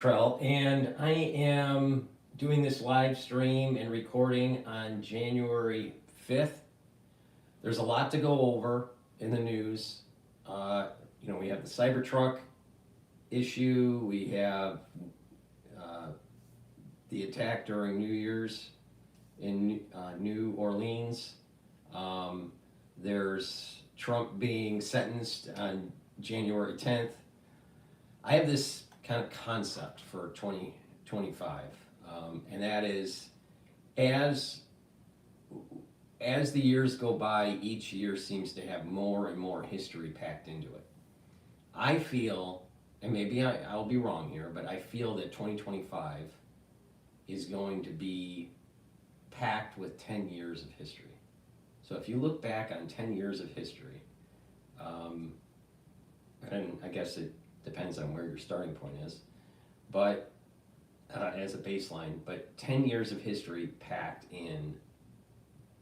Cottrell, and I am doing this live stream and recording on January 5th. There's a lot to go over in the news. We have the Cybertruck issue, we have uh, the attack during New Year's in New Orleans. There's Trump being sentenced on January 10th. I have this kind of concept for 2025, and that is as as the years go by, each year seems to have more and more history packed into it. I feel, and maybe I'll be wrong here, but I feel that 2025 is going to be packed with 10 years of history. So if you look back on 10 years of history, um, and I guess it depends on where your starting point is, but as a baseline, but 10 years of history packed in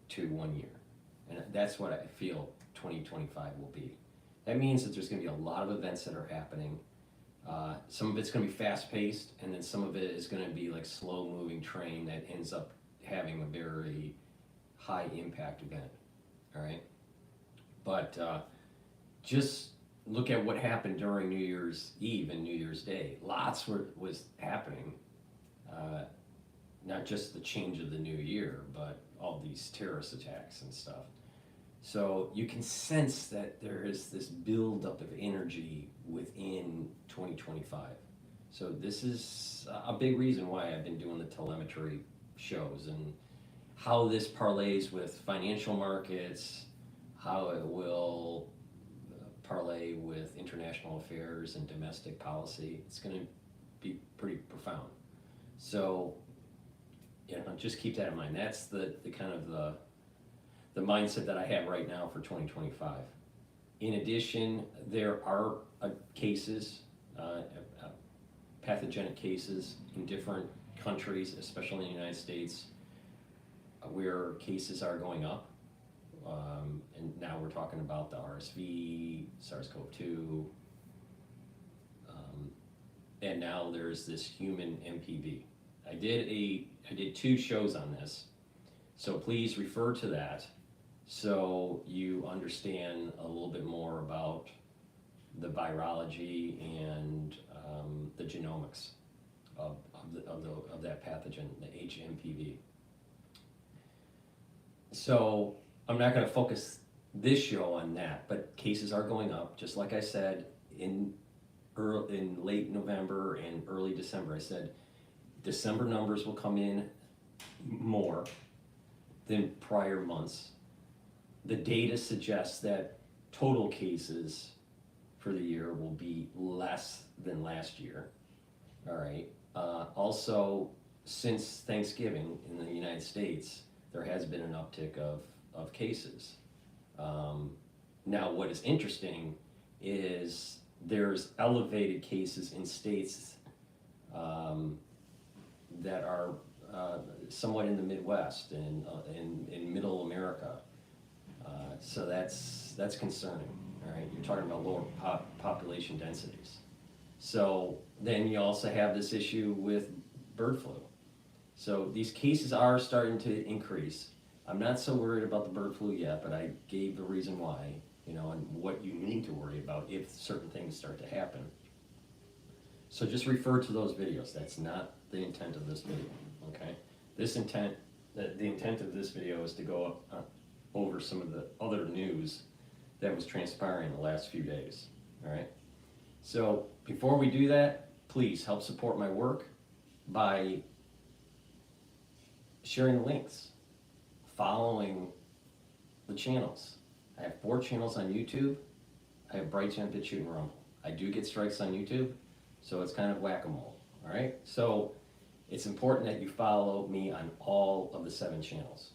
to 1 year. And that's what I feel 2025 will be. That means that there's going to be a lot of events that are happening. Some of it's going to be fast paced, and then some of it is going to be like slow moving train that ends up having a very high impact event. All right. But just look at what happened during New Year's Eve and New Year's Day. Lots was happening. Not just the change of the new year, but all these terrorist attacks and stuff. So you can sense that there is this buildup of energy within 2025. So this is a big reason why I've been doing the telemetry shows and how this parlays with financial markets, how it will parlay with international affairs and domestic policy. It's going to be pretty profound. So, just keep that in mind. That's the kind of the mindset that I have right now for 2025. In addition, there are cases, pathogenic cases in different countries, especially in the United States, where cases are going up. And now we're talking about the RSV, SARS-CoV-2, and now there's this human MPV. I did 2 shows on this, so please refer to that so you understand a little bit more about the virology and the genomics of that pathogen, the HMPV. So I'm not going to focus this show on that, but cases are going up, just like I said in late November and early December. I said December numbers will come in more than prior months. The data suggests that total cases for the year will be less than last year. All right. Also, since Thanksgiving in the United States, there has been an uptick of cases. Now, what is interesting is there's elevated cases in states that are somewhat in the Midwest and in Middle America. So that's concerning. All right, you're talking about lower population densities. So then you also have this issue with bird flu. So these cases are starting to increase. I'm not so worried about the bird flu yet, but I gave the reason why, and what you need to worry about if certain things start to happen. So just refer to those videos. That's not the intent of this video, okay? The intent of this video is to go over some of the other news that was transpiring the last few days, all right? So before we do that, please help support my work by sharing the links, following the channels. I have 4 channels on YouTube. I have Brighteon, Bitchute, and Rumble. I do get strikes on YouTube, so it's kind of whack-a-mole, all right? So it's important that you follow me on all of the 7 channels.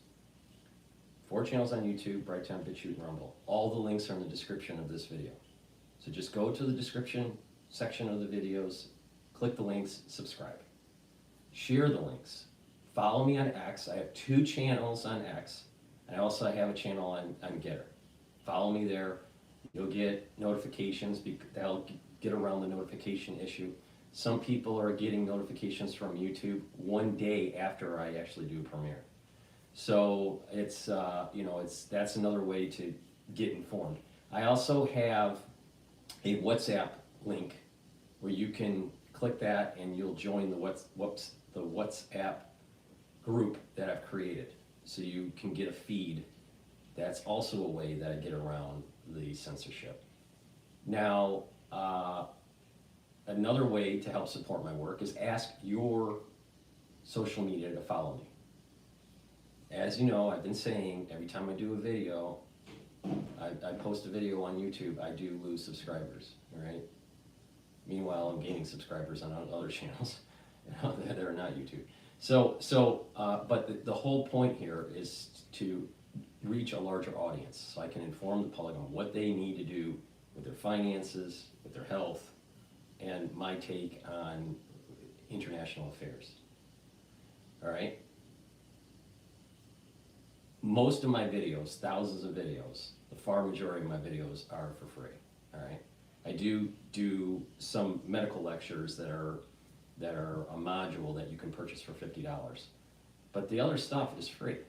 4 channels on YouTube, Brighteon, Bitchute, and Rumble. All the links are in the description of this video. So just go to the description section of the videos, click the links, subscribe. Share the links. Follow me on X. I have 2 channels on X. And I also have a channel on GETTR. Follow me there. You'll get notifications. That'll get around the notification issue. Some people are getting notifications from YouTube one day after I actually do premiere. So it's, that's another way to get informed. I also have a WhatsApp link where you can click that and you'll join the WhatsApp group that I've created. So you can get a feed. That's also a way that I get around the censorship. Now, another way to help support my work is ask your social media to follow me. As you know, I've been saying every time I do a video, I post a video on YouTube, I do lose subscribers, right? Meanwhile, I'm gaining subscribers on other channels that are not YouTube. But the whole point here is to reach a larger audience, so I can inform the public on what they need to do with their finances, with their health, and my take on international affairs. All right? Most of my videos, thousands of videos, the far majority of my videos are for free. All right? I do some medical lectures that are a module that you can purchase for $50. But the other stuff is free.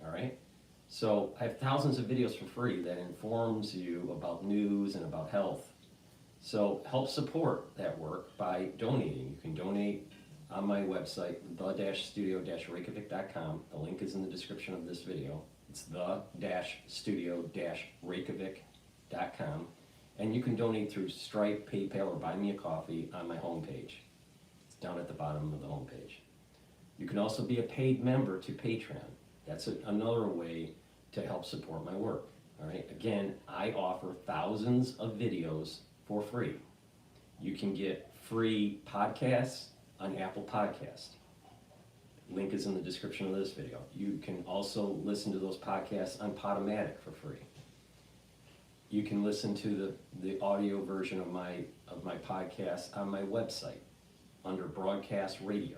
All right? So I have thousands of videos for free that informs you about news and about health. So help support that work by donating. You can donate on my website, the-studio-reykjavik.com. The link is in the description of this video. It's the-studio-reykjavik.com. And you can donate through Stripe, PayPal, or Buy Me a Coffee on my homepage. It's down at the bottom of the homepage. You can also be a paid member to Patreon. That's another way to help support my work. All right. Again, I offer thousands of videos for free. You can get free podcasts on Apple Podcast. Link is in the description of this video. You can also listen to those podcasts on Podomatic for free. You can listen to the audio version of my podcast on my website under Broadcast Radio.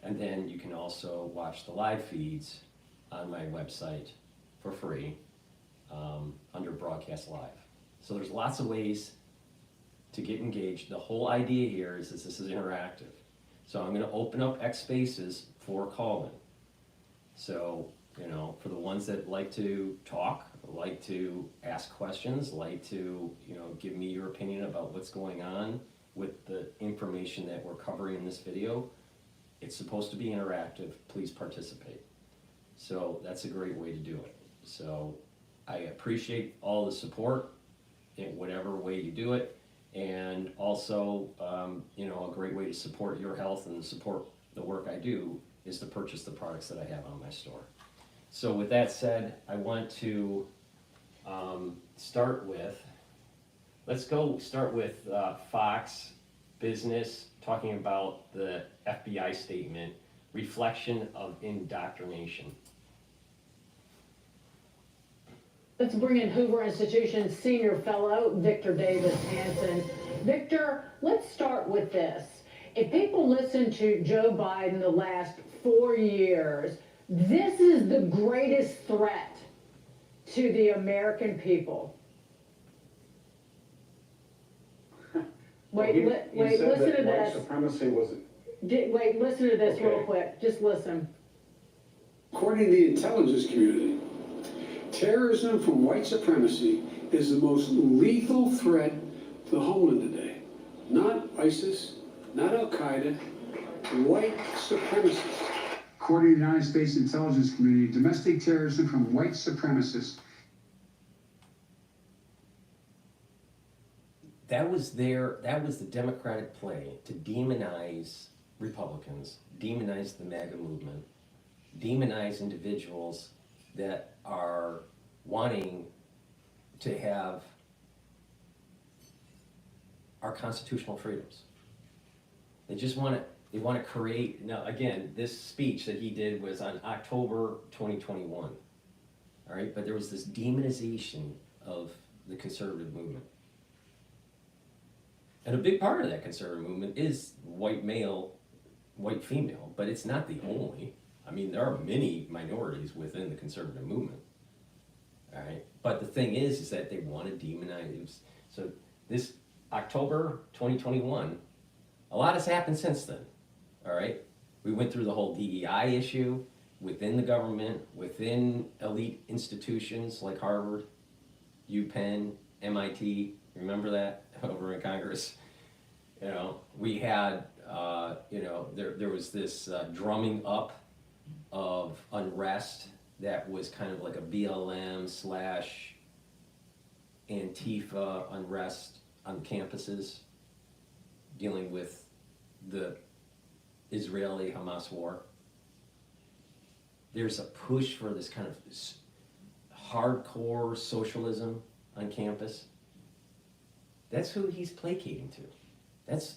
And then you can also watch the live feeds on my website for free under Broadcast Live. So there's lots of ways to get engaged. The whole idea here is that this is interactive. So I'm going to open up X spaces for call-in. So, for the ones that like to talk, like to ask questions, like to, give me your opinion about what's going on with the information that we're covering in this video, it's supposed to be interactive. Please participate. So that's a great way to do it. So I appreciate all the support in whatever way you do it. And also, a great way to support your health and support the work I do is to purchase the products that I have on my store. So with that said, I want to start with Fox Business talking about the FBI statement, reflection of indoctrination. Let's bring in Hoover Institution's senior fellow, Victor Davis Hanson. Victor, let's start with this. If people listen to Joe Biden the last 4 years, this is the greatest threat to the American people. Wait, listen to this. White supremacy was... Wait, listen to this Okay. real quick. Just listen. According to the intelligence community, terrorism from white supremacy is the most lethal threat to the homeland today. Not ISIS, not Al-Qaeda, white supremacists. According to the United States intelligence community, domestic terrorism from white supremacists. That was the Democratic play to demonize Republicans, demonize the MAGA movement, demonize individuals that are wanting to have our constitutional freedoms. They just want to create, now again, this speech that he did was on October 2021, all right? But there was this demonization of the conservative movement. And a big part of that conservative movement is white male, white female, but it's not the only. I mean, there are many minorities within the conservative movement, all right? But the thing is that they want to demonize. So this October 2021, A lot has happened since then, all right? We went through the whole DEI issue within the government, within elite institutions like Harvard, UPenn, MIT. Remember that over in Congress? You know, we had, there was this drumming up of unrest that was kind of like a BLM slash Antifa unrest on campuses dealing with the Israeli-Hamas war. There's a push for this kind of hardcore socialism on campus. That's who he's placating to. It's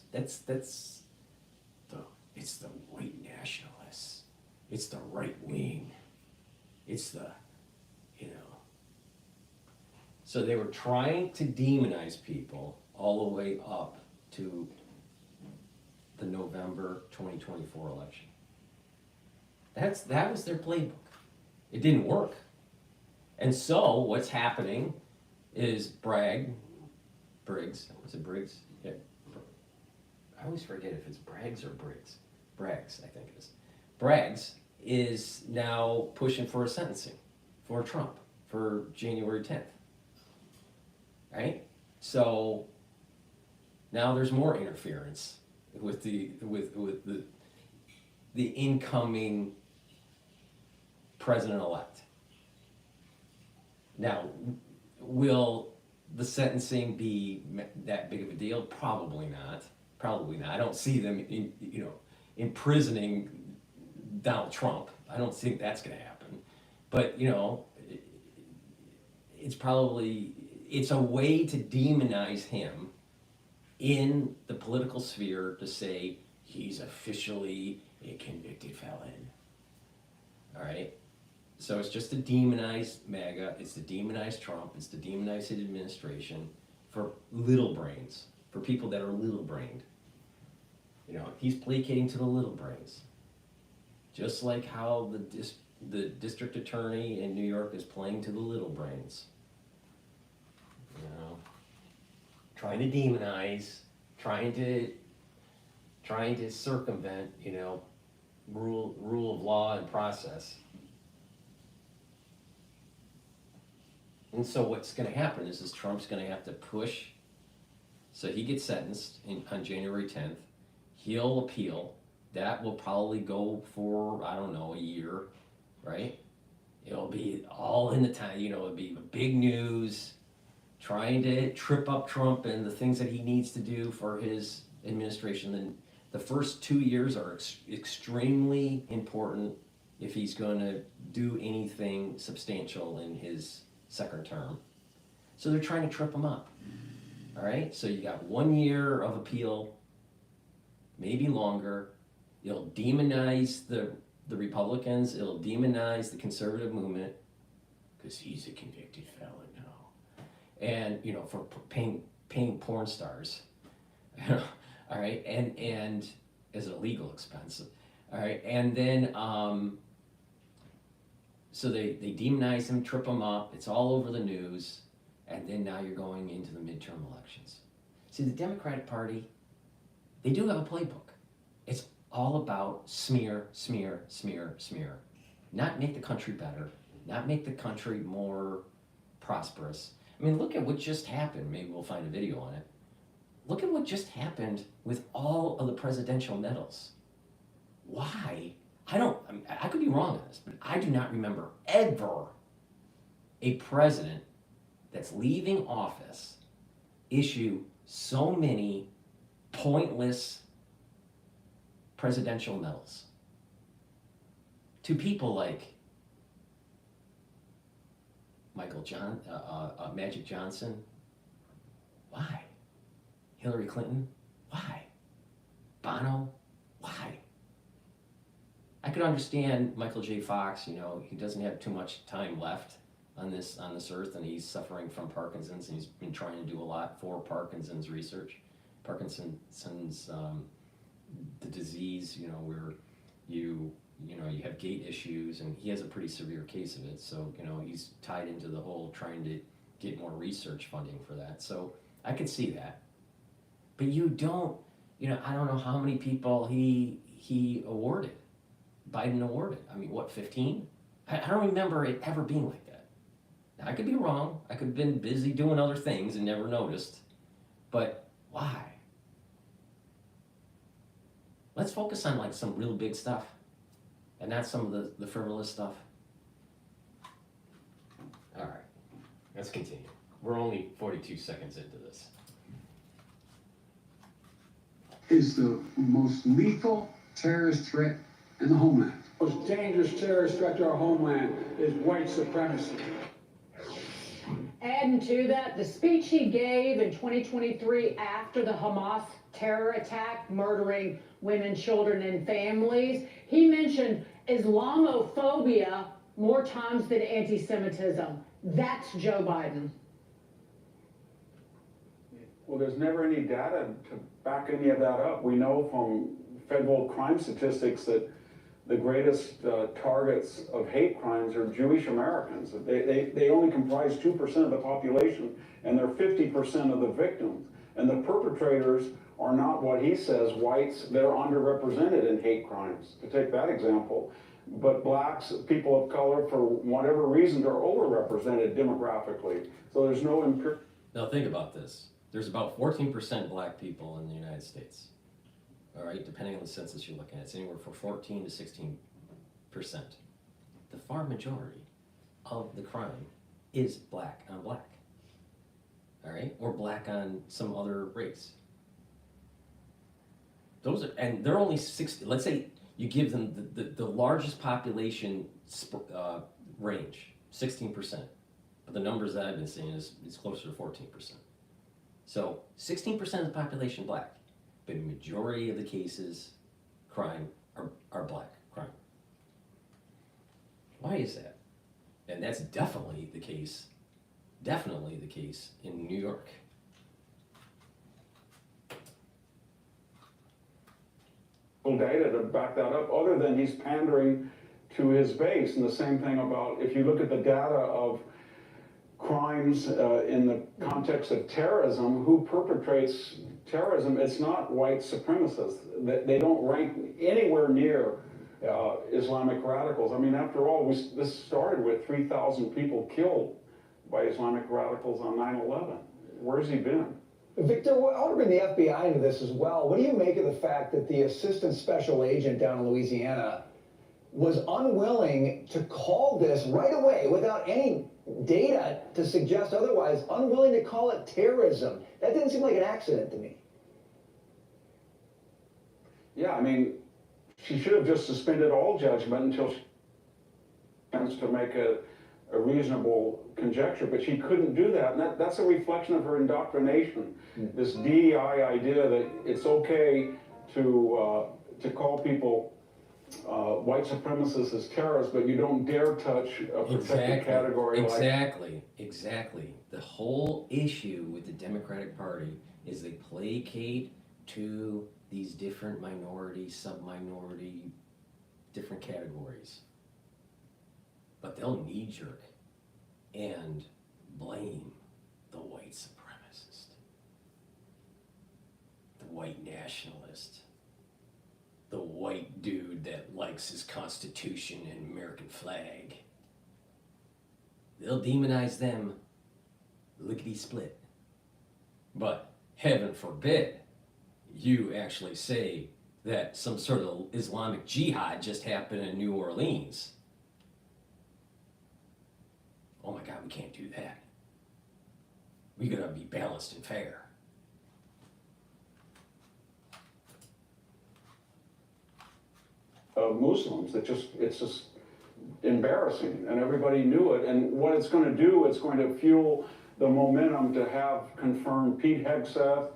the white nationalists. It's the right wing. It's the, So they were trying to demonize people all the way up to the November 2024 election. That was their playbook. It didn't work. And so what's happening is Briggs, was it Briggs? Yeah. I always forget if it's Braggs or Briggs. Braggs, I think it is. Braggs is now pushing for a sentencing for Trump for January 10th. Right? So now there's more interference with the incoming president-elect. Now, will the sentencing be that big of a deal? Probably not. Probably not. I don't see them, imprisoning Donald Trump. I don't think that's going to happen. But it's a way to demonize him in the political sphere to say he's officially a convicted felon. All right? So it's just to demonize MAGA, it's to demonize Trump, it's to demonize his administration for little brains, for people that are little brained. He's placating to the little brains. Just like how the district attorney in New York is playing to the little brains. Trying to demonize, trying to circumvent, rule of law and process. And so what's going to happen is Trump's going to have to push. So he gets sentenced on January 10th. He'll appeal. That will probably go for, I don't know, a year, right? It'll be all in the time, it'll be big news, trying to trip up Trump and the things that he needs to do for his administration. Then the first 2 years are extremely important if he's going to do anything substantial in his second term. So they're trying to trip him up. All right? So you got 1 year of appeal, maybe longer. It'll demonize the Republicans. It'll demonize the conservative movement because he's a convicted felon now. And, for paying porn stars. All right? And as a legal expense. All right? And then, so they demonize him, trip him up. It's all over the news. And then now you're going into the midterm elections. See, the Democratic Party, they do have a playbook. It's all about smear, smear, smear, smear. Not make the country better. Not make the country more prosperous. I mean, look at what just happened. Maybe we'll find a video on it. Look at what just happened with all of the presidential medals. Why? I could be wrong on this, but I do not remember ever a president that's leaving office issue so many pointless presidential medals to people like Magic Johnson. Why? Hillary Clinton. Why? Bono. Why? I could understand Michael J. Fox. He doesn't have too much time left on this earth, and he's suffering from Parkinson's, and he's been trying to do a lot for Parkinson's research. Parkinson's, the disease, where you have gait issues, and he has a pretty severe case of it. So, he's tied into the whole trying to get more research funding for that. So I could see that. But you don't, I don't know how many people Biden awarded. I mean, what, 15? I don't remember it ever being like that. Now, I could be wrong. I could have been busy doing other things and never noticed. But why? Let's focus on like some real big stuff and not some of the frivolous stuff. All right, let's continue. We're only 42 seconds into this. Is the most lethal terrorist threat in the homeland. The most dangerous terrorist threat to our homeland is white supremacy. Adding to that, the speech he gave in 2023 after the Hamas terror attack, murdering women, children, and families, he mentioned Islamophobia more times than anti-Semitism. That's Joe Biden. Well, there's never any data to back any of that up. We know from federal crime statistics that the greatest targets of hate crimes are Jewish Americans. They only comprise 2% of the population, and they're 50% of the victims. And the perpetrators are not what he says, whites. They're underrepresented in hate crimes, to take that example. But blacks, people of color, for whatever reason, are overrepresented demographically. So there's no empirical. Now think about this. There's about 14% black people in the United States. All right, depending on the census you're looking at, it's anywhere from 14 to 16%. The far majority of the crime is black on black. All right, or black on some other race. And they're only 60. Let's say you give them the largest population range, 16%. But the numbers that I've been seeing is closer to 14%. So 16% of the population black, but a majority of the cases, crime, are black crime. Why is that? And that's definitely the case in New York. Data to back that up, other than he's pandering to his base. And the same thing about, if you look at the data of crimes in the context of terrorism, who perpetrates terrorism, it's not white supremacists. They don't rank anywhere near Islamic radicals. I mean, after all, this started with 3,000 people killed by Islamic radicals on 9/11. Where's he been? Victor, I want to bring the FBI into this as well. What do you make of the fact that the assistant special agent down in Louisiana was unwilling to call this right away without any data to suggest otherwise, unwilling to call it terrorism? That didn't seem like an accident to me. Yeah, I mean, she should have just suspended all judgment until she tends to make a reasonable conjecture, but she couldn't do that, and that's a reflection of her indoctrination. This DEI idea that it's okay to call people white supremacists as terrorists, but you don't dare touch a protected category. Exactly. The whole issue with the Democratic Party is they placate to these different minority, sub-minority, different categories. But they'll knee-jerk and blame the white supremacist, the white nationalist, the white dude that likes his Constitution and American flag. They'll demonize them lickety-split. But heaven forbid you actually say that some sort of Islamic jihad just happened in New Orleans. Oh my God, we can't do that. We gotta be balanced and fair. Muslims, it's just embarrassing, and everybody knew it. And what it's going to do, it's going to fuel the momentum to have confirmed Pete Hegseth,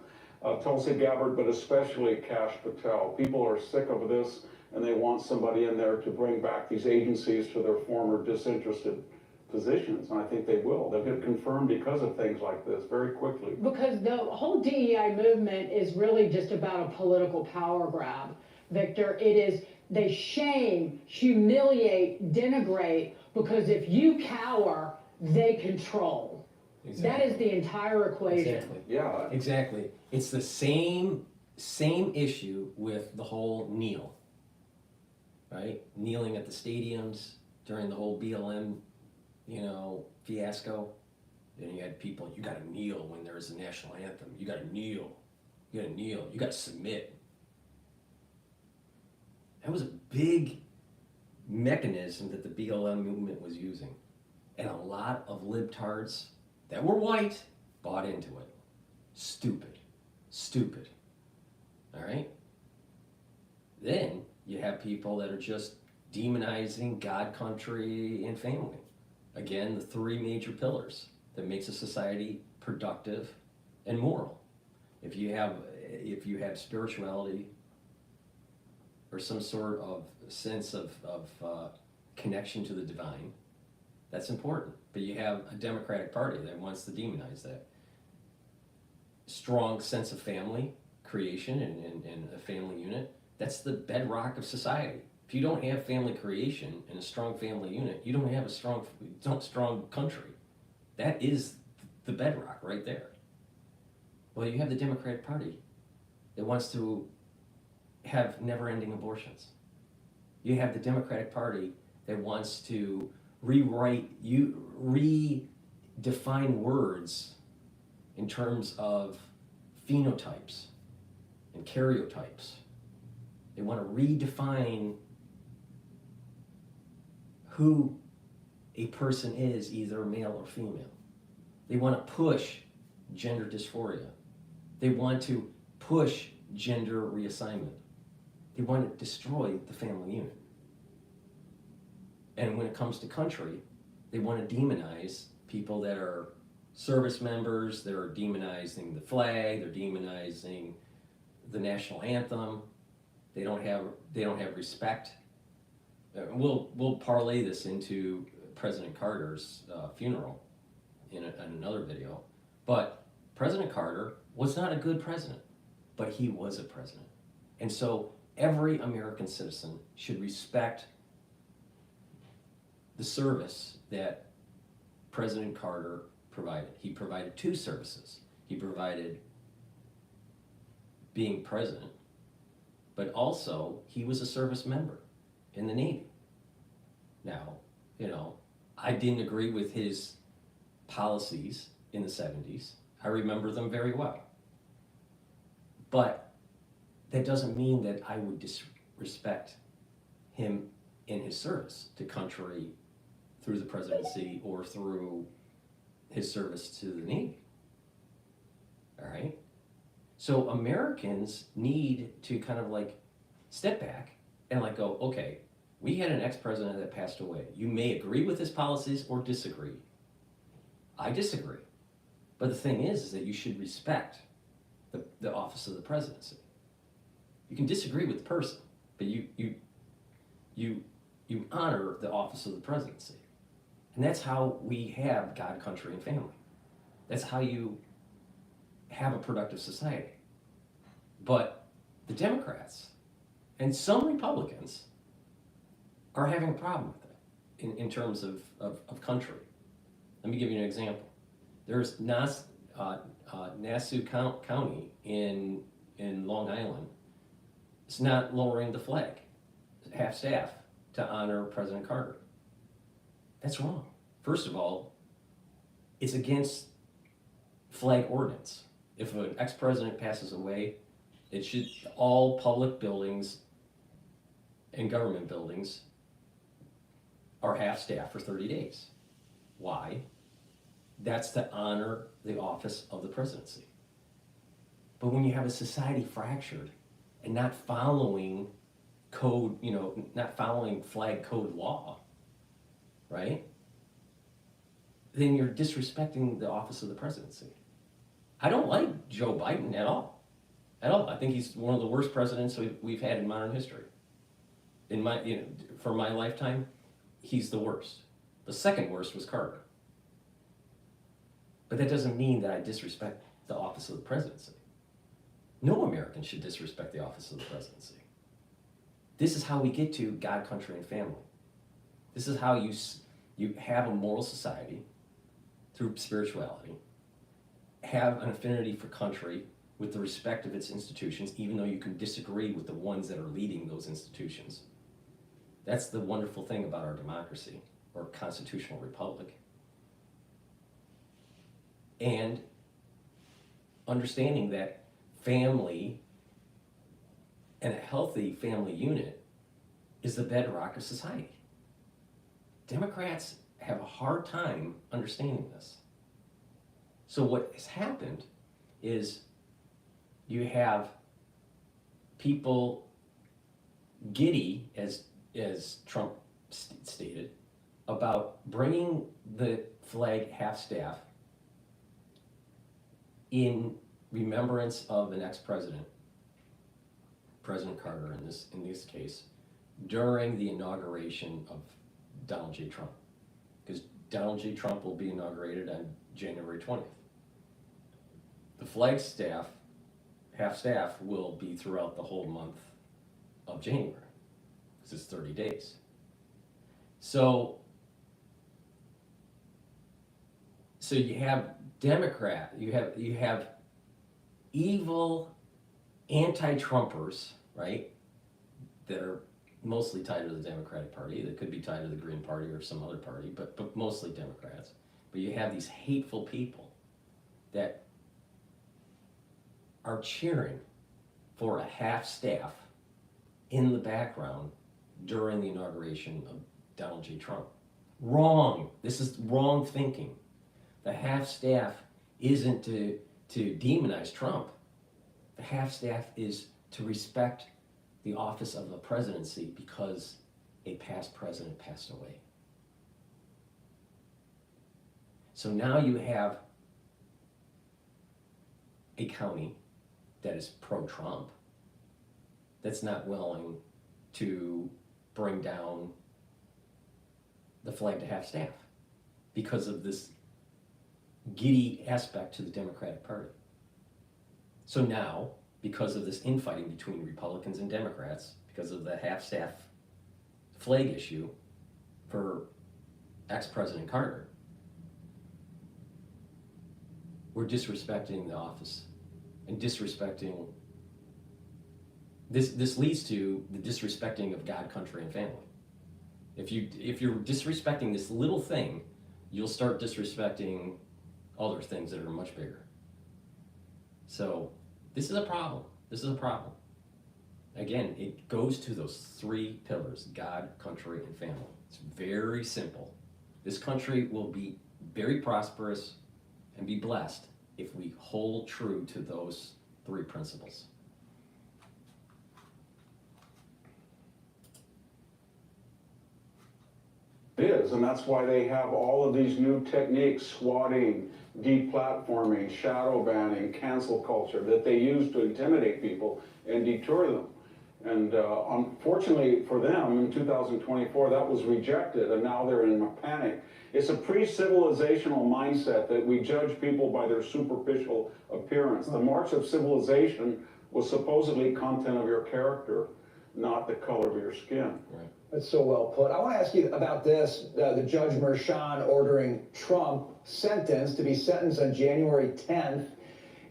Tulsi Gabbard, but especially Kash Patel. People are sick of this, and they want somebody in there to bring back these agencies to their former disinterested positions, and I think they will. They'll get confirmed because of things like this very quickly. Because the whole DEI movement is really just about a political power grab, Victor. It is, they shame, humiliate, denigrate, because if you cower, they control. Exactly. That is the entire equation. Exactly. Yeah. Exactly. It's the same Same issue with the whole kneel, right? Kneeling at the stadiums during the whole BLM, fiasco. Then you had people, you gotta kneel when there's a national anthem. You gotta kneel. You gotta kneel. You gotta submit. That was a big mechanism that the BLM movement was using. And a lot of libtards that were white bought into it. Stupid. Stupid. All right? Then you have people that are just demonizing God, country, and family. Again, the three major pillars that makes a society productive and moral. If you have spirituality or some sort of sense of connection to the divine, that's important. But you have a Democratic Party that wants to demonize that. Strong sense of family creation and a family unit, that's the bedrock of society. If you don't have family creation and a strong family unit, you don't have a strong country. That is the bedrock right there. Well, you have the Democratic Party that wants to have never-ending abortions. You have the Democratic Party that wants to redefine words in terms of phenotypes and karyotypes. They want to redefine who a person is, either male or female. They want to push gender dysphoria. They want to push gender reassignment. They want to destroy the family unit. And when it comes to country, they want to demonize people that are service members. They're demonizing the flag. They're demonizing the national anthem. They don't have respect. We'll parlay this into President Carter's funeral in another video. But President Carter was not a good president, but he was a president. And so every American citizen should respect the service that President Carter provided. He provided two services. He provided being president, but also he was a service member in the Navy. Now, I didn't agree with his policies in the 70s. I remember them very well. But that doesn't mean that I would disrespect him in his service to country through the presidency or through his service to the Navy. All right? So Americans need to kind of step back and go, okay, we had an ex-president that passed away. You may agree with his policies or disagree. I disagree. But the thing is that you should respect the office of the presidency. You can disagree with the person, but you honor the office of the presidency. And that's how we have God, country, and family. That's how you have a productive society. But the Democrats and some Republicans are having a problem with it in terms of country. Let me give you an example. There's Nassau County in Long Island. It's not lowering the flag, half-staff, to honor President Carter. That's wrong. First of all, it's against flag ordinance. If an ex-president passes away, all public buildings and government buildings are half-staff for 30 days. Why? That's to honor the office of the presidency. But when you have a society fractured and not following code, not following flag code law, right? Then you're disrespecting the office of the presidency. I don't like Joe Biden at all. At all. I think he's one of the worst presidents we've had in modern history. For my lifetime, he's the worst. The second worst was Carter. But that doesn't mean that I disrespect the office of the presidency. No American should disrespect the office of the presidency. This is how we get to God, country, and family. This is how you have a moral society through spirituality, have an affinity for country with the respect of its institutions, even though you can disagree with the ones that are leading those institutions. That's the wonderful thing about our democracy, or constitutional republic. And understanding that family and a healthy family unit is the bedrock of society. Democrats have a hard time understanding this. So what has happened is you have people giddy, as Trump stated, about bringing the flag half-staff in remembrance of an ex-president, President Carter in this case, during the inauguration of Donald J. Trump. Because Donald J. Trump will be inaugurated on January 20th. The flag staff, half-staff, will be throughout the whole month of January, because it's 30 days. So you have you have evil anti-Trumpers, right, that are mostly tied to the Democratic Party, that could be tied to the Green Party or some other party, but mostly Democrats. But you have these hateful people that are cheering for a half-staff in the background during the inauguration of Donald J. Trump. Wrong. This is wrong thinking. The half-staff isn't to demonize Trump. The half-staff is to respect the office of the presidency because a past president passed away. So now you have a county that is pro-Trump, that's not willing to bring down the flag to half-staff because of this giddy aspect to the Democratic Party. So now, because of this infighting between Republicans and Democrats, because of the half-staff flag issue for ex-President Carter, we're disrespecting the office and disrespecting, this leads to the disrespecting of God, country, and family. If you're disrespecting this little thing, you'll start disrespecting other things that are much bigger. So this is a problem. This is a problem. Again, it goes to those three pillars: God, country, and family. It's very simple. This country will be very prosperous and be blessed if we hold true to those three principles. It is, and that's why they have all of these new techniques, swatting, deplatforming, shadow banning, cancel culture, that they use to intimidate people and deter them. And unfortunately for them, in 2024, that was rejected, and now they're in a panic. It's a pre-civilizational mindset that we judge people by their superficial appearance. The march of civilization was supposedly content of your character, not the color of your skin. Right. That's so well put. I want to ask you about this. The Judge Merchan ordering Trump sentenced to be sentenced on January 10th.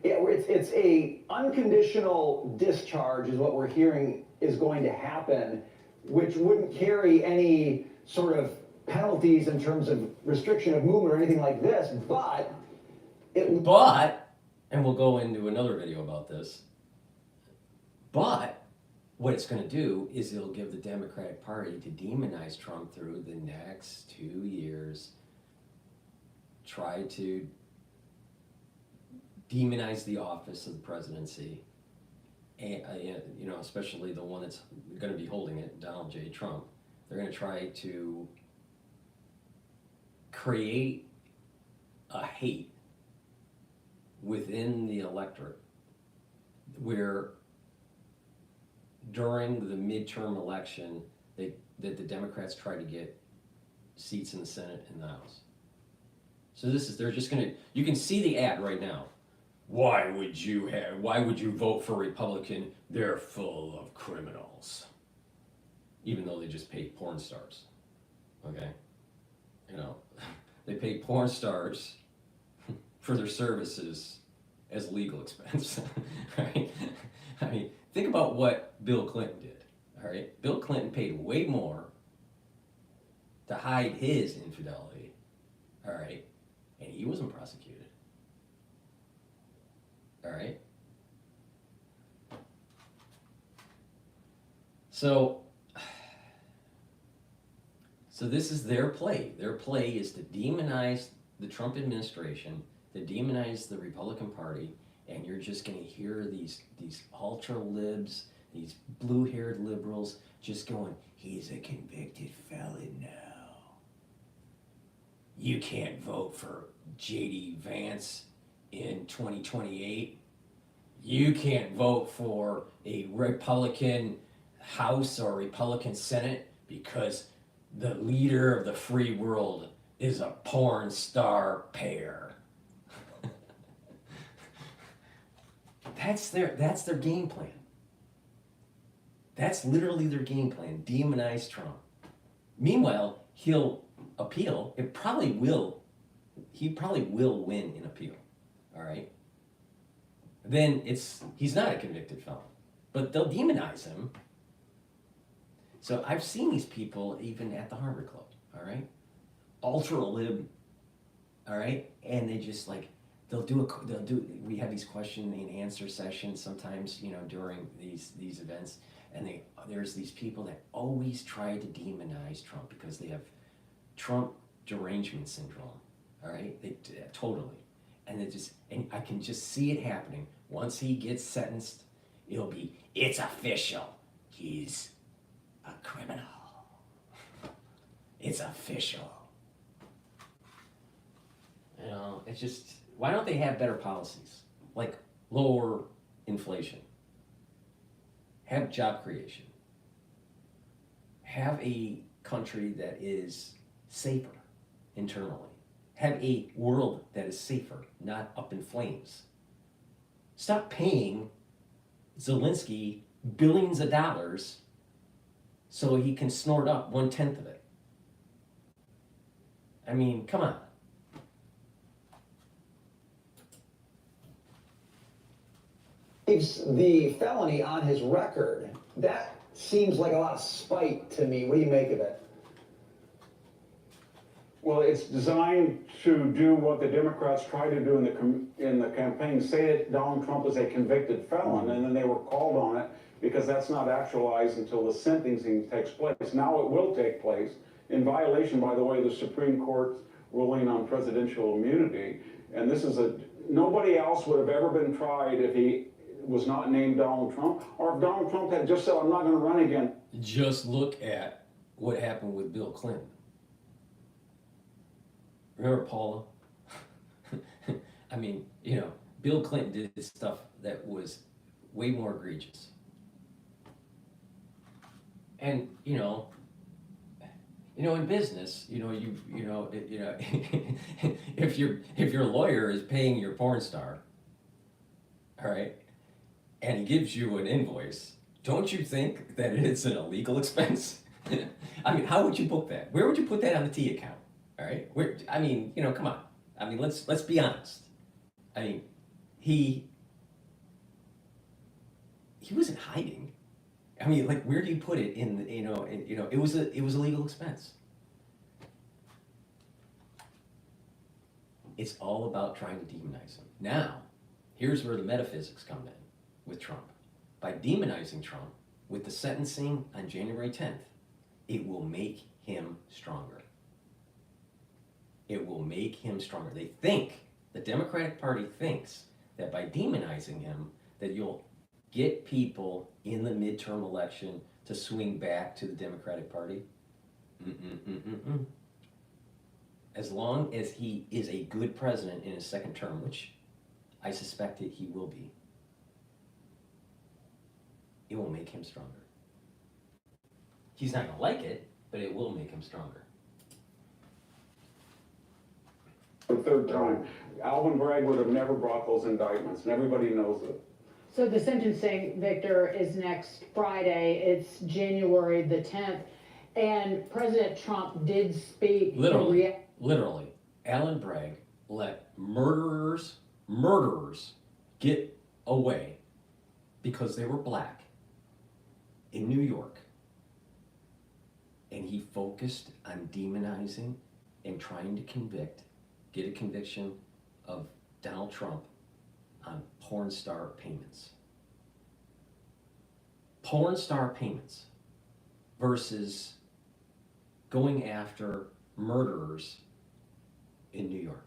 It's a unconditional discharge is what we're hearing is going to happen, which wouldn't carry any sort of penalties in terms of restriction of movement or anything like this, but and we'll go into another video about this, but what it's going to do is it'll give the Democratic Party to demonize Trump through the next 2 years, try to demonize the office of the presidency, and especially the one that's going to be holding it, Donald J. Trump. They're going to try to create a hate within the electorate where during the midterm election that the Democrats try to get seats in the Senate and the House. So they're just going to, you can see the ad right now. Why would you vote for Republican? They're full of criminals. Even though they just pay porn stars. Okay? They pay porn stars for their services as legal expense, right? I mean, think about what Bill Clinton did, all right? Bill Clinton paid way more to hide his infidelity, all right? And he wasn't prosecuted, all right? So this is their play. Their play is to demonize the Trump administration, to demonize the Republican Party, and you're just going to hear these ultra libs, these blue-haired liberals just going, he's a convicted felon now. You can't vote for J.D. Vance in 2028. You can't vote for a Republican House or Republican Senate because the leader of the free world is a porn star pair. That's their game plan. That's literally their game plan. Demonize Trump. Meanwhile, he'll appeal. He probably will win an appeal. All right. Then he's not a convicted felon, but they'll demonize him. So I've seen these people even at the Harvard Club, all right? Ultra lib, all right? And they just like, we have these question and answer sessions sometimes, during these events. And there's these people that always try to demonize Trump because they have Trump derangement syndrome, all right? Totally. And and I can just see it happening. Once he gets sentenced, it's official. He's a criminal. It's official. It's just, why don't they have better policies? Like lower inflation. Have job creation. Have a country that is safer internally. Have a world that is safer, not up in flames. Stop paying Zelensky billions of dollars so he can snort up 1/10 of it. I mean, come on. The felony on his record, that seems like a lot of spite to me. What do you make of it? Well, it's designed to do what the Democrats tried to do in the campaign, say that Donald Trump is a convicted felon, and then they were called on it because that's not actualized until the sentencing takes place. Now it will take place in violation, by the way, of the Supreme Court's ruling on presidential immunity. And this is nobody else would have ever been tried if he was not named Donald Trump, or if Donald Trump had just said, I'm not going to run again. Just look at what happened with Bill Clinton. Remember Paula? I mean, Bill Clinton did stuff that was way more egregious. And, in business, if your lawyer is paying your porn star, all right, and he gives you an invoice, don't you think that it's an illegal expense? I mean, how would you book that? Where would you put that on the T account? All right, come on. I mean, let's be honest. I mean, he wasn't hiding. I mean, like, where do you put it in? It was a legal expense. It's all about trying to demonize him. Now, here's where the metaphysics come in with Trump. By demonizing Trump with the sentencing on January 10th, it will make him stronger. It will make him stronger. The Democratic Party thinks that by demonizing him, that you'll get people in the midterm election to swing back to the Democratic Party. As long as he is a good president in his second term, which I suspect he will be, it will make him stronger. He's not going to like it, but it will make him stronger. The third time. Alvin Bragg would have never brought those indictments, and everybody knows it. So the sentencing, Victor, is next Friday. It's January the 10th. And President Trump did speak. Literally, Alvin Bragg let murderers get away because they were black in New York, and he focused on demonizing and trying to get a conviction of Donald Trump on porn star payments. Porn star payments versus going after murderers in New York.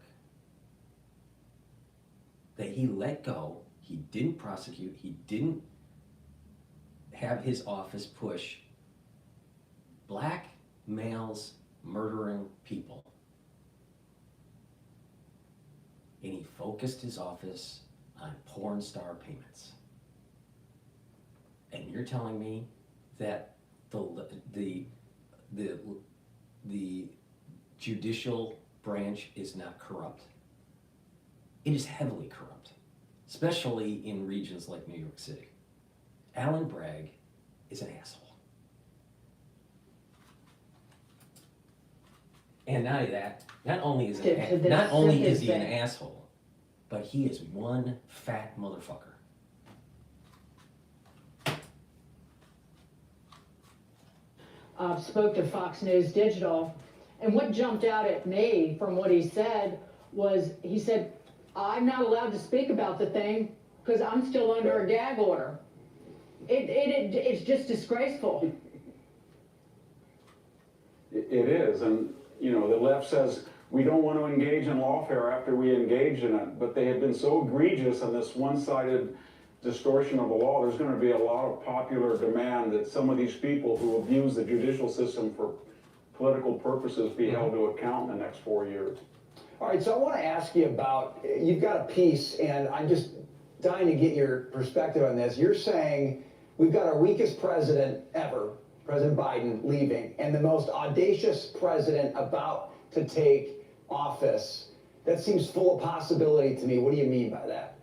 That he let go, he didn't prosecute, he didn't have his office push black males murdering people. And he focused his office on porn star payments. And you're telling me that the judicial branch is not corrupt? It is heavily corrupt, especially in regions like New York City. Alan Bragg is an asshole. And not only that, not only is he an asshole, but he is one fat motherfucker. Spoke to Fox News Digital, and what jumped out at me from what he said was, he said, I'm not allowed to speak about the thing because I'm still under a gag order. It's just disgraceful. It is, and you know, the left says we don't want to engage in lawfare after we engage in it, but they have been so egregious on this one-sided distortion of the law. There's going to be a lot of popular demand that some of these people who abuse the judicial system for political purposes be held to account in the next 4 years. All right, so I want to ask you about, you've got a piece, and I'm just dying to get your perspective on this. You're saying we've got our weakest president ever, President Biden, leaving, and the most audacious president about to take office. That seems full of possibility to me. What do you mean by that?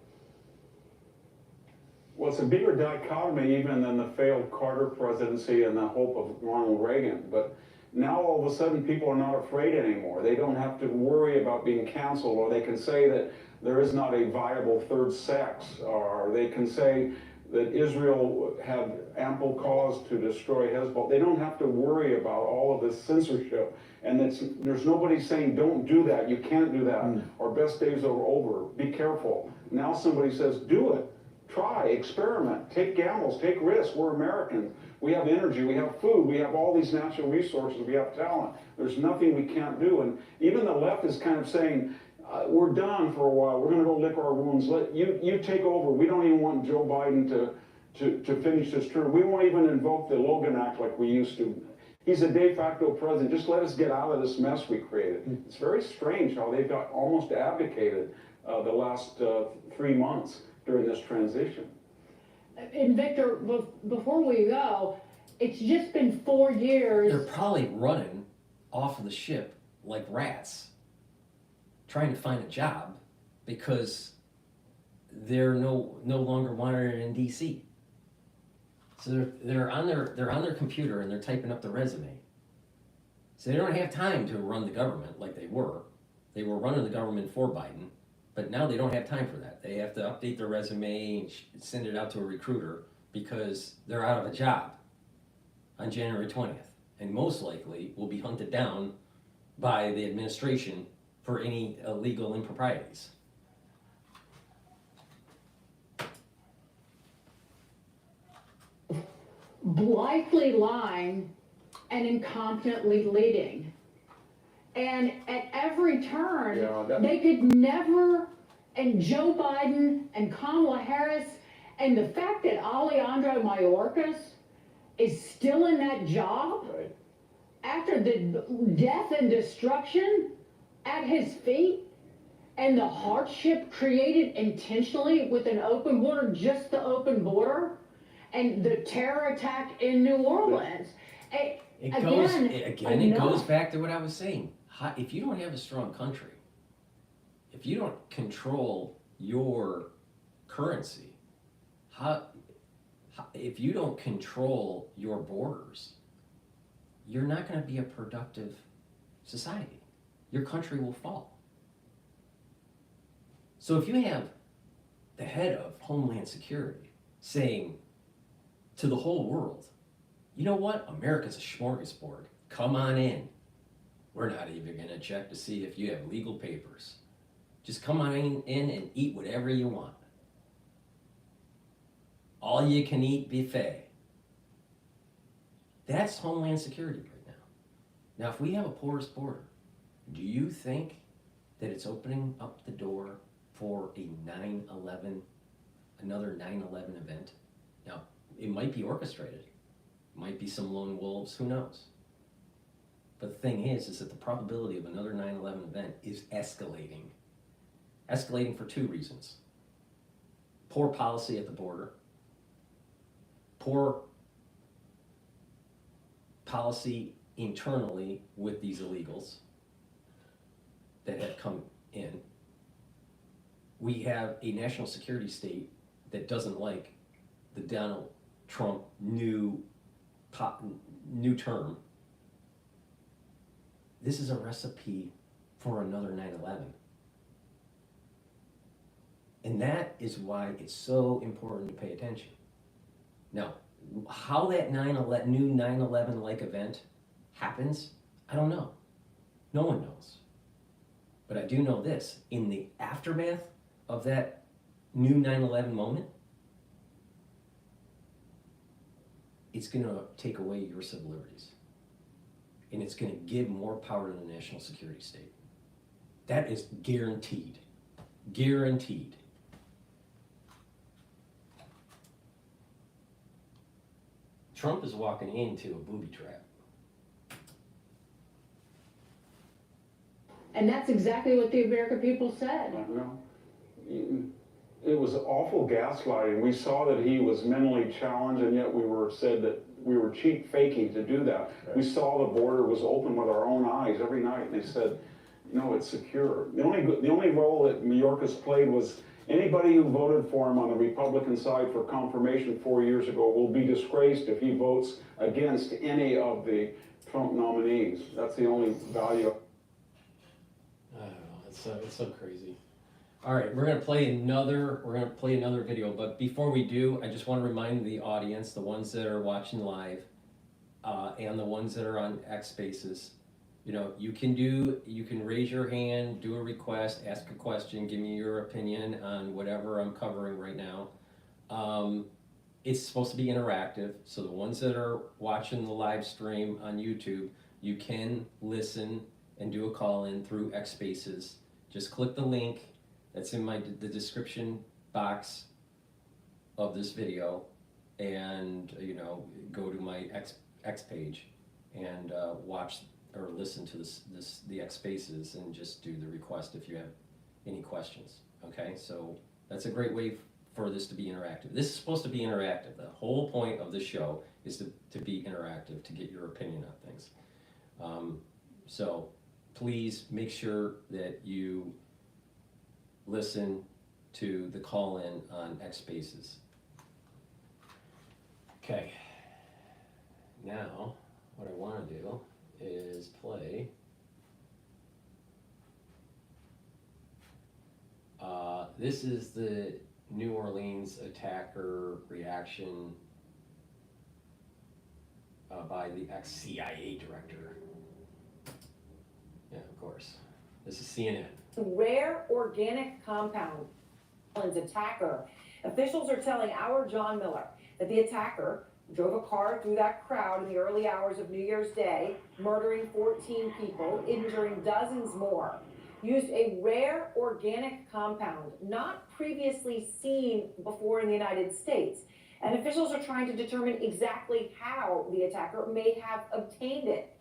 Well, it's a bigger dichotomy even than the failed Carter presidency and the hope of Ronald Reagan. But now all of a sudden people are not afraid anymore. They don't have to worry about being canceled, or they can say that there is not a viable third sex, or they can say that Israel had ample cause to destroy Hezbollah. They don't have to worry about all of this censorship. And there's nobody saying, don't do that, you can't do that, our best days are over, be careful. Now somebody says, do it. Try, experiment, take gambles, take risks. We're Americans. We have energy, we have food, we have all these natural resources, we have talent. There's nothing we can't do. And even the left is kind of saying, we're done for a while. We're going to go lick our wounds. Let you take over. We don't even want Joe Biden to finish this term. We won't even invoke the Logan Act like we used to. He's a de facto president. Just let us get out of this mess we created. It's very strange how they've got almost abdicated the last 3 months during this transition. And Victor, before we go, it's just been 4 years. They're probably running off of the ship like rats, trying to find a job because they're no longer wanted in DC. So they're on their computer and they're typing up the resume. So they don't have time to run the government like they were. They were running the government for Biden, but now they don't have time for that. They have to update their resume and send it out to a recruiter because they're out of a job on January 20th, and most likely will be hunted down by the administration for any illegal improprieties. Blithely lying and incompetently leading. And at every turn, they could never, and Joe Biden and Kamala Harris, and the fact that Alejandro Mayorkas is still in that job after the death and destruction at his feet, and the hardship created intentionally with an open border, just the open border, and the terror attack in New Orleans. It goes back to what I was saying. If you don't have a strong country, if you don't control your currency, if you don't control your borders, you're not going to be a productive society. Your country will fall. So if you have the head of Homeland Security saying to the whole world, you know what? America's a smorgasbord. Come on in. We're not even going to check to see if you have legal papers. Just come on in and eat whatever you want. All you can eat buffet. That's Homeland Security right now. Now, if we have a porous border, do you think that it's opening up the door for a 9/11, another 9/11 event? Now, it might be orchestrated. It might be some lone wolves, who knows? But the thing is that the probability of another 9/11 event is escalating. Escalating for two reasons. Poor policy at the border, poor policy internally with these illegals that have come in. We have a national security state that doesn't like the Donald Trump new term. This is a recipe for another 9/11. And that is why it's so important to pay attention. Now, how that new 9/11 like event happens, I don't know. No one knows. But I do know this, in the aftermath of that new 9/11 moment, it's going to take away your civil liberties. And it's going to give more power to the national security state. That is guaranteed. Guaranteed. Trump is walking into a booby trap. And that's exactly what the American people said. No. It was awful gaslighting. We saw that he was mentally challenged, and yet we were said that we were cheap faking to do that. Right. We saw the border was open with our own eyes every night, and they said, no, it's secure. The only role that Mayorkas played was anybody who voted for him on the Republican side for confirmation 4 years ago will be disgraced if he votes against any of the Trump nominees. That's the only value. I don't know. It's so crazy. All right, we're gonna play another video, but before we do, I just want to remind the audience, the ones that are watching live, and the ones that are on X Spaces, you know, you can raise your hand, do a request, ask a question, give me your opinion on whatever I'm covering right now. It's supposed to be interactive, so the ones that are watching the live stream on YouTube, you can listen and do a call in through X Spaces. Just click the link that's in the description box of this video, and go to my X page and watch or listen to the X Spaces and just do the request if you have any questions. Okay, so that's a great way for this to be interactive. This is supposed to be interactive. The whole point of the show is to be interactive, to get your opinion on things. So please make sure that you listen to the call-in on X Spaces. Okay, now what I want to do is play this is the New Orleans attacker reaction by the ex-CIA director. Yeah, of course. This is CNN. Rare organic compound attacker. Officials are telling our John Miller that the attacker drove a car through that crowd in the early hours of New Year's Day, murdering 14 people, injuring dozens more. Used a rare organic compound not previously seen before in the United States. And officials are trying to determine exactly how the attacker may have obtained it.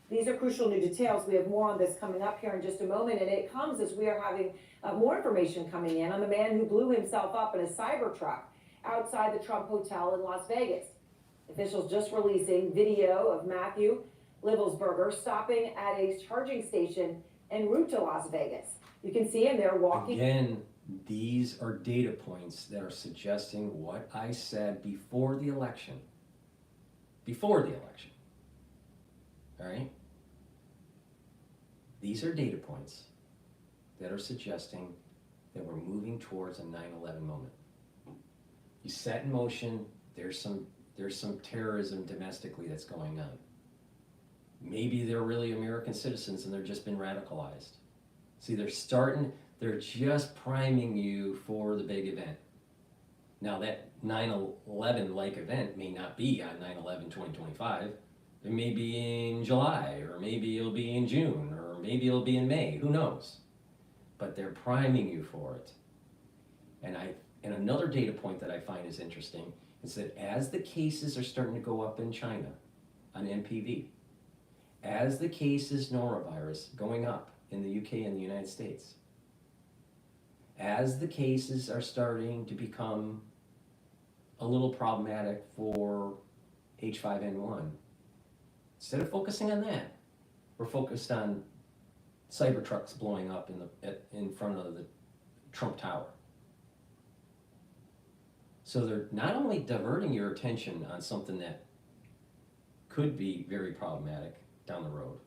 These are crucial new details. We have more on this coming up here in just a moment, and it comes as we are having more information coming in on the man who blew himself up in a Cybertruck outside the Trump Hotel in Las Vegas. Officials just releasing video of Matthew Livelsberger stopping at a charging station en route to Las Vegas. You can see him there walking. Again, these are data points that are suggesting what I said before the election. Before the election. All right? These are data points that are suggesting that we're moving towards a 9/11 moment. You set in motion, there's some terrorism domestically that's going on. Maybe they're really American citizens and they're just been radicalized. See, they're just priming you for the big event. Now that 9/11 like event may not be on 9/11/2025. It may be in July, or maybe it'll be in June, or maybe it'll be in May, who knows? But they're priming you for it. And another data point that I find is interesting is that as the cases are starting to go up in China on MPV, as the cases norovirus going up in the UK and the United States, as the cases are starting to become a little problematic for H5N1, instead of focusing on that, we're focused on Cybertrucks blowing up in front of the Trump Tower. So they're not only diverting your attention on something that could be very problematic down the road,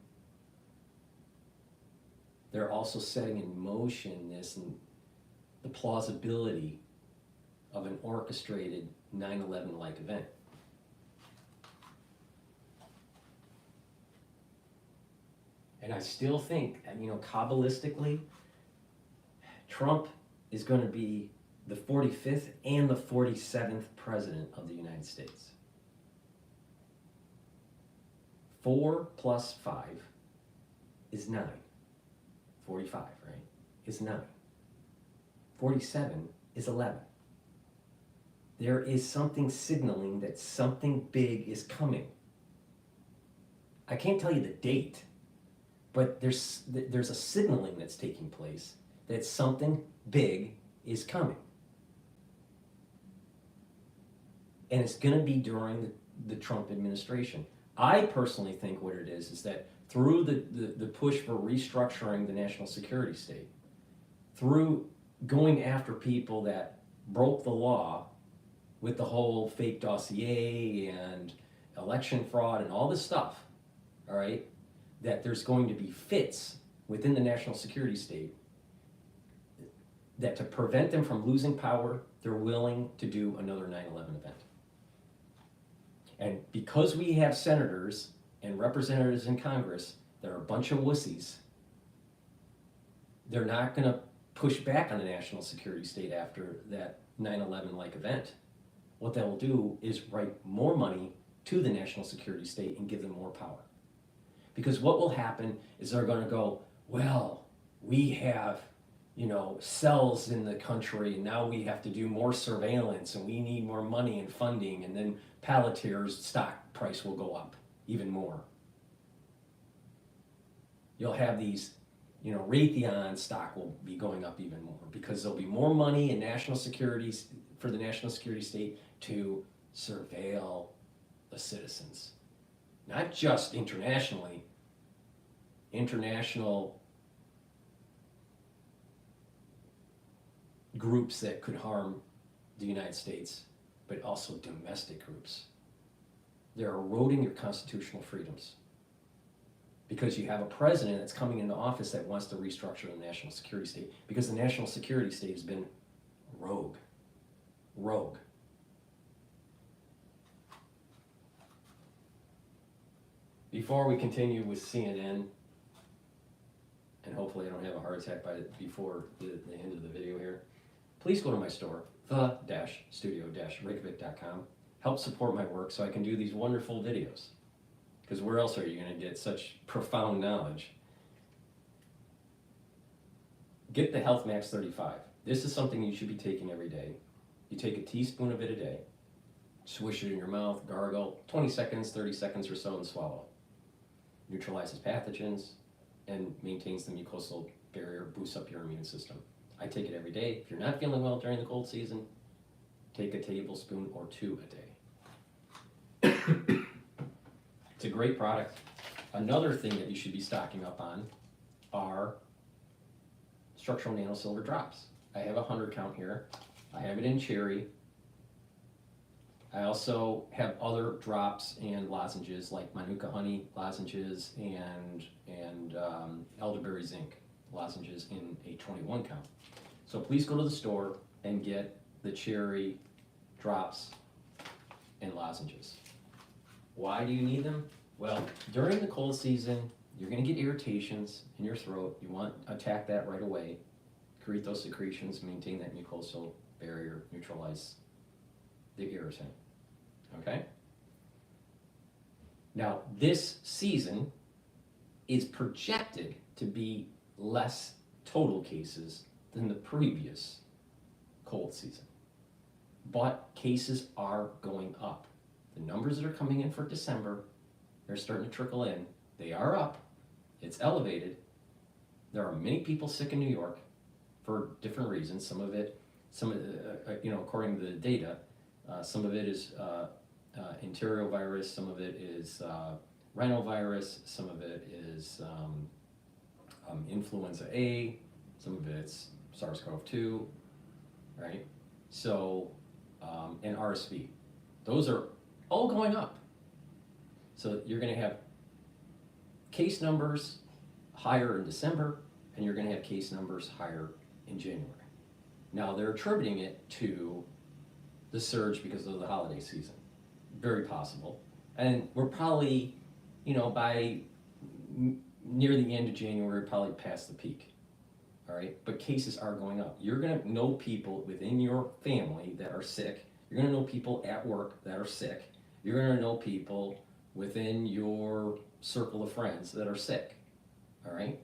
they're also setting in motion the plausibility of an orchestrated 9/11-like event. And I still think, Kabbalistically, Trump is going to be the 45th and the 47th president of the United States. 4 plus 5 is 9. 45, right? Is 9. 47 is 11. There is something signaling that something big is coming. I can't tell you the date, but there's a signaling that's taking place that something big is coming. And it's going to be during the Trump administration. I personally think what it is that through the push for restructuring the national security state, through going after people that broke the law with the whole fake dossier and election fraud and all this stuff, all right, that there's going to be fits within the national security state that to prevent them from losing power, they're willing to do another 9/11 event. And because we have senators and representatives in Congress that are a bunch of wussies, they're not going to push back on the national security state after that 9/11-like event. What they'll do is write more money to the national security state and give them more power. Because what will happen is they're going to go, well, we have, cells in the country, and now we have to do more surveillance, and we need more money and funding, and then Palantir's stock price will go up even more. You'll have these, Raytheon stock will be going up even more because there'll be more money in national security for the national security state to surveil the citizens. Not just internationally, international groups that could harm the United States, but also domestic groups. They're eroding your constitutional freedoms because you have a president that's coming into office that wants to restructure the national security state because the national security state has been rogue. Before we continue with CNN, and hopefully I don't have a heart attack before the end of the video here, please go to my store, the-studio-reykjavik.com. Help support my work so I can do these wonderful videos. Because where else are you going to get such profound knowledge? Get the Health Max 35. This is something you should be taking every day. You take a teaspoon of it a day, swish it in your mouth, gargle, 20 seconds, 30 seconds or so, and swallow. Neutralizes pathogens and maintains the mucosal barrier, boosts up your immune system. I take it every day. If you're not feeling well during the cold season, take a tablespoon or 2 a day. It's a great product. Another thing that you should be stocking up on are structural nano silver drops. I have a 100 count here. I have it in cherry. I also have other drops and lozenges like Manuka honey lozenges and elderberry zinc lozenges in a 21 count. So please go to the store and get the cherry drops and lozenges. Why do you need them? Well, during the cold season, you're gonna get irritations in your throat. You want to attack that right away. Create those secretions, maintain that mucosal barrier, neutralize the irritant, okay? Now, this season is projected to be less total cases than the previous cold season. But cases are going up. The numbers that are coming in for December, they're starting to trickle in. They are up. It's elevated. There are many people sick in New York for different reasons. Some of it, according to the data, some of it is enterovirus, some of it is rhinovirus, some of it is influenza A, some of it's SARS-CoV-2, right? So, and RSV. Those are all going up. So you're gonna have case numbers higher in December, and you're gonna have case numbers higher in January. Now they're attributing it to the surge because of the holiday season. Very possible. And we're probably, by near the end of January, probably past the peak. All right, but cases are going up. You're gonna know people within your family that are sick. You're gonna know people at work that are sick. You're gonna know people within your circle of friends that are sick. All right,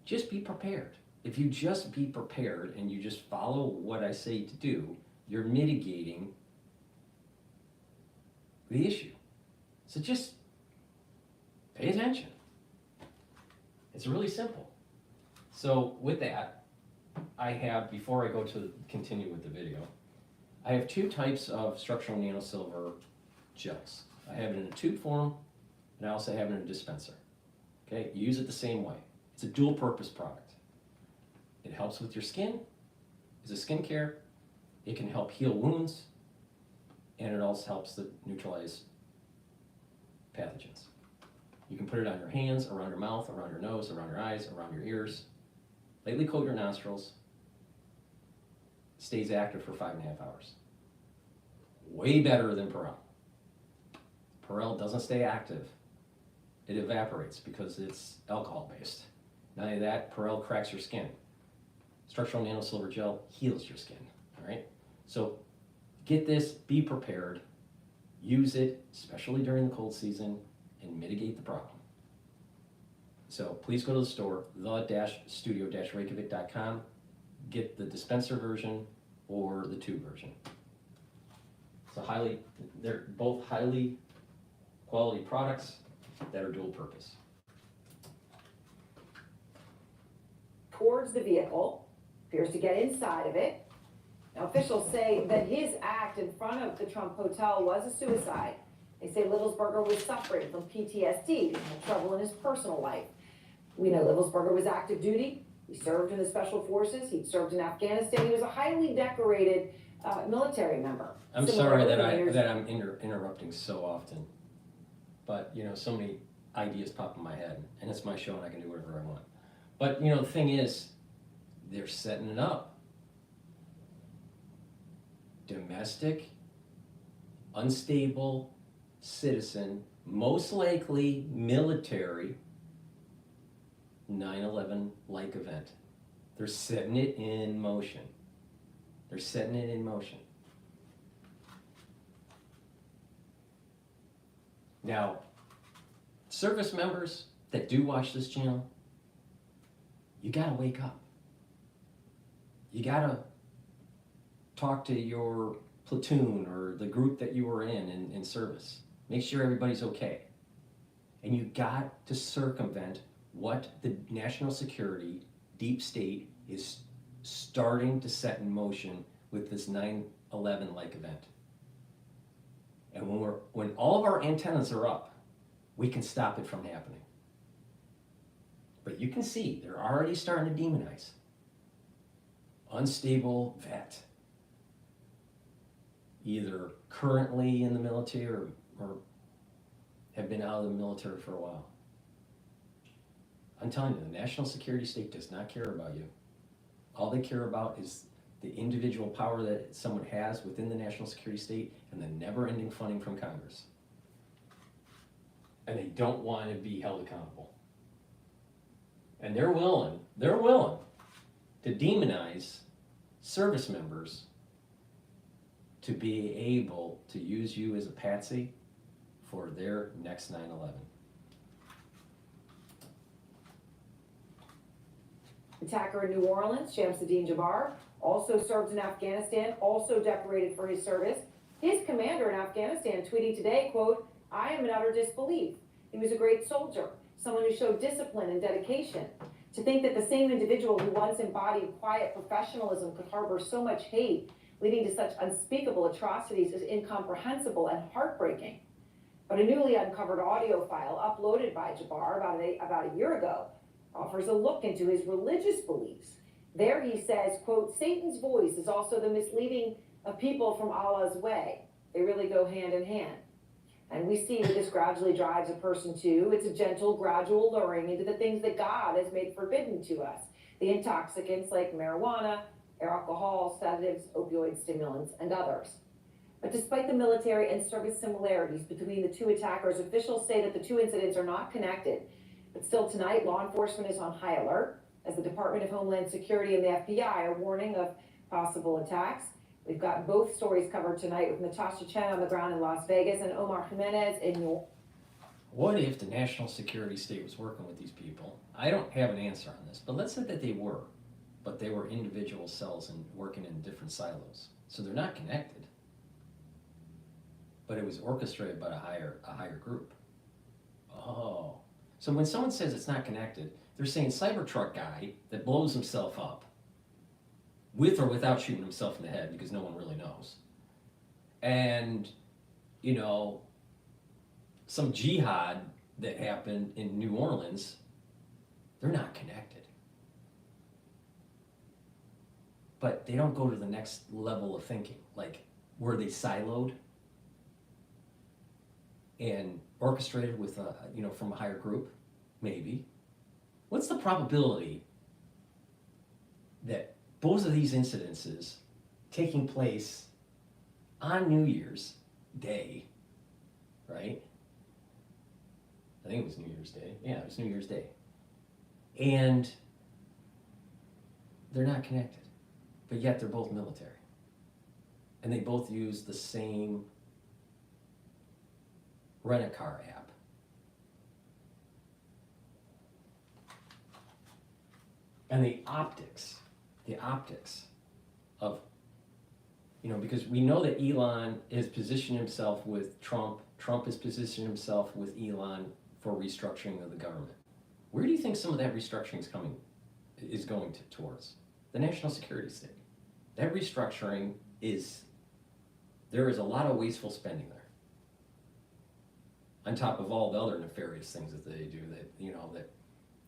just be prepared. If you just be prepared and you just follow what I say to do, you're mitigating the issue. So just pay attention. It's really simple. So with that, I have, before I go to continue with the video, I have two types of structural nanosilver gels. I have it in a tube form, and I also have it in a dispenser. Okay, you use it the same way. It's a dual purpose product. It helps with your skin, it's a skincare, it can help heal wounds, and it also helps to neutralize pathogens. You can put it on your hands, around your mouth, around your nose, around your eyes, around your ears. Lightly coat your nostrils. Stays active for 5.5 hours. Way better than Perel. Perel doesn't stay active. It evaporates because it's alcohol based. Not only that, Perel cracks your skin. Structural nanosilver gel heals your skin, all right? So get this, be prepared, use it, especially during the cold season, and mitigate the problem. So please go to the store, the-studio-reykjavik.com, get the dispenser version or the tube version. They're both highly quality products that are dual purpose. Towards the vehicle, appears to get inside of it. Now, officials say that his act in front of the Trump Hotel was a suicide. They say Littlesberger was suffering from PTSD and had trouble in his personal life. We know Littlesberger was active duty. He served in the special forces. He'd served in Afghanistan. He was a highly decorated military member. I'm sorry that I'm interrupting so often, but so many ideas pop in my head, and it's my show and I can do whatever I want. But the thing is, they're setting it up. Domestic, unstable citizen, most likely military, 9/11-like event. They're setting it in motion. They're setting it in motion. Now, service members that do watch this channel, you gotta wake up. You gotta talk to your platoon or the group that you were in service. Make sure everybody's okay. And you got to circumvent what the national security deep state is starting to set in motion with this 9/11-like event. And when all of our antennas are up, we can stop it from happening. But you can see they're already starting to demonize. Unstable vet, either currently in the military or have been out of the military for a while. I'm telling you, the national security state does not care about you. All they care about is the individual power that someone has within the national security state and the never-ending funding from Congress. And they don't want to be held accountable. And they're willing to demonize service members to be able to use you as a patsy for their next 9/11. Attacker in New Orleans, Shamsuddin Jabbar, also served in Afghanistan, also decorated for his service. His commander in Afghanistan tweeting today, quote, "I am in utter disbelief. He was a great soldier, someone who showed discipline and dedication. To think that the same individual who once embodied quiet professionalism could harbor so much hate, leading to such unspeakable atrocities, is incomprehensible and heartbreaking." But a newly uncovered audio file uploaded by Jabbar about a year ago offers a look into his religious beliefs. There he says, quote, "Satan's voice is also the misleading of people from Allah's way. They really go hand in hand." And we see that this gradually drives a person to, it's a gentle, gradual luring into the things that God has made forbidden to us. The intoxicants like marijuana, alcohol, sedatives, opioid stimulants, and others. But despite the military and service similarities between the two attackers, officials say that the two incidents are not connected. But still tonight, law enforcement is on high alert as the Department of Homeland Security and the FBI are warning of possible attacks. We've got both stories covered tonight with Natasha Chen on the ground in Las Vegas and Omar Jimenez in New York. What if the national security state was working with these people? I don't have an answer on this, but let's say that they were. But they were individual cells and working in different silos. So they're not connected. But it was orchestrated by a higher group. Oh. So when someone says it's not connected, they're saying Cybertruck guy that blows himself up, with or without shooting himself in the head, because no one really knows. And, you know, some jihad that happened in New Orleans, they're not connected. But they don't go to the next level of thinking. Like, were they siloed and orchestrated with, from a higher group? Maybe. What's the probability that both of these incidences taking place on New Year's Day, right? I think it was New Year's Day. Yeah, it was New Year's Day. And they're not connected, but yet they're both military. And they both use the same rent-a-car app. And the optics of, because we know that Elon has positioned himself with Trump has positioned himself with Elon for restructuring of the government. Where do you think some of that restructuring is going towards? The national security state. That restructuring there is a lot of wasteful spending there. On top of all the other nefarious things that they do, that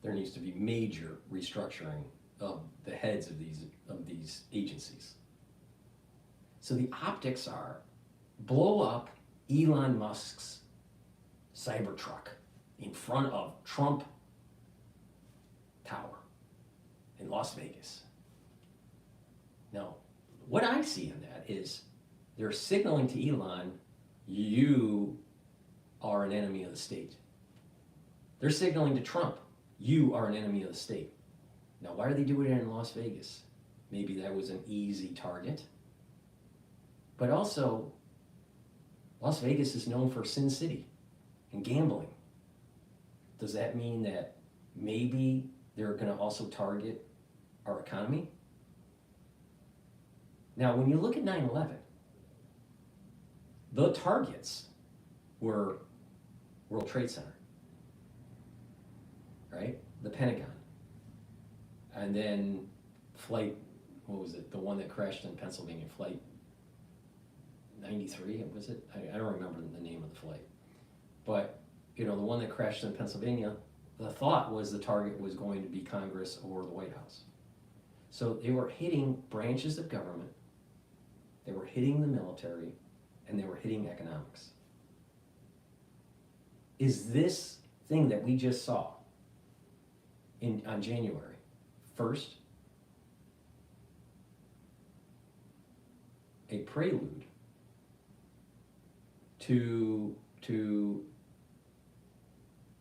there needs to be major restructuring of the heads of these agencies. So the optics are blow up Elon Musk's Cybertruck in front of Trump Tower in Las Vegas. Now, what I see in that is they're signaling to Elon, you are an enemy of the state. They're signaling to Trump, you are an enemy of the state. Now, why are they doing it in Las Vegas? Maybe that was an easy target. But also, Las Vegas is known for Sin City and gambling. Does that mean that maybe they're going to also target our economy? Now, when you look at 9/11, the targets were World Trade Center, right? The Pentagon. And then flight, what was it? The one that crashed in Pennsylvania, flight 93, was it? I don't remember the name of the flight. But, the one that crashed in Pennsylvania, the thought was the target was going to be Congress or the White House. So they were hitting branches of government, they were hitting the military, and they were hitting economics. Is this thing that we just saw on January 1st, a prelude to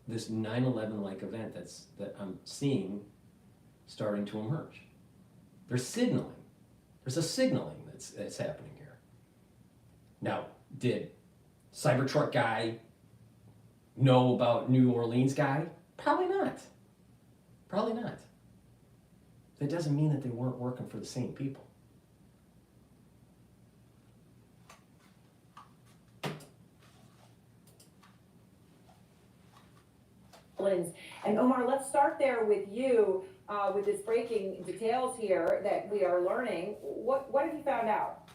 this 9/11 like event that I'm seeing starting to emerge. There's signaling. There's a signaling that's happening here. Now, did Cybertruck guy know about New Orleans guy? Probably not. Probably not. That doesn't mean that they weren't working for the same people. And Omar, let's start there with you, with this breaking details here that we are learning. What have you found out?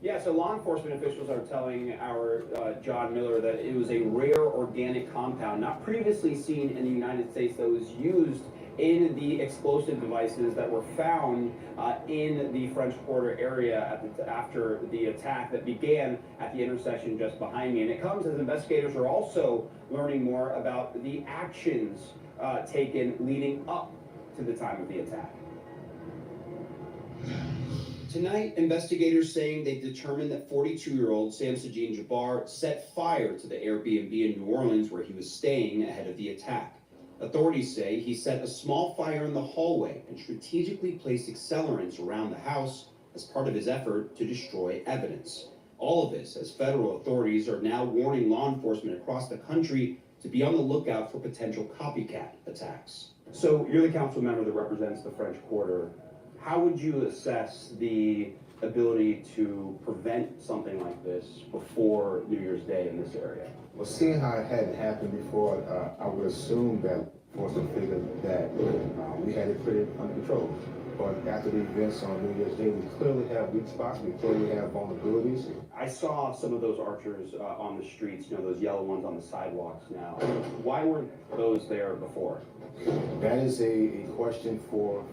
Yeah, so law enforcement officials are telling our John Miller that it was a rare organic compound not previously seen in the United States that was used in the explosive devices that were found in the French Quarter area after the attack that began at the intersection just behind me. And it comes as investigators are also learning more about the actions taken leading up to the time of the attack. Tonight, investigators saying they've determined that 42-year-old Samsudeen Jabbar set fire to the Airbnb in New Orleans where he was staying ahead of the attack. Authorities say he set a small fire in the hallway and strategically placed accelerants around the house as part of his effort to destroy evidence. All of this as federal authorities are now warning law enforcement across the country to be on the lookout for potential copycat attacks. So you're the council member that represents the French Quarter. How would you assess the ability to prevent something like this before New Year's Day in this area? Well, seeing how it hadn't happened before, I would assume that enforcement figured that we had it pretty under control. But after the events on New Year's Day, we clearly have weak spots, we clearly have vulnerabilities. I saw some of those archers on the streets, you know, those yellow ones on the sidewalks now. Why weren't those there before? That is a question for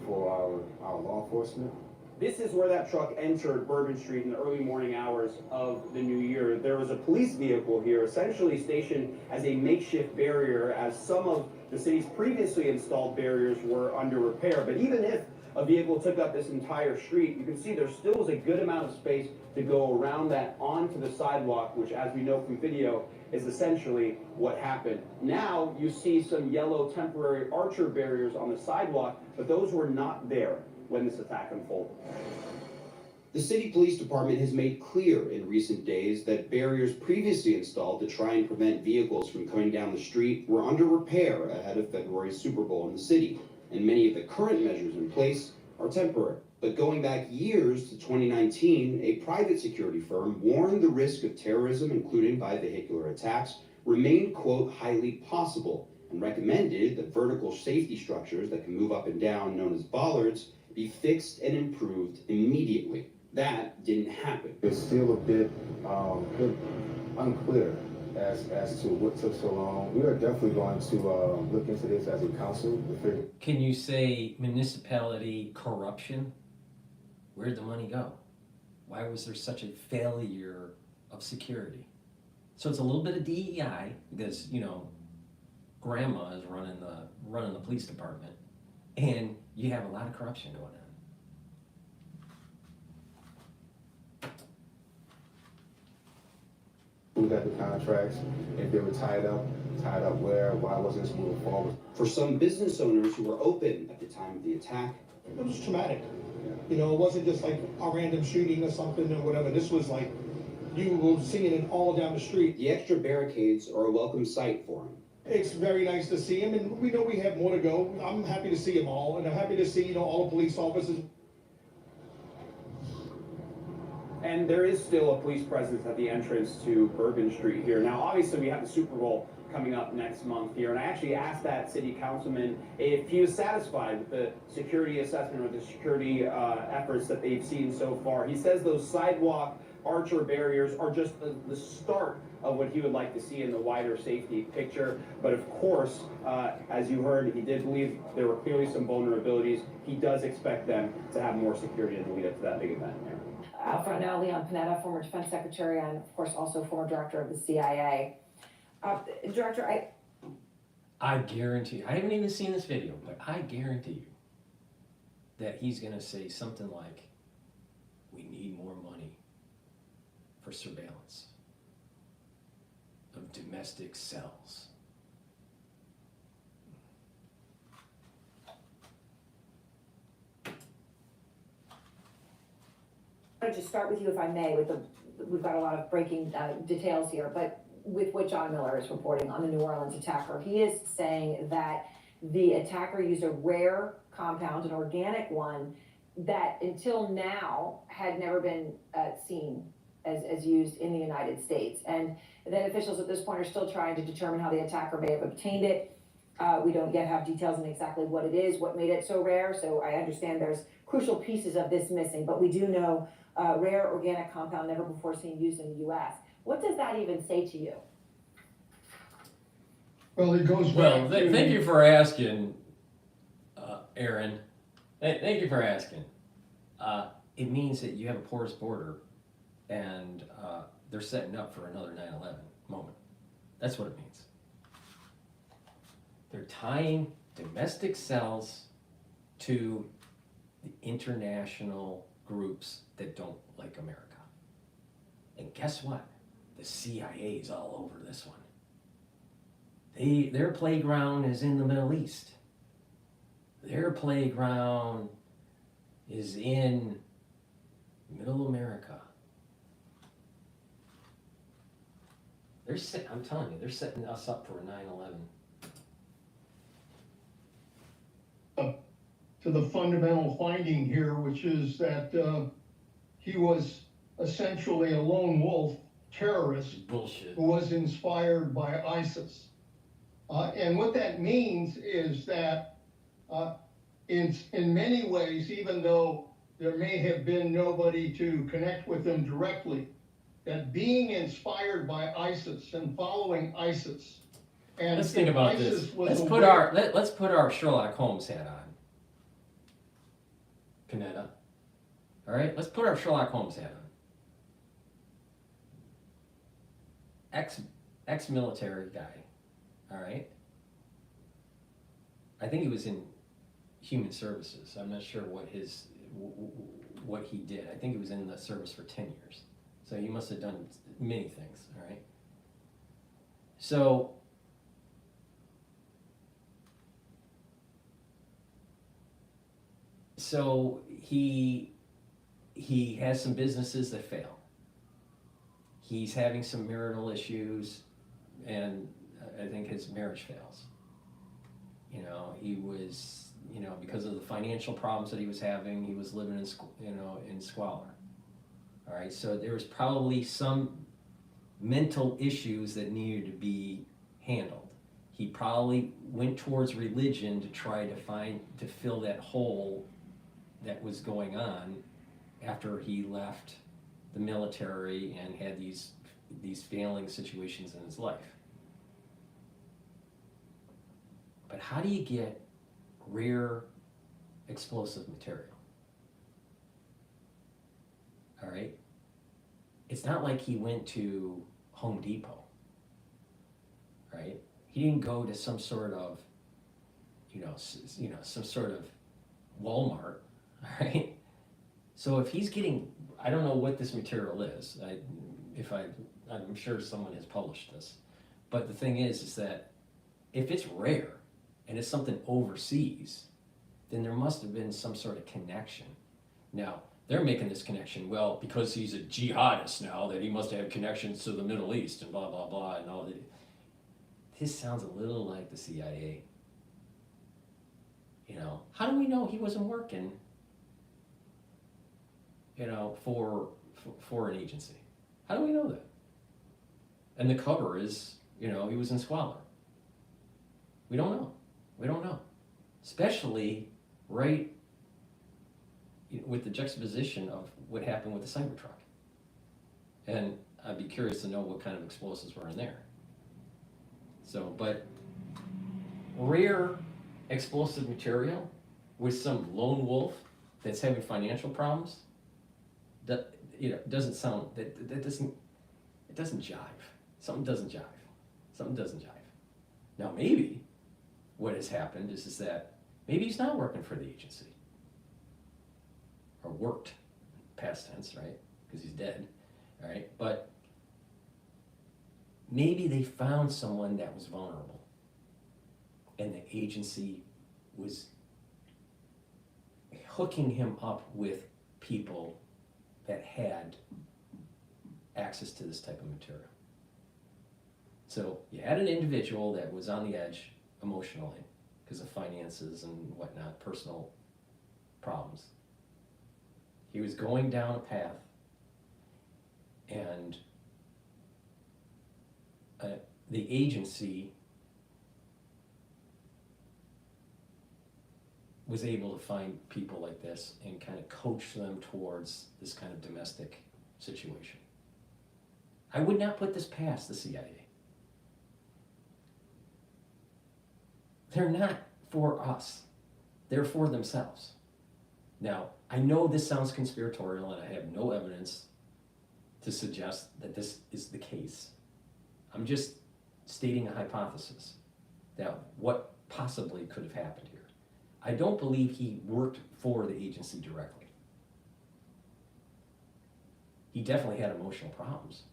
our law enforcement. This is where that truck entered Bourbon Street in the early morning hours of the new year. There was a police vehicle here essentially stationed as a makeshift barrier as some of the city's previously installed barriers were under repair. But even if a vehicle took up this entire street, you can see there still was a good amount of space to go around that onto the sidewalk, which, as we know from video, is essentially what happened. Now you see some yellow temporary archer barriers on the sidewalk, but those were not there when this attack unfolded. The city police department has made clear in recent days that barriers previously installed to try and prevent vehicles from coming down the street were under repair ahead of February's Super Bowl in the city, and many of the current measures in place are temporary. But going back years to 2019, a private security firm warned the risk of terrorism, including by vehicular attacks, remained, quote, highly possible, and recommended that vertical safety structures that can move up and down, known as bollards, be fixed and improved immediately. That didn't happen. It's still a bit unclear as to what took so long. We are definitely going to look into this as a council to figure. Can you say municipality corruption? Where'd the money go? Why was there such a failure of security? So it's a little bit of DEI because, you know, grandma is running the police department, and you have a lot of corruption going on. Who got the contracts? If they were tied up where? Why wasn't this moving forward? For some business owners who were open at the time of the attack, it was traumatic. You know, it wasn't just like a random shooting or something or whatever. This was like, you were seeing it all down the street. the extra barricades are a welcome sight for him. It's very nice to see him, and we know we have more to go. I'm happy to see them all, and I'm happy to see, you know, all the police officers. And there is still a police presence at the entrance to Bourbon Street here. Now, obviously, we have the Super Bowl coming up next month here, and I actually asked that city councilman if he was satisfied with the security assessment or the security efforts that they've seen so far. He says those sidewalk archer barriers are just the start of what he would like to see in the wider safety picture. But of course, as you heard, he did believe there were clearly some vulnerabilities. He does expect them to have more security in the lead up to that big event there. Out front now, Leon Panetta, former defense secretary, and of course also former director of the CIA. Director, I guarantee, I haven't even seen this video, but I guarantee you that he's gonna say something like, for surveillance of domestic cells. I'm going to just start with you, if I may, we've got a lot of breaking details here, but with what John Miller is reporting on the New Orleans attacker. He is saying that the attacker used a rare compound, an organic one, that until now had never been seen as used in the United States. And then officials at this point are still trying to determine how the attacker may have obtained it. We don't yet have details on exactly what it is, what made it so rare. So I understand there's crucial pieces of this missing, but we do know rare organic compound never before seen used in the US. What does that even say to you? Well, it goes Well, back to. thank you for asking, Aaron. Thank you for asking. It means that you have a porous border, and they're setting up for another 9/11 moment. That's what it means. They're tying domestic cells to the international groups that don't like America. And guess what? The CIA is all over this one. Their playground is in the Middle East. Their playground is in Middle America. I'm telling you, they're setting us up for a 9/11. To the fundamental finding here, which is that he was essentially a lone wolf terrorist Bullshit. who was inspired by ISIS. And what that means is that in many ways, even though there may have been nobody to connect with him directly, that being inspired by ISIS and following ISIS, and Let's think about ISIS this. was Let's a put way- our Sherlock Holmes hat on. Panetta. All right, let's put our Sherlock Holmes hat on. Ex-military guy. All right. I think he was in human services. I'm not sure what he did. I think he was in the service for 10 years. So he must have done many things. All right. So he has some businesses that fail. He's having some marital issues, and I think his marriage fails. You know, he was, because of the financial problems that he was having, he was living in squalor. All right, so there was probably some mental issues that needed to be handled. He probably went towards religion to try to fill that hole that was going on after he left the military and had these failing situations in his life. But how do you get rare explosive material? All right? It's not like he went to Home Depot, right? He didn't go to some sort of, some sort of Walmart, all right? So if he's getting, I don't know what this material is. I'm sure someone has published this, but the thing is that if it's rare and it's something overseas, then there must have been some sort of connection. Now, they're making this connection, well, because he's a jihadist now, that he must have connections to the Middle East and blah, blah, blah, and all that. This sounds a little like the CIA. How do we know he wasn't working, for an agency? How do we know that? And the cover is, he was in squalor. We don't know. We don't know. Especially right with the juxtaposition of what happened with the Cybertruck. And I'd be curious to know what kind of explosives were in there. So, but rare explosive material with some lone wolf that's having financial problems, doesn't sound, it doesn't jive. Something doesn't jive. Now maybe what has happened is that maybe he's not working for the agency. Or worked, past tense, right? Because he's dead. all right? But maybe they found someone that was vulnerable, and the agency was hooking him up with people that had access to this type of material. So you had an individual that was on the edge emotionally because of finances and whatnot, personal problems. He was going down a path, and the agency was able to find people like this and kind of coach them towards this kind of domestic situation. I would not put this past the CIA. They're not for us. They're for themselves. Now, I know this sounds conspiratorial, and I have no evidence to suggest that this is the case. I'm just stating a hypothesis that what possibly could have happened here. I don't believe he worked for the agency directly. He definitely had emotional problems.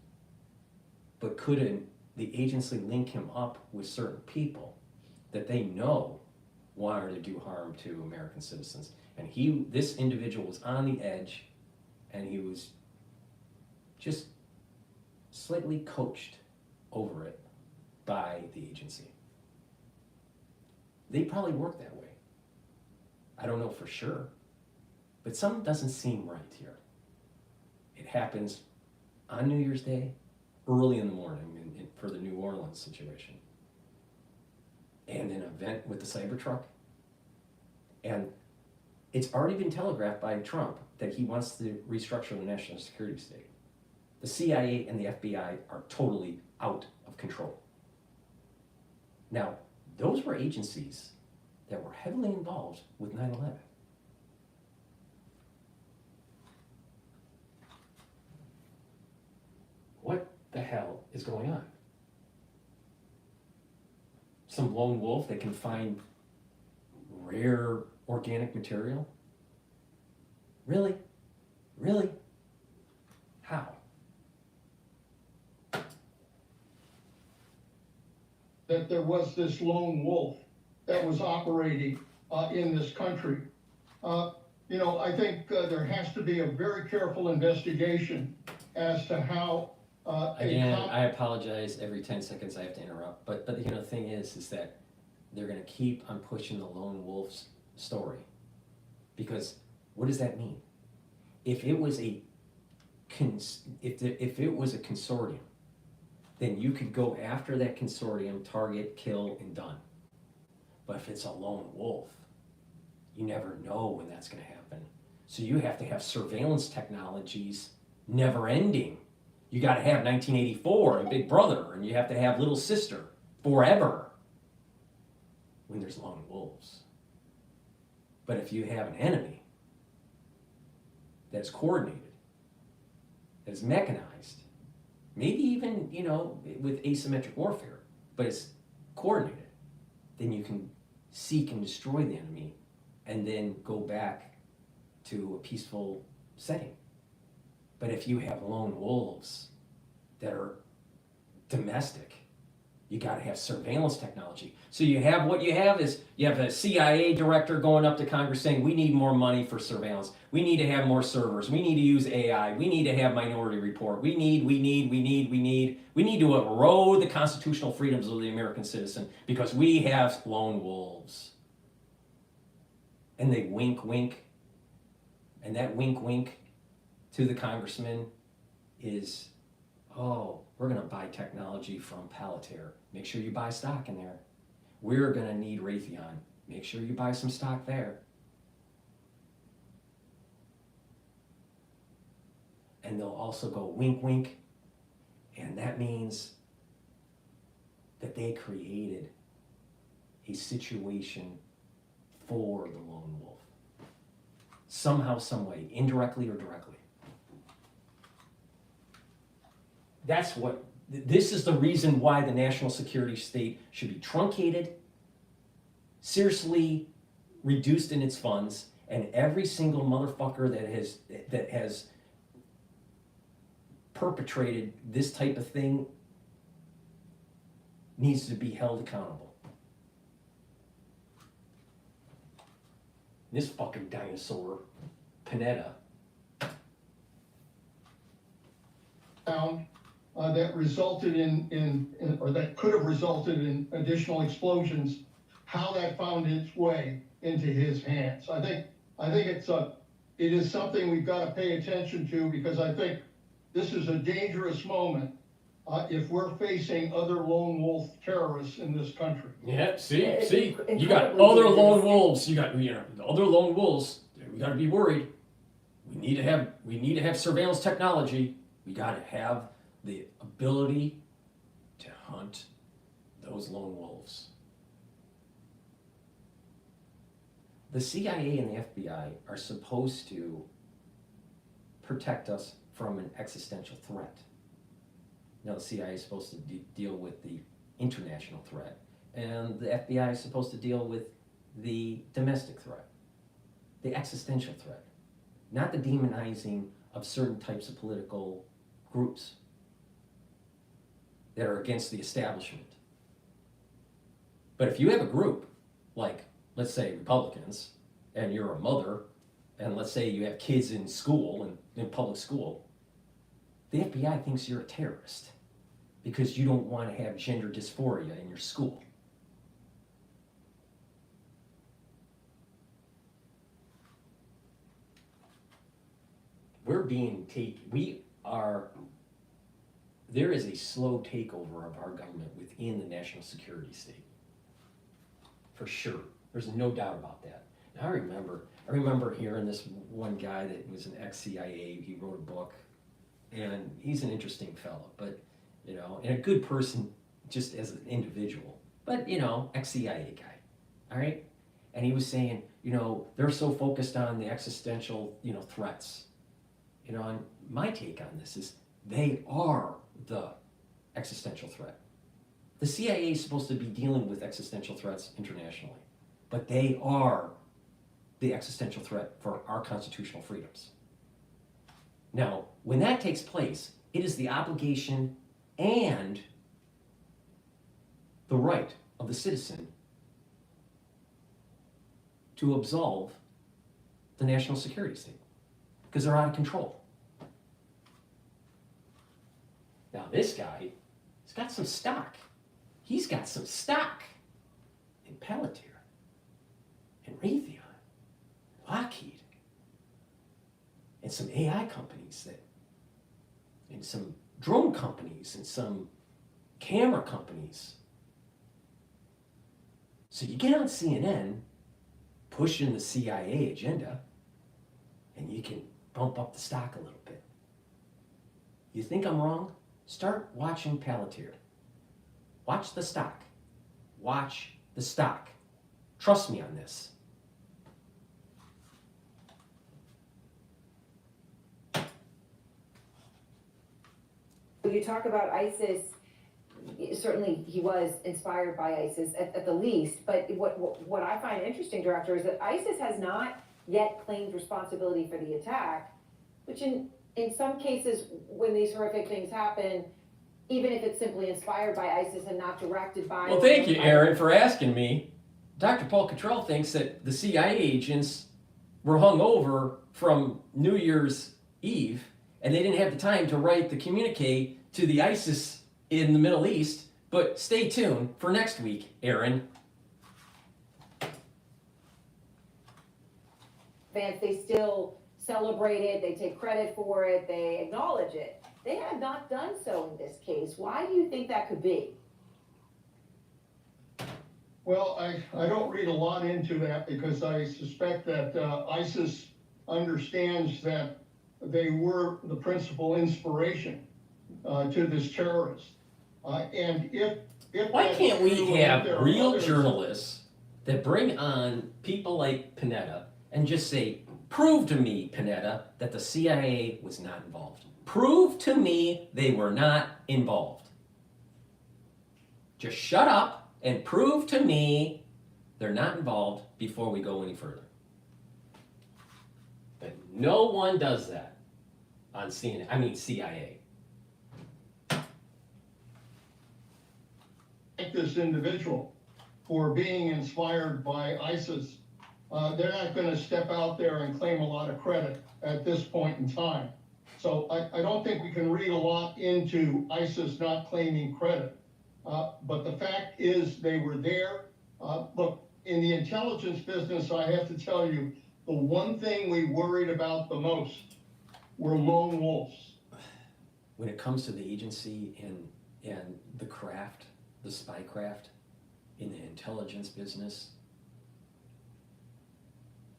But couldn't the agency link him up with certain people that they know wanted to do harm to American citizens? And this individual was on the edge, and he was just slightly coached over it by the agency. They probably work that way. I don't know for sure, but something doesn't seem right here. It happens on New Year's Day, early in the morning for the New Orleans situation, and an event with the Cybertruck. And it's already been telegraphed by Trump that he wants to restructure the national security state. The CIA and the FBI are totally out of control. Now, those were agencies that were heavily involved with 9/11. What the hell is going on? Some lone wolf that can find rare organic material? Really? Really? How? That there was this lone wolf that was operating in this country. I think there has to be a very careful investigation as to how Again, I apologize. Every 10 seconds I have to interrupt. But the thing is that they're going to keep on pushing the lone wolf's story, because what does that mean? If it was a if it was a consortium, then you could go after that consortium, target, kill, and done. But if it's a lone wolf, you never know when that's going to happen. So you have to have surveillance technologies never ending. You got to have 1984 and Big Brother, and you have to have Little Sister forever when there's lone wolves. But if you have an enemy that's coordinated, that's mechanized, maybe even, with asymmetric warfare, but it's coordinated, then you can seek and destroy the enemy and then go back to a peaceful setting. But if you have lone wolves that are domestic, you got to have surveillance technology. So you have a CIA director going up to Congress saying, we need more money for surveillance. We need to have more servers. We need to use AI. We need to have Minority Report. We need to erode the constitutional freedoms of the American citizen because we have lone wolves. And they wink, wink. And that wink, wink to the congressman is, oh, we're going to buy technology from Palantir. Make sure you buy stock in there. We're going to need Raytheon. Make sure you buy some stock there. And they'll also go wink, wink. And that means that they created a situation for the lone wolf. Somehow, some way, indirectly or directly. This is the reason why the national security state should be truncated, seriously reduced in its funds, and every single motherfucker that has perpetrated this type of thing needs to be held accountable. This fucking dinosaur, Panetta, Found that resulted or that could have resulted in additional explosions, how that found its way into his hands. I think it is something we've got to pay attention to, because I think this is a dangerous moment if we're facing other lone wolf terrorists in this country. yeah, see, It's you got incredibly other lone dangerous. wolves, you got, other lone wolves, we gotta be worried. We need to have surveillance technology. We gotta have the ability to hunt those lone wolves. The CIA and the FBI are supposed to protect us from an existential threat. Now, the CIA is supposed to deal with the international threat, and the FBI is supposed to deal with the domestic threat, the existential threat, not the demonizing of certain types of political groups that are against the establishment. But if you have a group, like, let's say, Republicans, and you're a mother, and let's say you have kids in school, in public school, the FBI thinks you're a terrorist because you don't want to have gender dysphoria in your school. There is a slow takeover of our government within the national security state. For sure. There's no doubt about that. And I remember hearing this one guy that was an ex-CIA, he wrote a book, and he's an interesting fellow, but, and a good person just as an individual, but, ex-CIA guy, all right? And he was saying, they're so focused on the existential, threats. And my take on this is they are the existential threat. The CIA is supposed to be dealing with existential threats internationally, but they are the existential threat for our constitutional freedoms. Now, when that takes place, it is the obligation and the right of the citizen to absolve the national security state, because they're out of control. Now, this guy, he's got some stock. He's got some stock in Palantir, in Raytheon, Lockheed, and some AI companies and some drone companies, and some camera companies. So you get on CNN pushing the CIA agenda, and you can bump up the stock a little bit. You think I'm wrong? Start watching Palantir. Watch the stock. Watch the stock. Trust me on this. You talk about ISIS, certainly he was inspired by ISIS at the least, but what I find interesting, Director, is that ISIS has not yet claimed responsibility for the attack, which in some cases, when these horrific things happen, even if it's simply inspired by ISIS and not directed by... Well, thank you, Aaron, for asking me. Dr. Paul Cottrell thinks that the CIA agents were hung over from New Year's Eve, and they didn't have the time to write the communique to the ISIS in the Middle East. But stay tuned for next week, Aaron. They still celebrate it, they take credit for it, they acknowledge it. They have not done so in this case. Why do you think that could be? Well, I don't read a lot into that, because I suspect that ISIS understands that they were the principal inspiration to this terrorist. And if Why can't we true, have there are real others- journalists that bring on people like Panetta and just say, prove to me, Panetta, that the CIA was not involved. Prove to me they were not involved. Just shut up and prove to me they're not involved before we go any further. But no one does that on CIA. thank this individual for being inspired by ISIS, they're not going to step out there and claim a lot of credit at this point in time. So I don't think we can read a lot into ISIS not claiming credit. But the fact is they were there. Look, in the intelligence business, I have to tell you, the one thing we worried about the most were lone wolves. When it comes to the agency and the craft, the spy craft, in the intelligence business,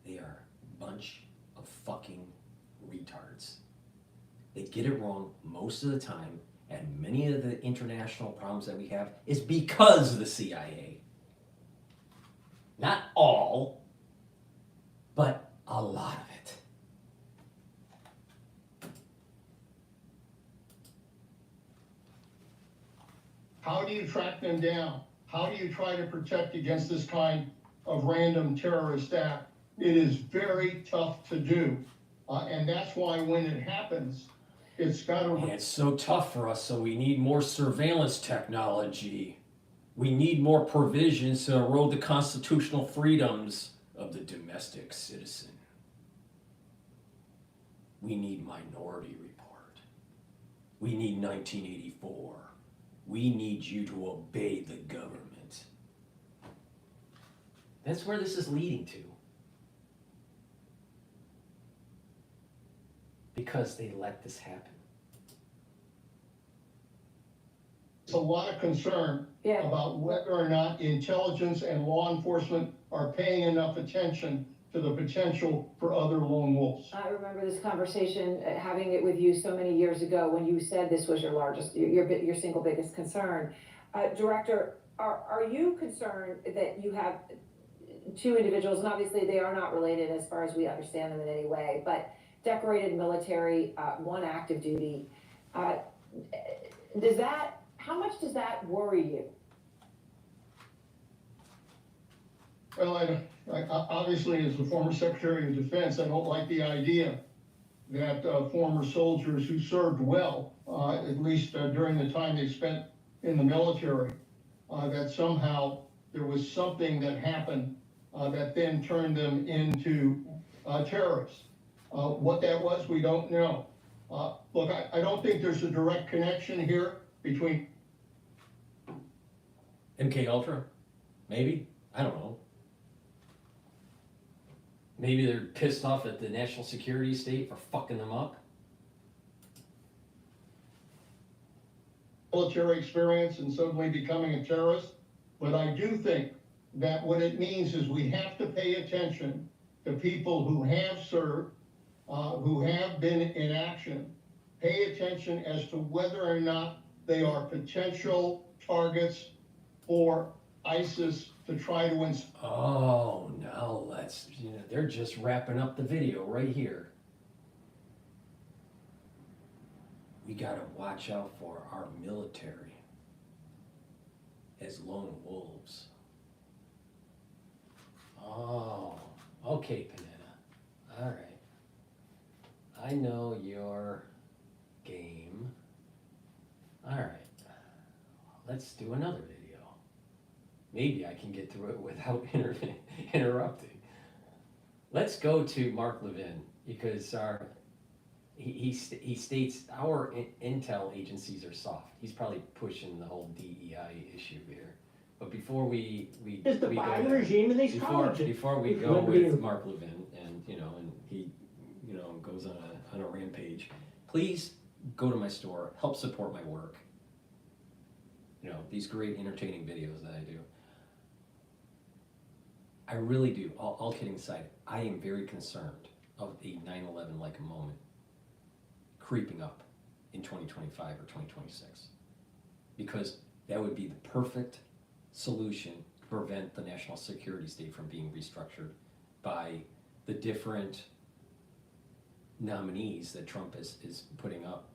they are a bunch of fucking retards. They get it wrong most of the time, and many of the international problems that we have is because of the CIA. Not all, but a lot of it. How do you track them down? How do you try to protect against this kind of random terrorist act? It is very tough to do. And that's why when it happens, it's got to... And it's so tough for us, so we need more surveillance technology. We need more provisions to erode the constitutional freedoms of the domestic citizen. We need Minority Report. We need 1984. We need you to obey the government. That's where this is leading to. Because they let this happen. There's a lot of concern about whether or not intelligence and law enforcement are paying enough attention to the potential for other lone wolves. I remember this conversation, having it with you so many years ago when you said this was your largest, your single biggest concern. Director, are you concerned that you have two individuals, and obviously they are not related as far as we understand them in any way, but decorated military, one active duty. How much does that worry you? Well, I obviously, as the former Secretary of Defense, I don't like the idea that former soldiers who served well, at least during the time they spent in the military, that somehow there was something that happened that then turned them into terrorists. What that was, we don't know. Look, I don't think there's a direct connection here between MK Ultra? Maybe? I don't know. Maybe they're pissed off at the national security state for fucking them up. military experience and suddenly becoming a terrorist. But I do think that what it means is we have to pay attention to people who have served, who have been in action, pay attention as to whether or not they are potential targets for ISIS to try to Oh, now let's, they're just wrapping up the video right here. We gotta watch out for our military as lone wolves. Oh, okay, Panetta. All right. I know your game. All right. Let's do another video. Maybe I can get through it without interrupting. Let's go to Mark Levin, because he states our intel agencies are soft. He's probably pushing the whole DEI issue here. But before we It's the Biden regime in these colleges. Before we go with Mark Levin, and he goes on a rampage, please go to my store, help support my work. These great entertaining videos that I do. I really do, all kidding aside, I am very concerned of a 9/11 like moment creeping up in 2025 or 2026. Because that would be the perfect solution to prevent the national security state from being restructured by the different nominees that Trump is putting up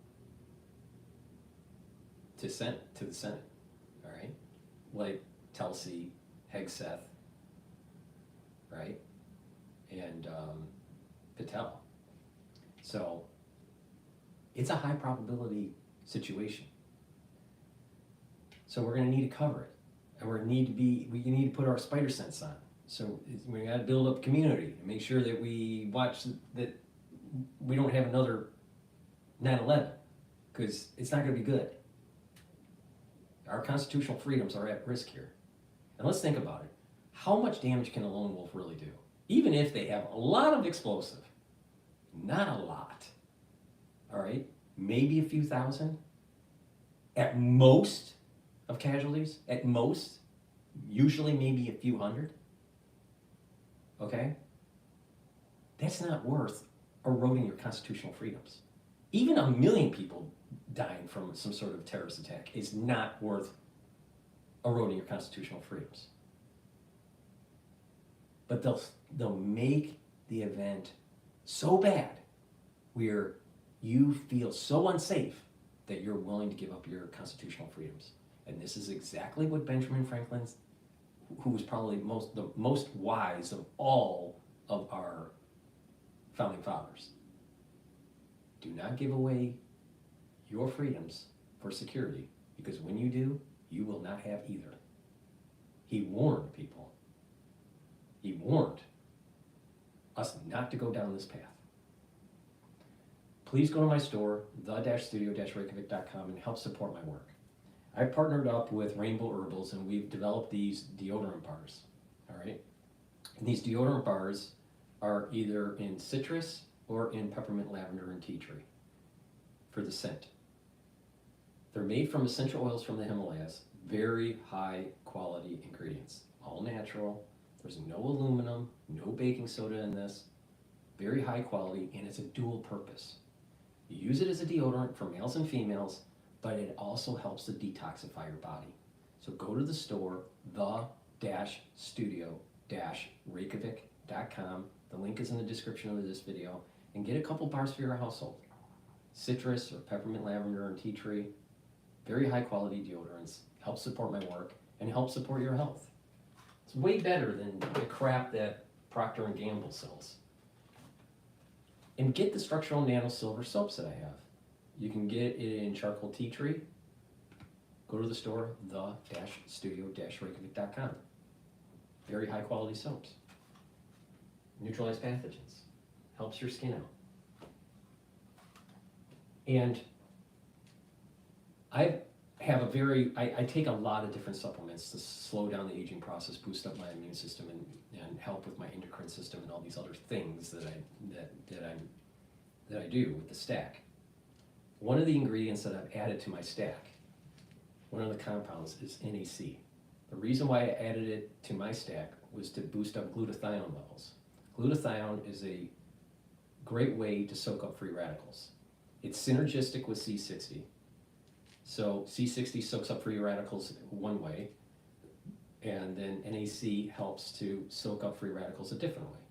to the Senate, all right? Like Tulsi, Hegseth, right? And Patel. So it's a high probability situation. So we're gonna need to cover it. And we need to put our spider sense on. So we got to build up community and make sure that we watch that we don't have another 9/11, because it's not going to be good. Our constitutional freedoms are at risk here. And let's think about it. How much damage can a lone wolf really do? Even if they have a lot of explosive, not a lot. All right, maybe a few thousand at most of casualties, at most, usually maybe a few hundred. Okay? That's not worth eroding your constitutional freedoms. Even 1 million people dying from some sort of terrorist attack is not worth eroding your constitutional freedoms. But they'll make the event so bad where you feel so unsafe that you're willing to give up your constitutional freedoms. And this is exactly what Benjamin Franklin, who was probably the most wise of all of our founding fathers. Do not give away your freedoms for security, because when you do, you will not have either. He warned people. He warned us not to go down this path. Please go to my store, the-studio-reykjavik.com, and help support my work. I partnered up with Rainbow Herbals, and we've developed these deodorant bars, all right? And these deodorant bars are either in citrus or in peppermint, lavender, and tea tree for the scent. They're made from essential oils from the Himalayas, very high quality ingredients, all natural. There's no aluminum, no baking soda in this, very high quality, and it's a dual purpose. You use it as a deodorant for males and females, but it also helps to detoxify your body. So go to the store, the-studio-reykjavik.com. The link is in the description of this video, and get a couple bars for your household. Citrus or peppermint, lavender, and tea tree, very high quality deodorants, help support my work, and help support your health. It's way better than the crap that Procter & Gamble sells. And get the structural nano silver soaps that I have. You can get it in charcoal tea tree. Go to the store, the-studio-reykjavik.com. Very high quality soaps. Neutralize pathogens. Helps your skin out. And I take a lot of different supplements to slow down the aging process, boost up my immune system, and help with my endocrine system and all these other things that I do with the stack. One of the ingredients that I've added to my stack, one of the compounds, is NAC. The reason why I added it to my stack was to boost up glutathione levels. Glutathione is a great way to soak up free radicals. It's synergistic with C60. So C60 soaks up free radicals one way, and then NAC helps to soak up free radicals a different way.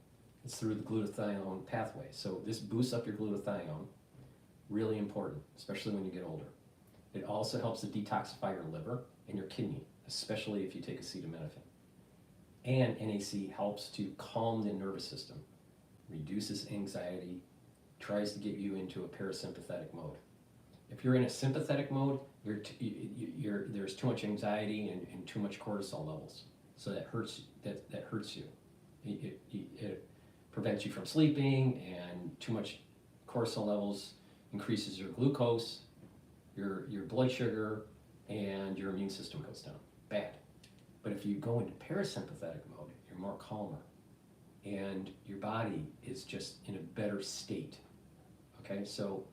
It's through the glutathione pathway. So this boosts up your glutathione, really important, especially when you get older. It also helps to detoxify your liver and your kidney, especially if you take acetaminophen. And NAC helps to calm the nervous system, reduces anxiety, tries to get you into a parasympathetic mode. If you're in a sympathetic mode, there's too much anxiety and too much cortisol levels, so that hurts you. It prevents you from sleeping, and too much cortisol levels increases your glucose, your blood sugar, and your immune system goes down. Bad. But if you go into parasympathetic mode, you're more calmer, and your body is just in a better state. Okay, so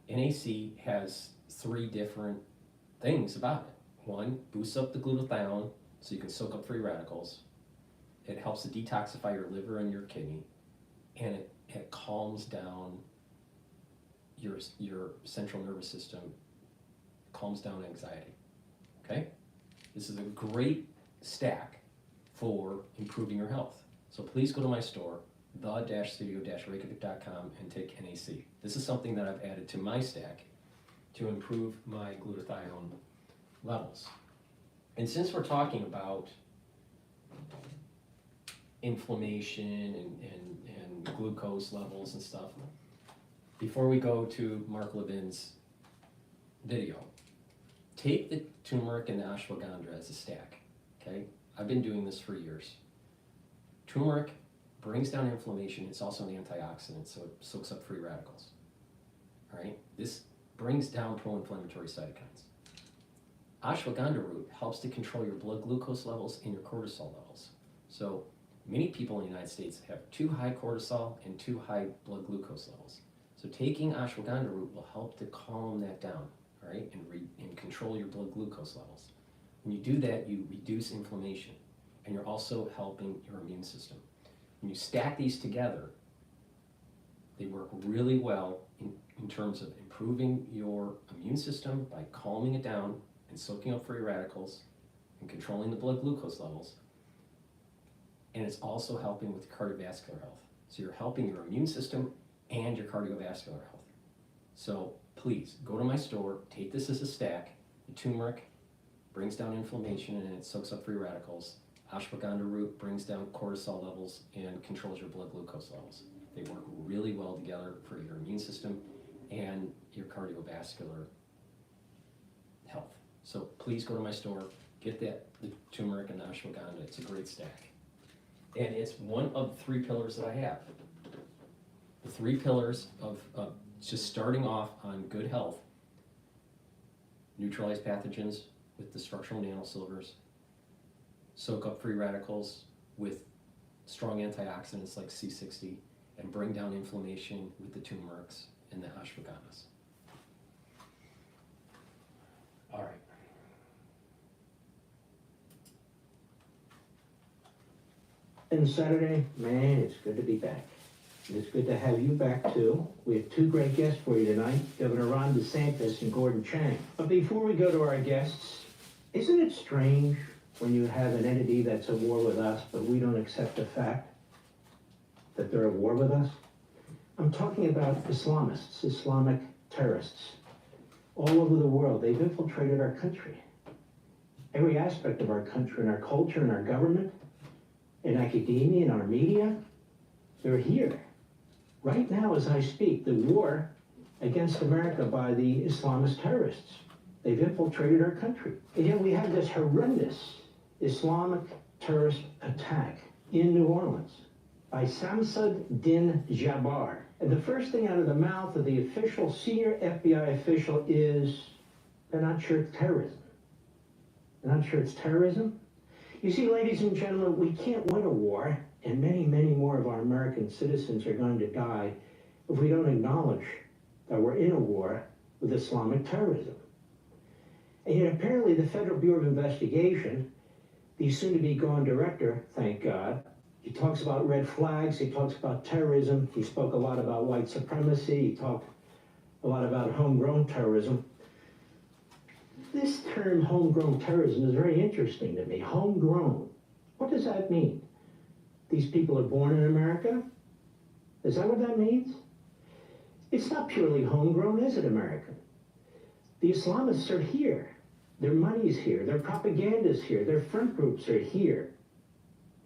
NAC has 3 different things about it. 1, boosts up the glutathione so you can soak up free radicals. It helps to detoxify your liver and your kidney, and it calms down your central nervous system, calms down anxiety. Okay? This is a great stack for improving your health. So please go to my store, the-studio-reykjavik.com, and take NAC. This is something that I've added to my stack to improve my glutathione levels. And since we're talking about inflammation and glucose levels and stuff, before we go to Mark Levin's video, take the turmeric and the ashwagandha as a stack. okay? I've been doing this for years. Turmeric brings down inflammation. It's also an antioxidant, so it soaks up free radicals. All right, this brings down pro-inflammatory cytokines. Ashwagandha root helps to control your blood glucose levels and your cortisol levels. So many people in the United States have too high cortisol and too high blood glucose levels. So taking ashwagandha root will help to calm that down, all right, and control your blood glucose levels. When you do that, you reduce inflammation, and you're also helping your immune system. When you stack these together, they work really well in terms of improving your immune system by calming it down and soaking up free radicals and controlling the blood glucose levels. And it's also helping with cardiovascular health. So you're helping your immune system and your cardiovascular health. So please go to my store, take this as a stack. The turmeric brings down inflammation and it soaks up free radicals. Ashwagandha root brings down cortisol levels and controls your blood glucose levels. They work really well together for your immune system and your cardiovascular health. So please go to my store, get the turmeric and the ashwagandha. It's a great stack. And it's one of the 3 pillars that I have. The 3 pillars of just starting off on good health: neutralize pathogens with the structural nanosilvers, soak up free radicals with strong antioxidants like C60, and bring down inflammation with the turmerics and the ashwagandhas. All right. And Saturday, man, it's good to be back. And it's good to have you back too. We have 2 great guests for you tonight, Governor Ron DeSantis and Gordon Chang. But before we go to our guests, isn't it strange when you have an entity that's at war with us, but we don't accept the fact that they're at war with us? I'm talking about Islamists, Islamic terrorists. All over the world, they've infiltrated our country. Every aspect of our country, and our culture, and our government, in academia, in our media, they're here. Right now, as I speak, the war against America by the Islamist terrorists. They've infiltrated our country. And yet we have this horrendous Islamic terrorist attack in New Orleans by Samsud Din Jabbar. And the first thing out of the mouth of the official, senior FBI official is, they're not sure it's terrorism. They're not sure it's terrorism. You see, ladies and gentlemen, we can't win a war, and many, many more of our American citizens are going to die if we don't acknowledge that we're in a war with Islamic terrorism. And yet apparently the Federal Bureau of Investigation, the soon-to-be gone director, thank God, he talks about red flags, he talks about terrorism, he spoke a lot about white supremacy, he talked a lot about homegrown terrorism. This term, homegrown terrorism, is very interesting to me. Homegrown. What does that mean? These people are born in America? Is that what that means? It's not purely homegrown, is it, American? The Islamists are here. Their money's here. Their propaganda's here. Their front groups are here.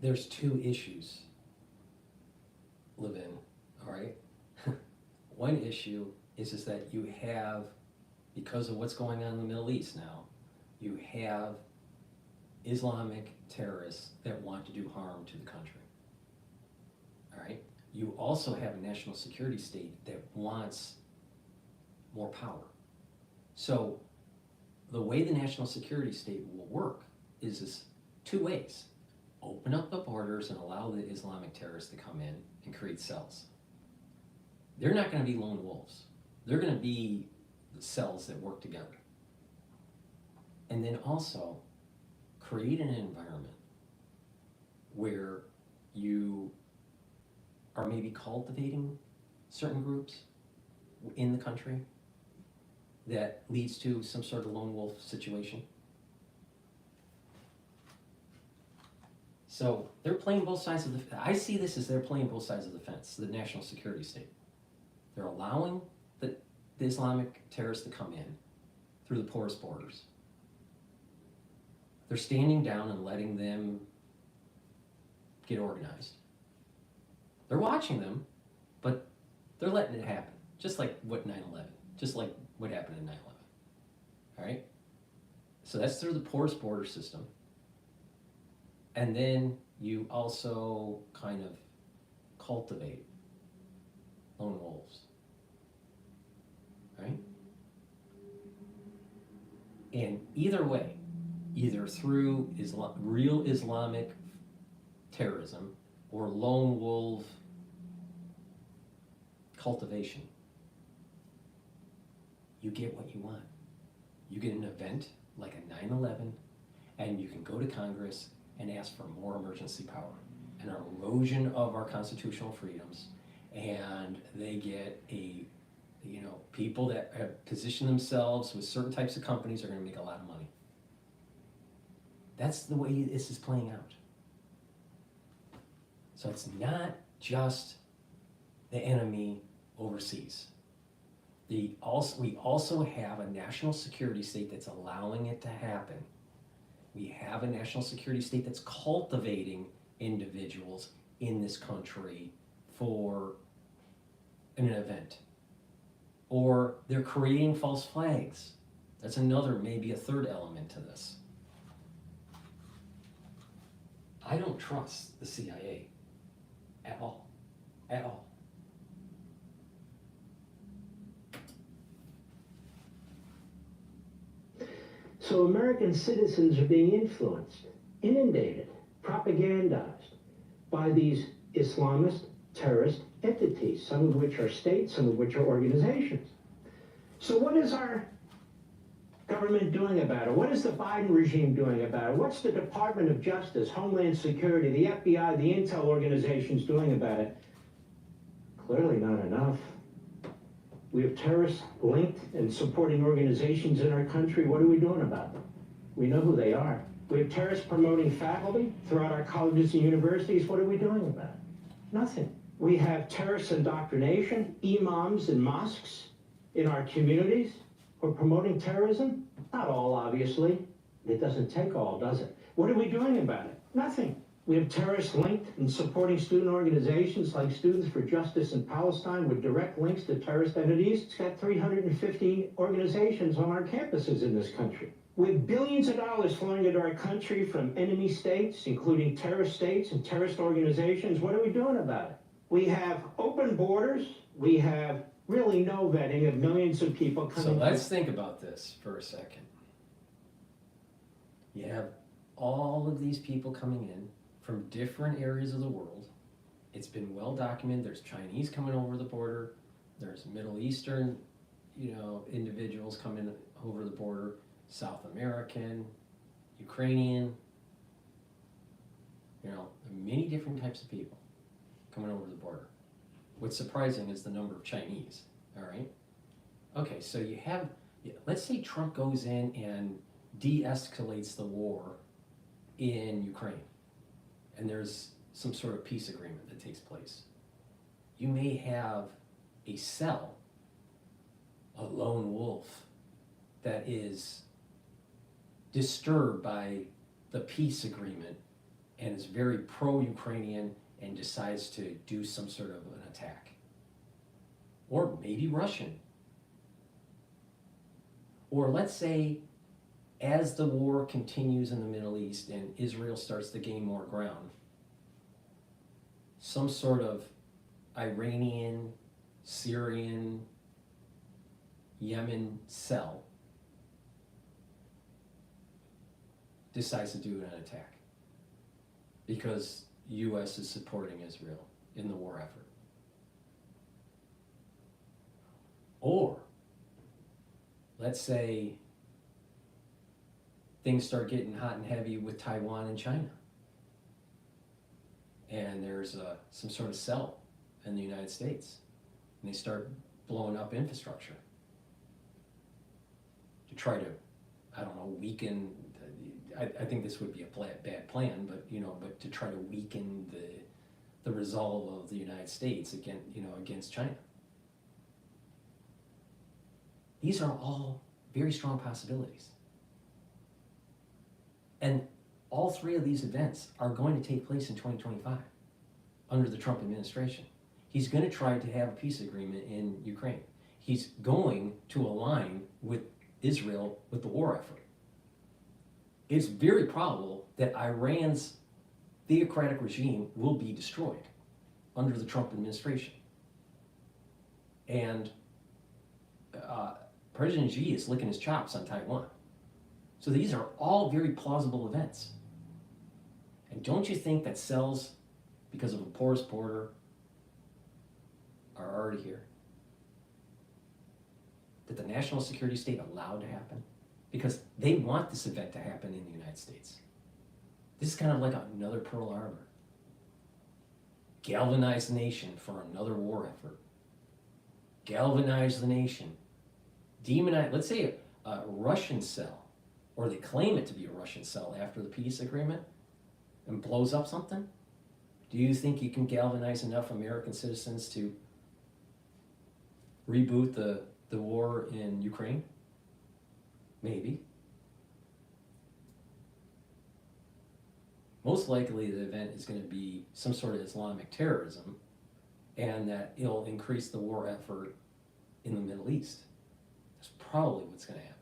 There's 2 issues, Levin, all right? One issue is that you have, because of what's going on in the Middle East now, you have Islamic terrorists that want to do harm to the country, all right? You also have a national security state that wants more power. So the way the national security state will work is this 2 ways. Open up the borders and allow the Islamic terrorists to come in and create cells. They're not going to be lone wolves. They're going to be the cells that work together. And then also create an environment where you are maybe cultivating certain groups in the country that leads to some sort of lone wolf situation. So they're playing both sides of the, I see this as they're playing both sides of the fence, the national security state. They're allowing the Islamic terrorists to come in through the porous borders. They're standing down and letting them get organized. They're watching them, but they're letting it happen, just like what 9/11, just like what happened in 9/11, all right? So that's through the porous border system. And then you also kind of cultivate lone wolves, right? And either way, either through real Islamic terrorism or lone wolf cultivation, you get what you want. You get an event like a 9/11, and you can go to Congress and ask for more emergency power, an erosion of our constitutional freedoms, and they get people that have positioned themselves with certain types of companies are going to make a lot of money. That's the way this is playing out. So it's not just the enemy overseas. We also have a national security state that's allowing it to happen. We have a national security state that's cultivating individuals in this country for an event. Or they're creating false flags. That's another, maybe a third element to this. I don't trust the CIA at all. At all. So American citizens are being influenced, inundated, propagandized by these Islamist terrorist entities, some of which are states, some of which are organizations. So what is our government doing about it? What is the Biden regime doing about it? What's the Department of Justice, Homeland Security, the FBI, the intel organizations doing about it? Clearly not enough. We have terrorists linked and supporting organizations in our country. What are we doing about them? We know who they are. We have terrorists promoting faculty throughout our colleges and universities. What are we doing about it? Nothing. We have terrorist indoctrination, imams and mosques in our communities who are promoting terrorism. Not all, obviously. It doesn't take all, does it? What are we doing about it? Nothing. We have terrorists linked and supporting student organizations like Students for Justice in Palestine with direct links to terrorist entities. It's got 350 organizations on our campuses in this country. With billions of dollars flowing into our country from enemy states, including terrorist states and terrorist organizations, what are we doing about it? We have open borders. We have really no vetting of millions of people coming. So let's think about this for a second. You have all of these people coming in from different areas of the world. It's been well documented. There's Chinese coming over the border. There's Middle Eastern, individuals coming over the border. South American, Ukrainian, many different types of people coming over the border. What's surprising is the number of Chinese, all right? Okay, so you have, let's say Trump goes in and de-escalates the war in Ukraine, and there's some sort of peace agreement that takes place. You may have a cell, a lone wolf, that is disturbed by the peace agreement and is very pro-Ukrainian and decides to do some sort of an attack. Or maybe Russian. Or let's say as the war continues in the Middle East and Israel starts to gain more ground, some sort of Iranian, Syrian, Yemen cell decides to do an attack because U.S. is supporting Israel in the war effort. Or let's say things start getting hot and heavy with Taiwan and China, and there's some sort of cell in the United States, and they start blowing up infrastructure to try to, weaken. I think this would be a bad plan, but to try to weaken the resolve of the United States against China. These are all very strong possibilities. And all three of these events are going to take place in 2025 under the Trump administration. He's going to try to have a peace agreement in Ukraine. He's going to align with Israel with the war effort. It's very probable that Iran's theocratic regime will be destroyed under the Trump administration. And President Xi is licking his chops on Taiwan. So these are all very plausible events. And don't you think that cells, because of a porous border, are already here? That the national security state allowed to happen? Because they want this event to happen in the United States. This is kind of like another Pearl Harbor. Galvanize the nation for another war effort. Galvanize the nation. Demonize, let's say a Russian cell, or they claim it to be a Russian cell after the peace agreement, and blows up something. Do you think you can galvanize enough American citizens to reboot the war in Ukraine? Maybe. Most likely the event is going to be some sort of Islamic terrorism, and that it'll increase the war effort in the Middle East. That's probably what's going to happen.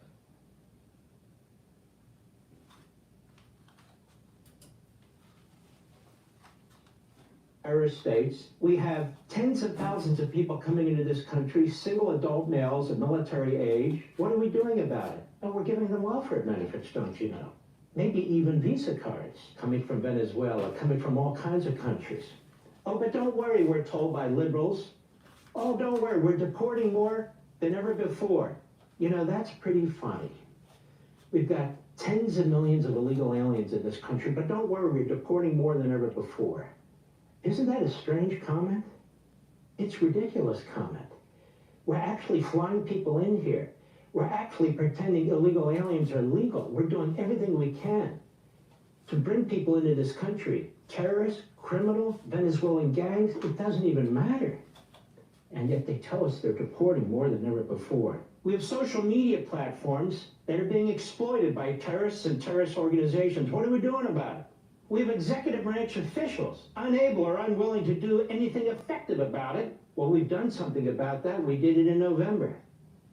Terrorist states, we have tens of thousands of people coming into this country, single adult males of military age. What are we doing about it? Oh, we're giving them welfare benefits, don't you know? Maybe even visa cards coming from Venezuela, coming from all kinds of countries. Oh, but don't worry, we're told by liberals. Oh, don't worry, we're deporting more than ever before. You know, that's pretty funny. We've got tens of millions of illegal aliens in this country, but don't worry, we're deporting more than ever before. Isn't that a strange comment? It's a ridiculous comment. We're actually flying people in here. We're actually pretending illegal aliens are legal. We're doing everything we can to bring people into this country. Terrorists, criminals, Venezuelan gangs, it doesn't even matter. And yet they tell us they're deporting more than ever before. We have social media platforms that are being exploited by terrorists and terrorist organizations. What are we doing about it? We have executive branch officials unable or unwilling to do anything effective about it. Well, we've done something about that. We did it in November,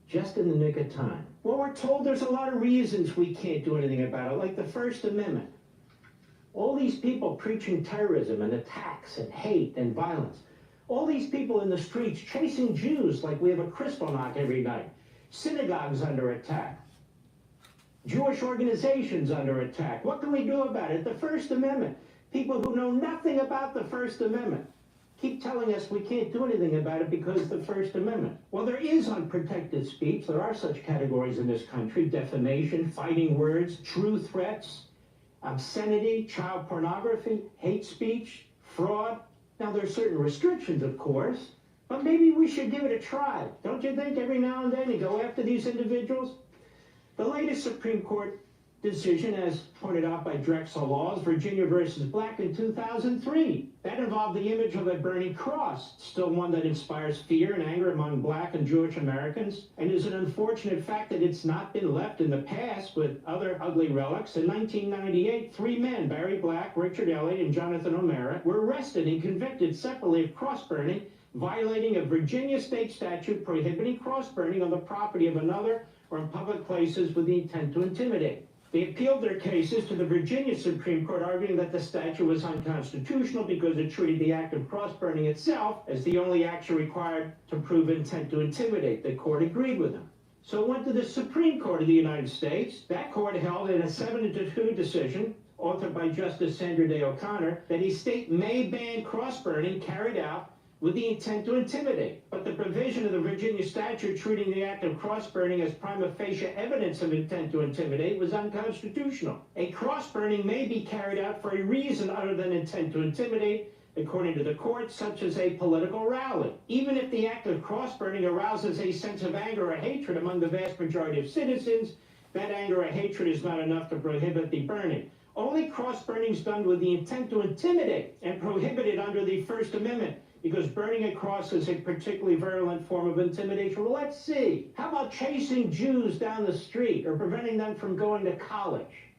just in the nick of time. Well, we're told there's a lot of reasons we can't do anything about it, like the First Amendment. All these people preaching terrorism and attacks and hate and violence. All these people in the streets chasing Jews like we have a Kristallnacht every night. Synagogues under attack. Jewish organizations under attack. What can we do about it? The First Amendment. People who know nothing about the First Amendment keep telling us we can't do anything about it because of the First Amendment. Well, there is unprotected speech. There are such categories in this country: defamation, fighting words, true threats, obscenity, child pornography, hate speech, fraud. Now, there are certain restrictions, of course, but maybe we should give it a try. Don't you think, every now and then you go after these individuals? The latest Supreme Court decision, as pointed out by Drexel Laws, Virginia versus Black in 2003. That involved the image of a burning cross, still one that inspires fear and anger among Black and Jewish Americans, and is an unfortunate fact that it's not been left in the past with other ugly relics. In 1998, 3 men, Barry Black, Richard Elliott, and Jonathan O'Mara, were arrested and convicted separately of cross burning, violating a Virginia state statute prohibiting cross burning on the property of another or in public places with the intent to intimidate. They appealed their cases to the Virginia Supreme Court, arguing that the statute was unconstitutional because it treated the act of cross-burning itself as the only action required to prove intent to intimidate. The court agreed with them. So it went to the Supreme Court of the United States. That court held in a 7-2 decision, authored by Justice Sandra Day O'Connor, that a state may ban cross-burning carried out with the intent to intimidate. But the provision of the Virginia statute treating the act of cross-burning as prima facie evidence of intent to intimidate was unconstitutional. A cross-burning may be carried out for a reason other than intent to intimidate, according to the court, such as a political rally. Even if the act of cross-burning arouses a sense of anger or hatred among the vast majority of citizens, that anger or hatred is not enough to prohibit the burning. Only cross-burning is done with the intent to intimidate and prohibited under the First Amendment, because burning a cross is a particularly virulent form of intimidation. Well, let's see. How about chasing Jews down the street or preventing them from going to college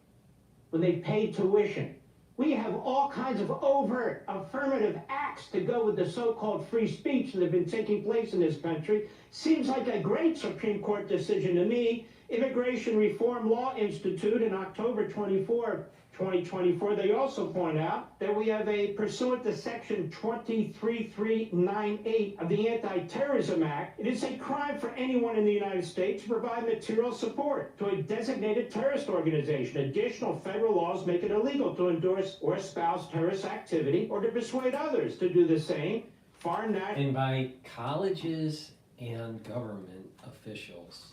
when they pay tuition? We have all kinds of overt affirmative acts to go with the so-called free speech that have been taking place in this country. Seems like a great Supreme Court decision to me. Immigration Reform Law Institute in October 24 2024, they also point out that we have a pursuant to section 23398 of the Anti-Terrorism Act, it is a crime for anyone in the United States to provide material support to a designated terrorist organization. Additional federal laws make it illegal to endorse or espouse terrorist activity or to persuade others to do the same. And by colleges and government officials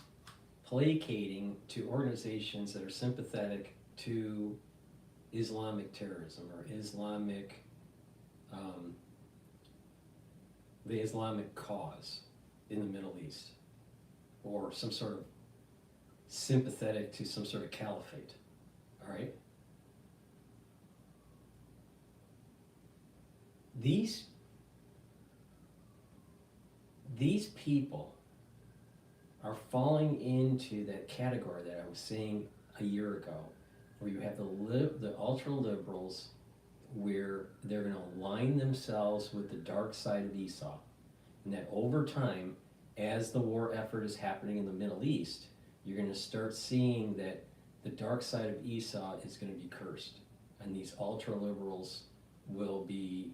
placating to organizations that are sympathetic to Islamic terrorism or the Islamic cause in the Middle East, or some sort of sympathetic to some sort of caliphate, all right? These people are falling into that category that I was saying a year ago, where you have the ultra liberals, where they're going to align themselves with the dark side of Esau, and that over time, as the war effort is happening in the Middle East, you're going to start seeing that the dark side of Esau is going to be cursed, and these ultra liberals will be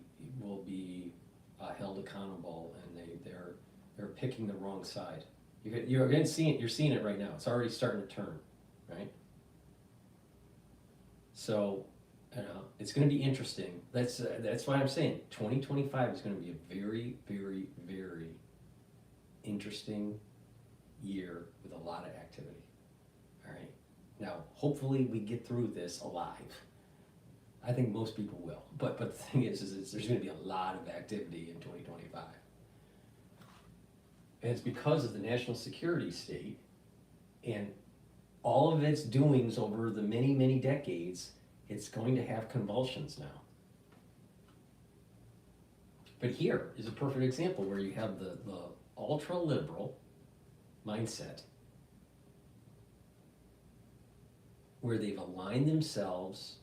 held accountable, and they're picking the wrong side. You're again seeing it. You're seeing it right now. It's already starting to turn, right? So, it's going to be interesting. That's why I'm saying 2025 is going to be a very, very, very interesting year with a lot of activity. All right. Now, hopefully, we get through this alive. I think most people will. But the thing is there's going to be a lot of activity in 2025. And it's because of the national security state and all of its doings over the many, many decades. It's going to have convulsions now. But here is a perfect example where you have the ultra-liberal mindset, where they've aligned themselves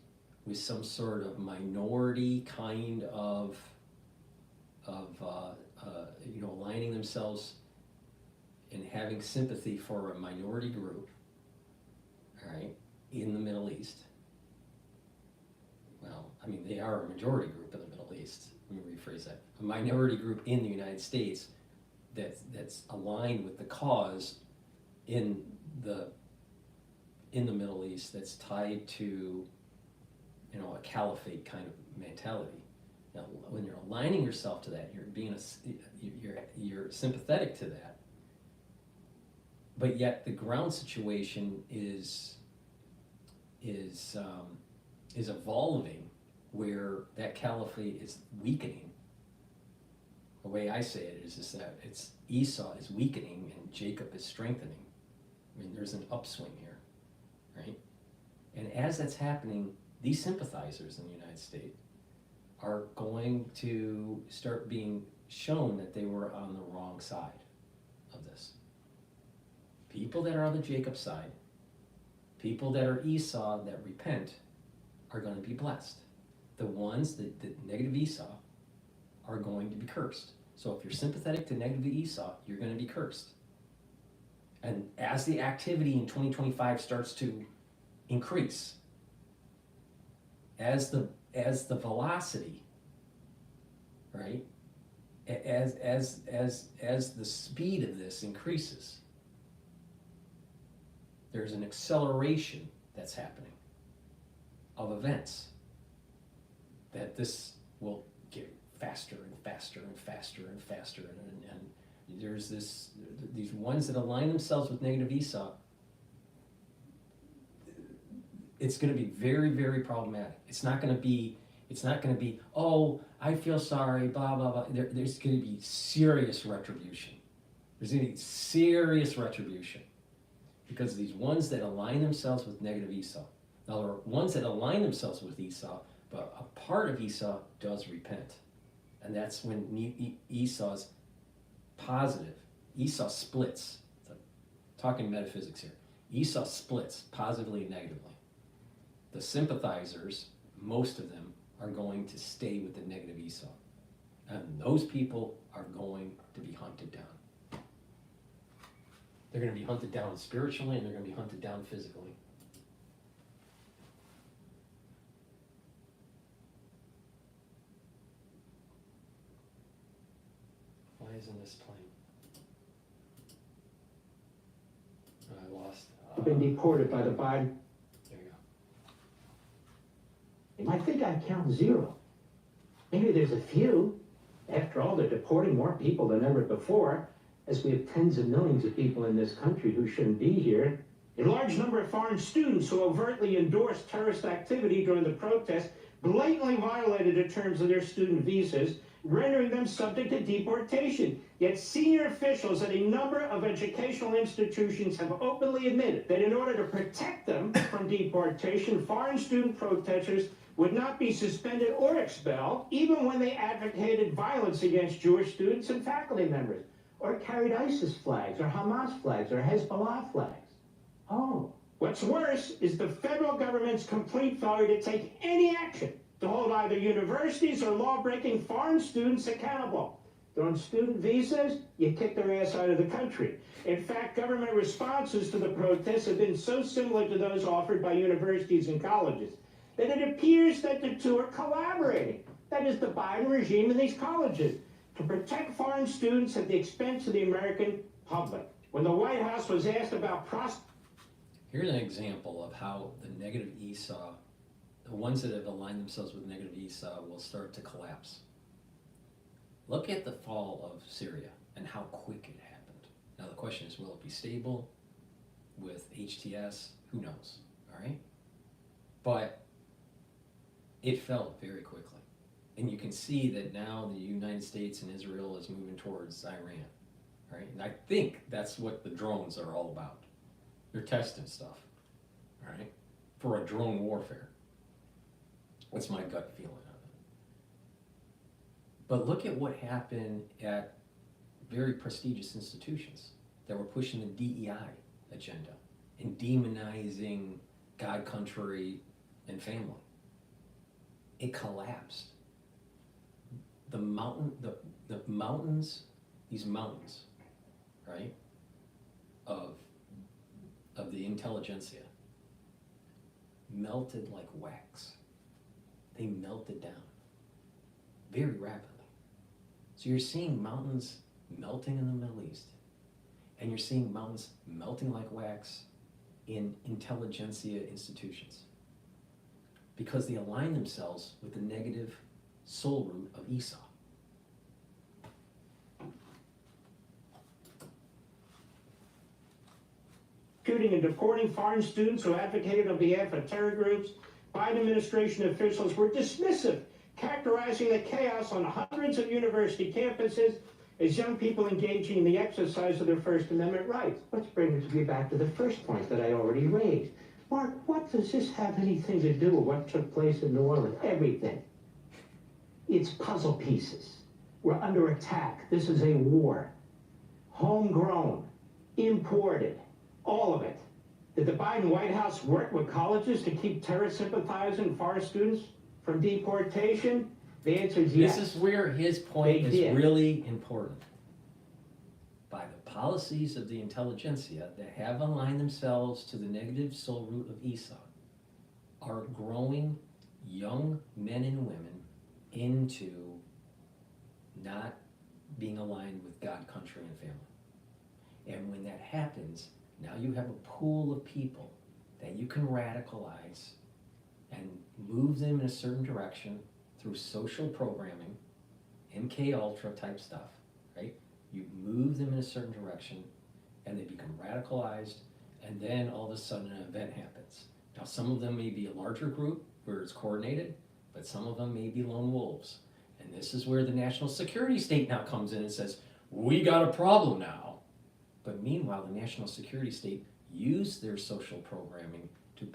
with some sort of minority kind of aligning themselves and having sympathy for a minority group, all right, in the Middle East. Well, I mean, they are a majority group in the Middle East. Let me rephrase that. A minority group in the United States that's aligned with the cause in the Middle East, that's tied to, a caliphate kind of mentality. Now, when you're aligning yourself to that, you're sympathetic to that. But yet the ground situation is evolving, where that caliphate is weakening. The way I say it is that Esau is weakening and Jacob is strengthening. I mean, there's an upswing here, right? And as that's happening, these sympathizers in the United States are going to start being shown that they were on the wrong side of this. People that are on the Jacob side, people that are Esau that repent, are going to be blessed. The ones that negative Esau are going to be cursed. So if you're sympathetic to negative Esau, you're going to be cursed. And as the activity in 2025 starts to increase, as the velocity, right, as the speed of this increases, there's an acceleration that's happening of events, that this will get faster and faster and faster and faster, and there's these ones that align themselves with negative Esau. It's going to be very, very problematic. It's not going to be, oh, I feel sorry, blah, blah, blah. There's going to be serious retribution. There's going to be serious retribution because of these ones that align themselves with negative Esau. Now, there are ones that align themselves with Esau, but a part of Esau does repent. And that's when Esau's positive. Esau splits. So, talking metaphysics here. Esau splits positively and negatively. The sympathizers, most of them, are going to stay with the negative Esau. And those people are going to be hunted down. They're going to be hunted down spiritually, and they're going to be hunted down physically. Why isn't this playing? I lost. Been deported by the Biden. There you go. I think I count 0. Maybe there's a few. After all, they're deporting more people than ever before, as we have tens of millions of people in this country who shouldn't be here. A large number of foreign students who overtly endorsed terrorist activity during the protests blatantly violated the terms of their student visas, rendering them subject to deportation. Yet senior officials at a number of educational institutions have openly admitted that in order to protect them from deportation, foreign student protesters would not be suspended or expelled, even when they advocated violence against Jewish students and faculty members, or carried ISIS flags, or Hamas flags, or Hezbollah flags. Oh, what's worse is the federal government's complete failure to take any action to hold either universities or law-breaking foreign students accountable. They're on student visas, you kick their ass out of the country. In fact, government responses to the protests have been so similar to those offered by universities and colleges that it appears that the two are collaborating. That is, the Biden regime and these colleges, to protect foreign students at the expense of the American public. When the White House was asked about Here's an example of how the negative ESA, the ones that have aligned themselves with negative ESA, will start to collapse. Look at the fall of Syria and how quick it happened. Now the question is, will it be stable with HTS? Who knows, all right? But it fell very quickly. And you can see that now the United States and Israel is moving towards Iran, right? And I think that's what the drones are all about. They're testing stuff, all right, for a drone warfare. That's my gut feeling of it. But look at what happened at very prestigious institutions that were pushing the DEI agenda and demonizing God, country, and family. It collapsed. The mountains, these mountains, right, of the intelligentsia melted like wax. They melted down very rapidly. So you're seeing mountains melting in the Middle East, and you're seeing mountains melting like wax in intelligentsia institutions because they align themselves with the negative soul root of Esau. Shooting and deporting foreign students who advocated on behalf of terror groups, Biden administration officials were dismissive, characterizing the chaos on hundreds of university campuses as young people engaging in the exercise of their First Amendment rights. Which brings me back to the first point that I already raised. Mark, what does this have anything to do with what took place in New Orleans? Everything. It's puzzle pieces. We're under attack. This is a war. Homegrown, imported. All of it. Did the Biden White House work with colleges to keep terror sympathizing foreign students from deportation? The answer is yes. This is where his point is really important. By the policies of the intelligentsia that have aligned themselves to the negative soul root of Esau, are growing young men and women into not being aligned with God, country, and family. And when that happens, now you have a pool of people that you can radicalize and move them in a certain direction through social programming, MK Ultra type stuff, right? You move them in a certain direction and they become radicalized, and then all of a sudden an event happens. Now some of them may be a larger group where it's coordinated, but some of them may be lone wolves. And this is where the national security state now comes in and says, we got a problem now. But meanwhile, the national security state used their social programming to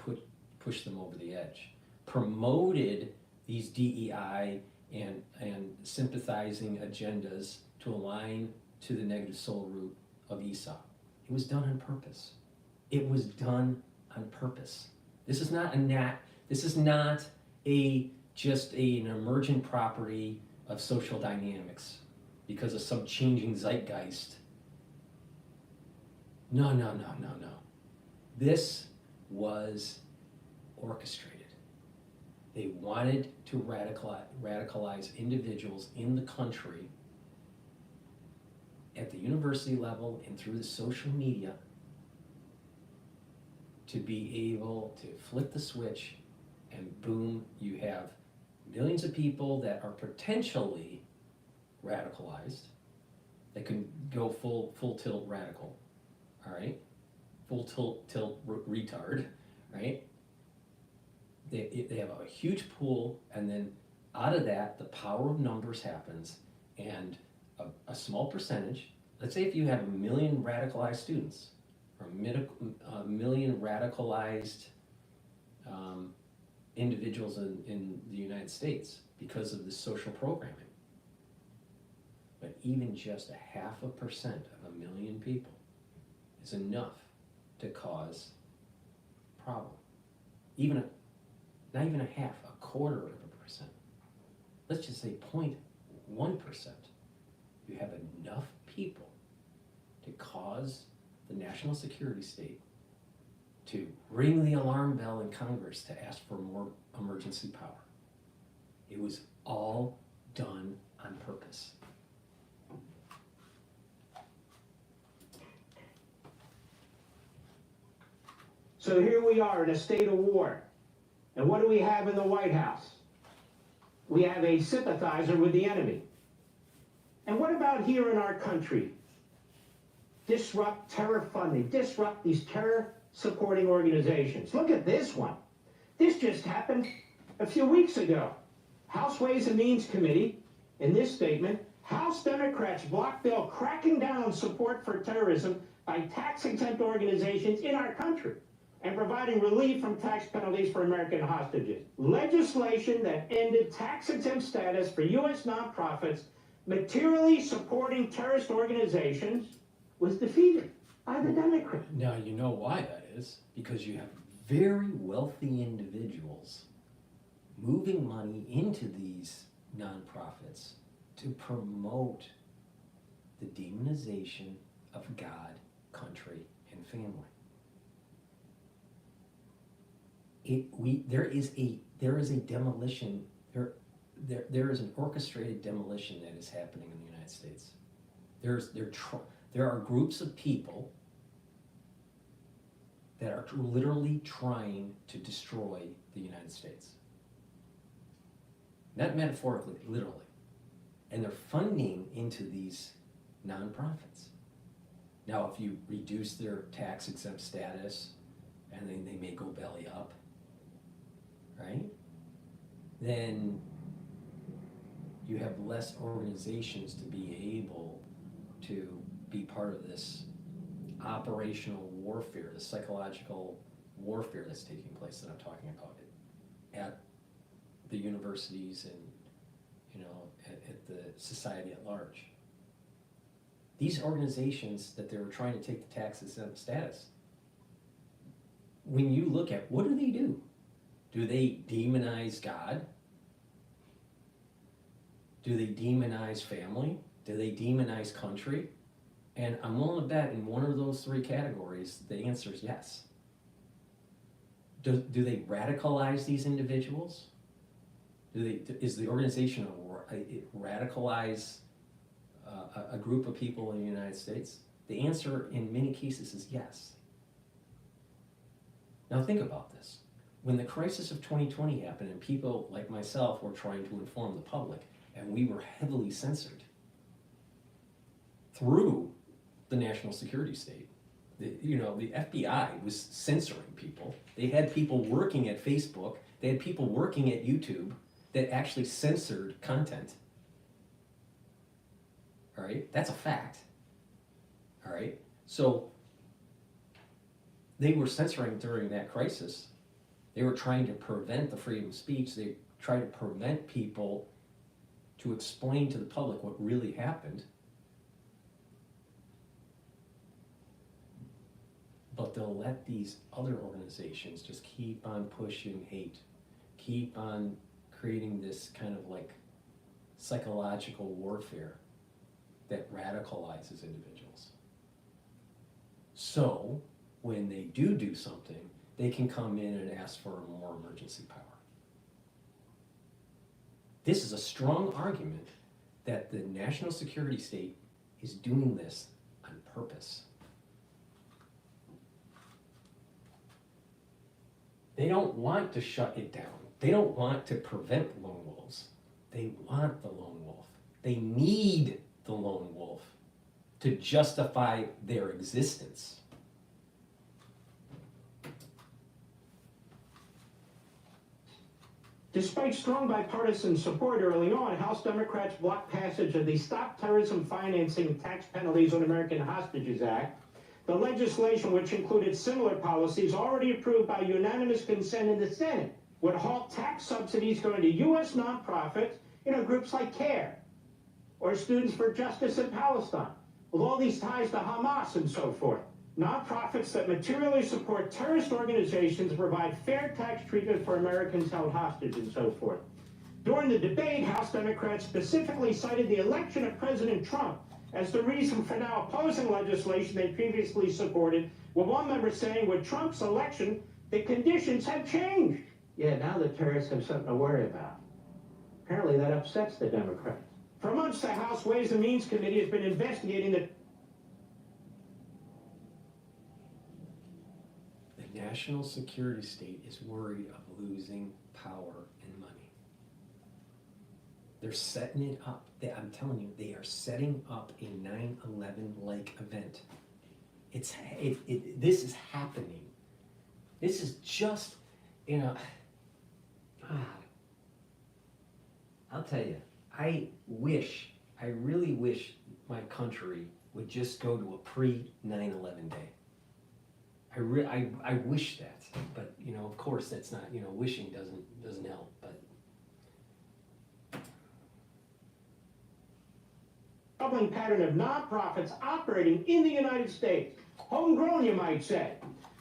push them over the edge, promoted these DEI and sympathizing agendas to align to the negative soul root of Esau. It was done on purpose. It was done on purpose. This is not just an emergent property of social dynamics because of some changing zeitgeist. No. This was orchestrated. They wanted to radicalize individuals in the country at the university level and through the social media to be able to flip the switch and boom, you have millions of people that are potentially radicalized, that can go full tilt radical, all right? Full tilt retard, right? They have a huge pool, and then out of that, the power of numbers happens, and a small percentage, let's say if you have 1 million radicalized students, or a million radicalized individuals in the United States because of this social programming. But even just 0.5% of 1 million people is enough to cause a problem. Not even a half, 1/4%. Let's just say 0.1%. You have enough people to cause the national security state to ring the alarm bell in Congress to ask for more emergency power. It was all done on purpose. So here we are in a state of war. And what do we have in the White House? We have a sympathizer with the enemy. And what about here in our country? Disrupt terror funding, disrupt these terror supporting organizations. Look at this one. This just happened a few weeks ago. House Ways and Means Committee, in this statement, House Democrats blocked bill cracking down on support for terrorism by tax-exempt organizations in our country and providing relief from tax penalties for American hostages. Legislation that ended tax-exempt status for U.S. nonprofits materially supporting terrorist organizations was defeated by the Democrats. Now, you know why that is, because you have very wealthy individuals moving money into these nonprofits to promote the demonization of God, country, and family. There is a demolition, there is an orchestrated demolition that is happening in the United States. There are groups of people that are literally trying to destroy the United States. Not metaphorically, literally. And they're funding into these nonprofits. Now, if you reduce their tax exempt status, and then they may go belly up, right? Then you have less organizations to be able to be part of this operational warfare, the psychological warfare that's taking place that I'm talking about at the universities and, you know, at the society at large. These organizations that they were trying to take the tax exempt status, when you look at what do? Do they demonize God? Do they demonize family? Do they demonize country? And I'm willing to bet in one of those three categories, the answer is yes. Do they radicalize these individuals? Is the organization radicalize a group of people in the United States? The answer in many cases is yes. Now think about this. When the crisis of 2020 happened and people like myself were trying to inform the public, and we were heavily censored through the national security state. The FBI was censoring people. They had people working at Facebook. They had people working at YouTube that actually censored content. All right, that's a fact. All right, so they were censoring during that crisis. They were trying to prevent the freedom of speech. They tried to prevent people to explain to the public what really happened. But they'll let these other organizations just keep on pushing hate, keep on creating this kind of like psychological warfare that radicalizes individuals. So when they do something, they can come in and ask for more emergency power. This is a strong argument that the national security state is doing this on purpose. They don't want to shut it down. They don't want to prevent lone wolves. They want the lone wolf. They need the lone wolf to justify their existence. Despite strong bipartisan support early on, House Democrats blocked passage of the Stop Terrorism Financing Tax Penalties on American Hostages Act. The legislation, which included similar policies already approved by unanimous consent in the Senate, would halt tax subsidies going to U.S. nonprofits, groups like GETTR, or Students for Justice in Palestine, with all these ties to Hamas and so forth. Nonprofits that materially support terrorist organizations provide fair tax treatment for Americans held hostage and so forth. During the debate, House Democrats specifically cited the election of President Trump as the reason for now opposing legislation they previously supported, with one member saying with Trump's election, the conditions have changed. Yeah, now the terrorists have something to worry about. Apparently that upsets the Democrats. For months, the House Ways and Means Committee has been investigating the national security state is worried of losing power and money. They're setting it up. I'm telling you, they are setting up a 9/11-like event. This is happening. This is just, I'll tell you, I really wish my country would just go to a pre-9/11 day. I wish that, but of course that's not, wishing doesn't help, but. troubling pattern of nonprofits operating in the United States, homegrown you might say,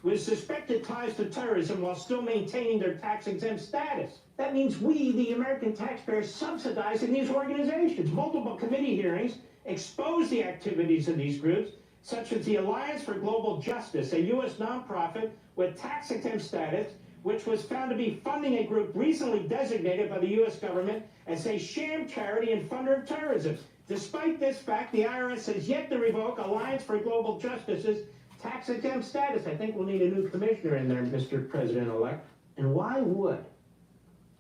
with suspected ties to terrorism while still maintaining their tax-exempt status. That means we, the American taxpayers, subsidizing these organizations. Multiple committee hearings expose the activities of these groups, such as the Alliance for Global Justice, a U.S. nonprofit with tax-exempt status, which was found to be funding a group recently designated by the U.S. government as a sham charity and funder of terrorism. Despite this fact, the IRS has yet to revoke Alliance for Global Justice's tax-exempt status. I think we'll need a new commissioner in there, Mr. President-elect. And why would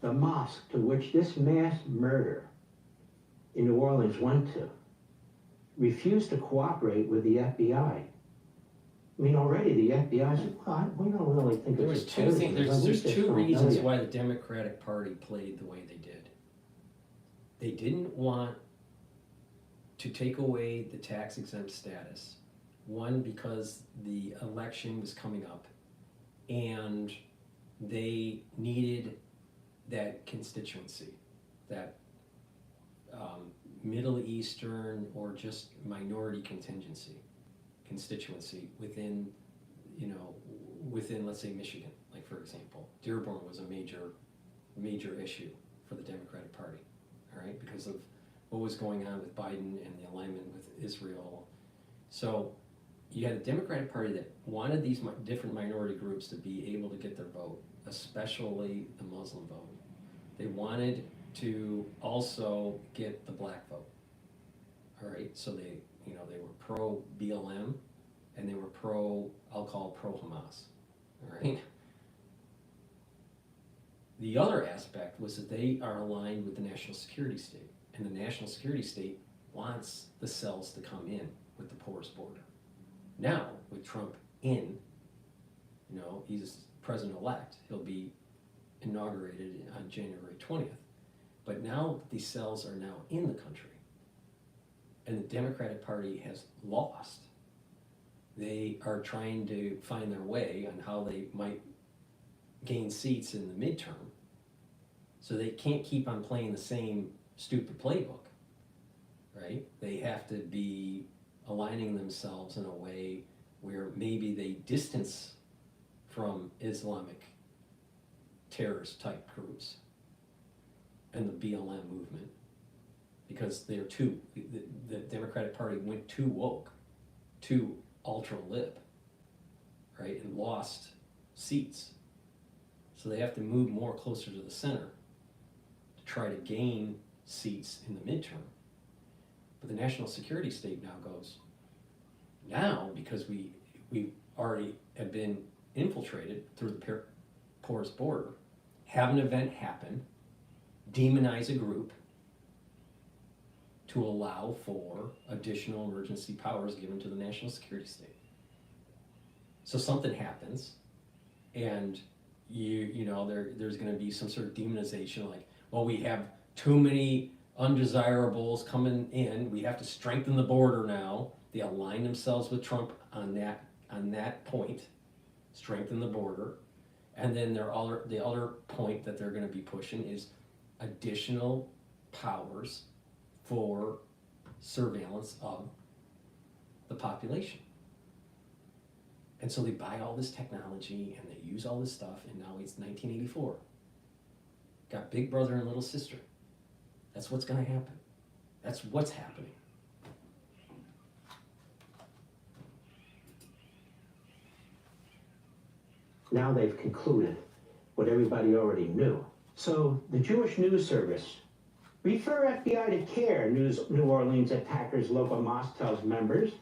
the mosque to which this mass murder in New Orleans went to refuse to cooperate with the FBI? I mean, already the FBI said, well, we don't really think There was it's two things. There's two reasons why the Democratic Party played the way they did. They didn't want to take away the tax-exempt status. One, because the election was coming up, and they needed that constituency, that Middle Eastern or just minority constituency within, let's say Michigan, like for example. Dearborn was a major issue for the Democratic Party, all right, because of what was going on with Biden and the alignment with Israel. So you had a Democratic Party that wanted these different minority groups to be able to get their vote, especially the Muslim vote. They wanted to also get the black vote. All right, so they were pro BLM and they were I'll call pro Hamas. All right. The other aspect was that they are aligned with the national security state, and the national security state wants the cells to come in with the porous border. Now, with Trump in, he's president-elect, he'll be inaugurated on January 20th. But now these cells are now in the country, and the Democratic Party has lost. They are trying to find their way on how they might gain seats in the midterm, so they can't keep on playing the same stupid playbook, right? They have to be aligning themselves in a way where maybe they distance from Islamic terrorist type groups and the BLM movement, because they're the Democratic Party went too woke, too ultra-lib, right, and lost seats. So they have to move more closer to the center to try to gain seats in the midterm. But the national security state now goes, now, because we already have been infiltrated through the porous border, have an event happen, demonize a group to allow for additional emergency powers given to the national security state. So something happens, and there's going to be some sort of demonization, like, well, we have too many undesirables coming in, we have to strengthen the border now. They align themselves with Trump on that point, strengthen the border. And then the other point that they're going to be pushing is additional powers for surveillance of the population. And so they buy all this technology and they use all this stuff, and now it's 1984. Got big brother and little sister. That's what's going to happen. That's what's happening. Now they've concluded what everybody already knew. So the Jewish News Service refer FBI to CARE, New Orleans attackers local mosque tells members.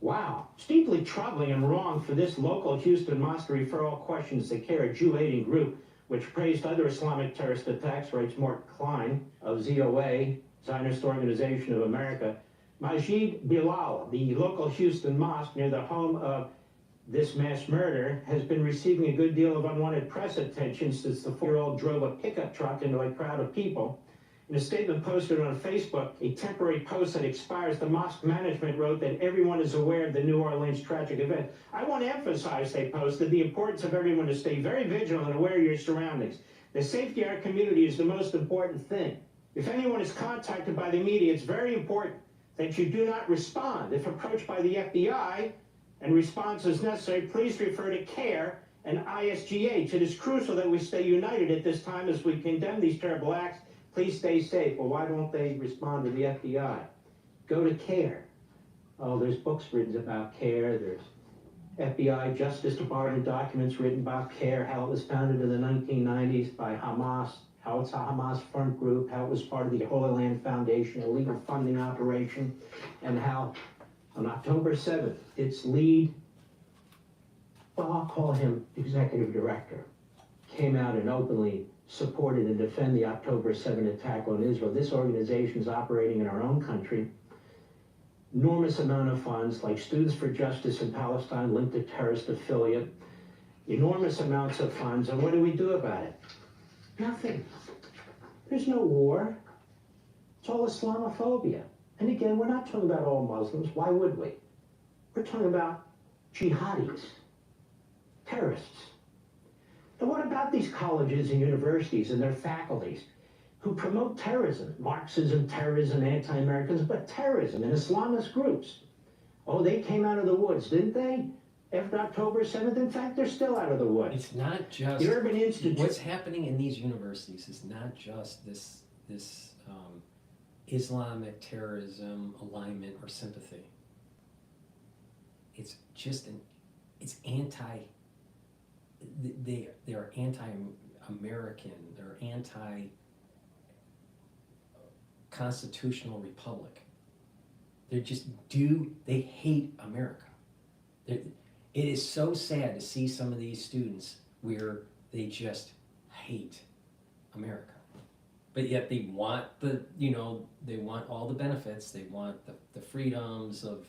Wow, it's deeply troubling and wrong for this local Houston mosque to refer all questions to CARE, a Jew-hating group which praised other Islamic terrorist attacks, writes Mark Klein of ZOA, Zionist Organization of America. Majid Bilal, the local Houston mosque near the home of this mass murder, has been receiving a good deal of unwanted press attention since the 4-year-old drove a pickup truck into a crowd of people. In a statement posted on Facebook, a temporary post that expires, the mosque management wrote that everyone is aware of the New Orleans tragic event. I want to emphasize, they posted, the importance of everyone to stay very vigilant and aware of your surroundings. The safety of our community is the most important thing. If anyone is contacted by the media, it's very important that you do not respond. If approached by the FBI and response is necessary, please refer to CARE and ISGH. It is crucial that we stay united at this time as we condemn these terrible acts. Please stay safe. Well, why don't they respond to the FBI? Go to CARE. Oh, there's books written about CARE. There's FBI Justice Department documents written about CARE, how it was founded in the 1990s by Hamas, how it's a Hamas front group, how it was part of the Holy Land Foundation, a legal funding operation, and how on October 7th, its lead, well, I'll call him executive director, came out and openly supported and defend the October 7th attack on Israel. This organization is operating in our own country. Enormous amount of funds, like Students for Justice in Palestine, linked to terrorist affiliate. Enormous amounts of funds, and what do we do about it? Nothing. There's no war. It's all Islamophobia. And again, we're not talking about all Muslims. Why would we? We're talking about jihadis, terrorists. And what about these colleges and universities and their faculties who promote terrorism, Marxism, terrorism, anti-Americans, but terrorism and Islamist groups? Oh, they came out of the woods, didn't they? After October 7th, in fact, they're still out of the woods. It's not just the Urban Institute. What's happening in these universities is not just this Islamic terrorism alignment or sympathy. It's just it's they're anti-American, they're anti-constitutional republic. They hate America. It is so sad to see some of these students where they just hate America. But yet they want they want all the benefits, they want the freedoms of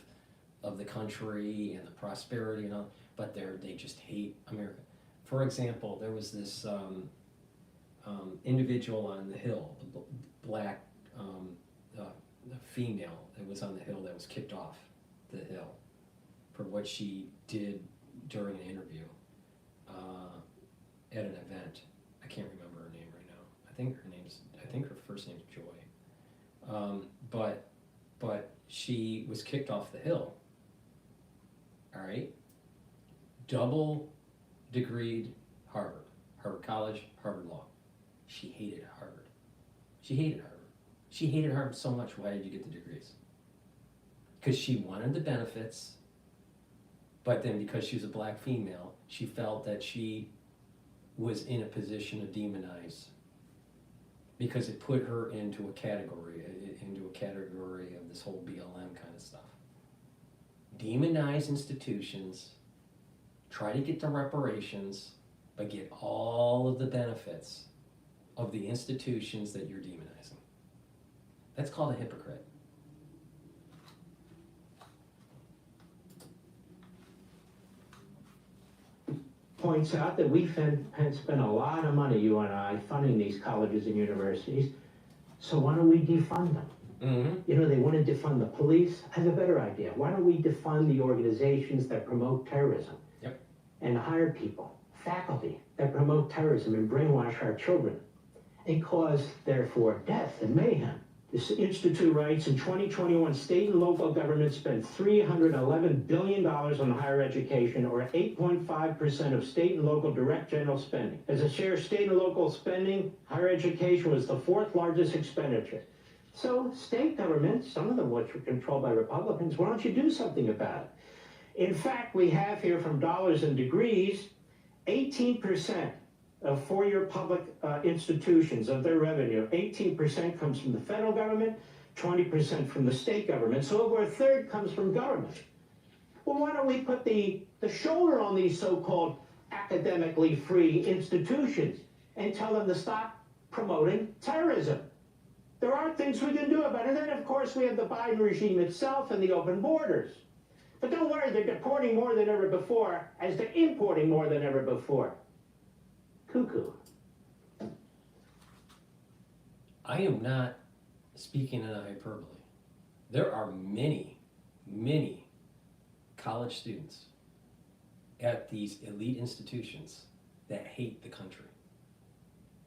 the country and the prosperity and all, but they just hate America. For example, there was this individual on the Hill, the black the female that was on the Hill that was kicked off the Hill for what she did during an interview at an event. I can't remember her name right now. I think her first name's Joy. But she was kicked off the Hill. All right, double degreed Harvard College, Harvard Law. She hated Harvard. She hated Harvard so much. Why did you get the degrees? Because she wanted the benefits, but then because she was a black female, she felt that she was in a position to demonize, because it put her into a category of demonize institutions, try to get the reparations, but get all of the benefits of the institutions that you're demonizing. That's called a hypocrite. Points out that we spend a lot of money, you and I, funding these colleges and universities. So why don't we defund them? Mm-hmm. You know, they want to defund the police. I have a better idea. Why don't we defund the organizations that promote terrorism? Yep. And hire people, faculty, that promote terrorism and brainwash our children and cause, therefore, death and mayhem. This institute writes, in 2021, state and local governments spent $311 billion on higher education, or 8.5% of state and local direct general spending. As a share of state and local spending, higher education was the fourth largest expenditure. So state governments, some of them which are controlled by Republicans, why don't you do something about it? In fact, we have here from dollars and degrees, 18% of four-year public institutions of their revenue, 18% comes from the federal government, 20% from the state government, so over a third comes from government. Well, why don't we put the shoulder on these so-called academically free institutions and tell them to stop promoting terrorism? There are things we can do about it. And then, of course, we have the Biden regime itself and the open borders. But don't worry, they're deporting more than ever before, as they're importing more than ever before. Cuckoo. I am not speaking in a hyperbole. There are many, many college students at these elite institutions that hate the country,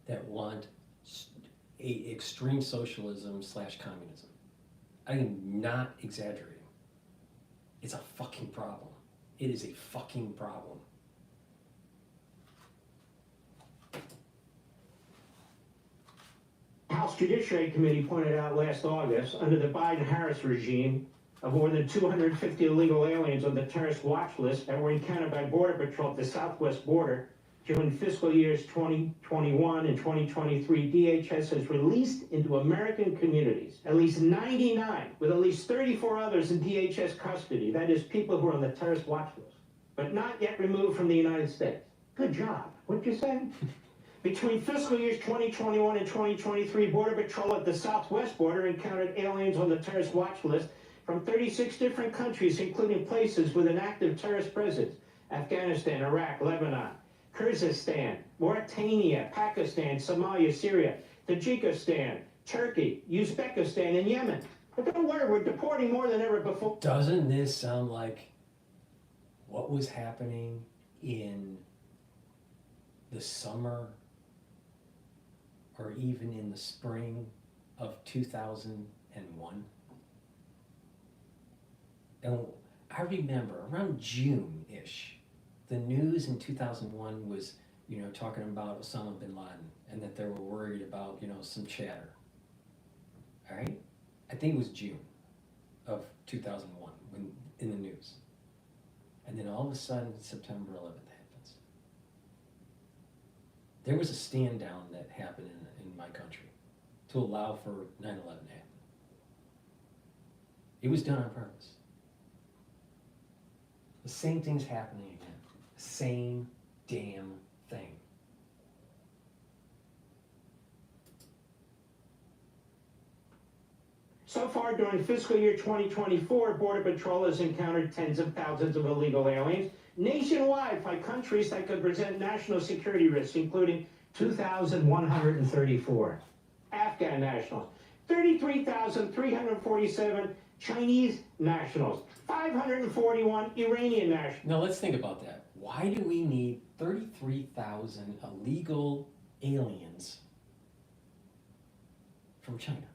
that want a extreme socialism / communism. I am not exaggerating. It's a fucking problem. It is a fucking problem. House Judiciary Committee pointed out last August, under the Biden-Harris regime, of more than 250 illegal aliens on the terrorist watch list that were encountered by Border Patrol at the southwest border during fiscal years 2021 and 2023, DHS has released into American communities at least 99, with at least 34 others in DHS custody. That is, people who are on the terrorist watch list, but not yet removed from the United States. Good job. What'd you say? Between fiscal years 2021 and 2023, Border Patrol at the southwest border encountered aliens on the terrorist watch list from 36 different countries, including places with an active terrorist presence: Afghanistan, Iraq, Lebanon, Kyrgyzstan, Mauritania, Pakistan, Somalia, Syria, Tajikistan, Turkey, Uzbekistan, and Yemen. But don't worry, we're deporting more than ever before. Doesn't this sound like what was happening in the summer or even in the spring of 2001? And I remember around June-ish, the news in 2001 was, talking about Osama bin Laden, and that they were worried about, some chatter. All right? I think it was June of 2001 when in the news. And then all of a sudden, September 11th happens. There was a stand down that happened in my country to allow for 9/11 to happen. It was done on purpose. The same thing's happening again. The same damn thing. So far during fiscal year 2024, Border Patrol has encountered tens of thousands of illegal aliens nationwide by countries that could present national security risks, including 2,134 Afghan nationals, 33,347 Chinese nationals, 541 Iranian nationals. Now let's think about that. Why do we need 33,000 illegal aliens from China?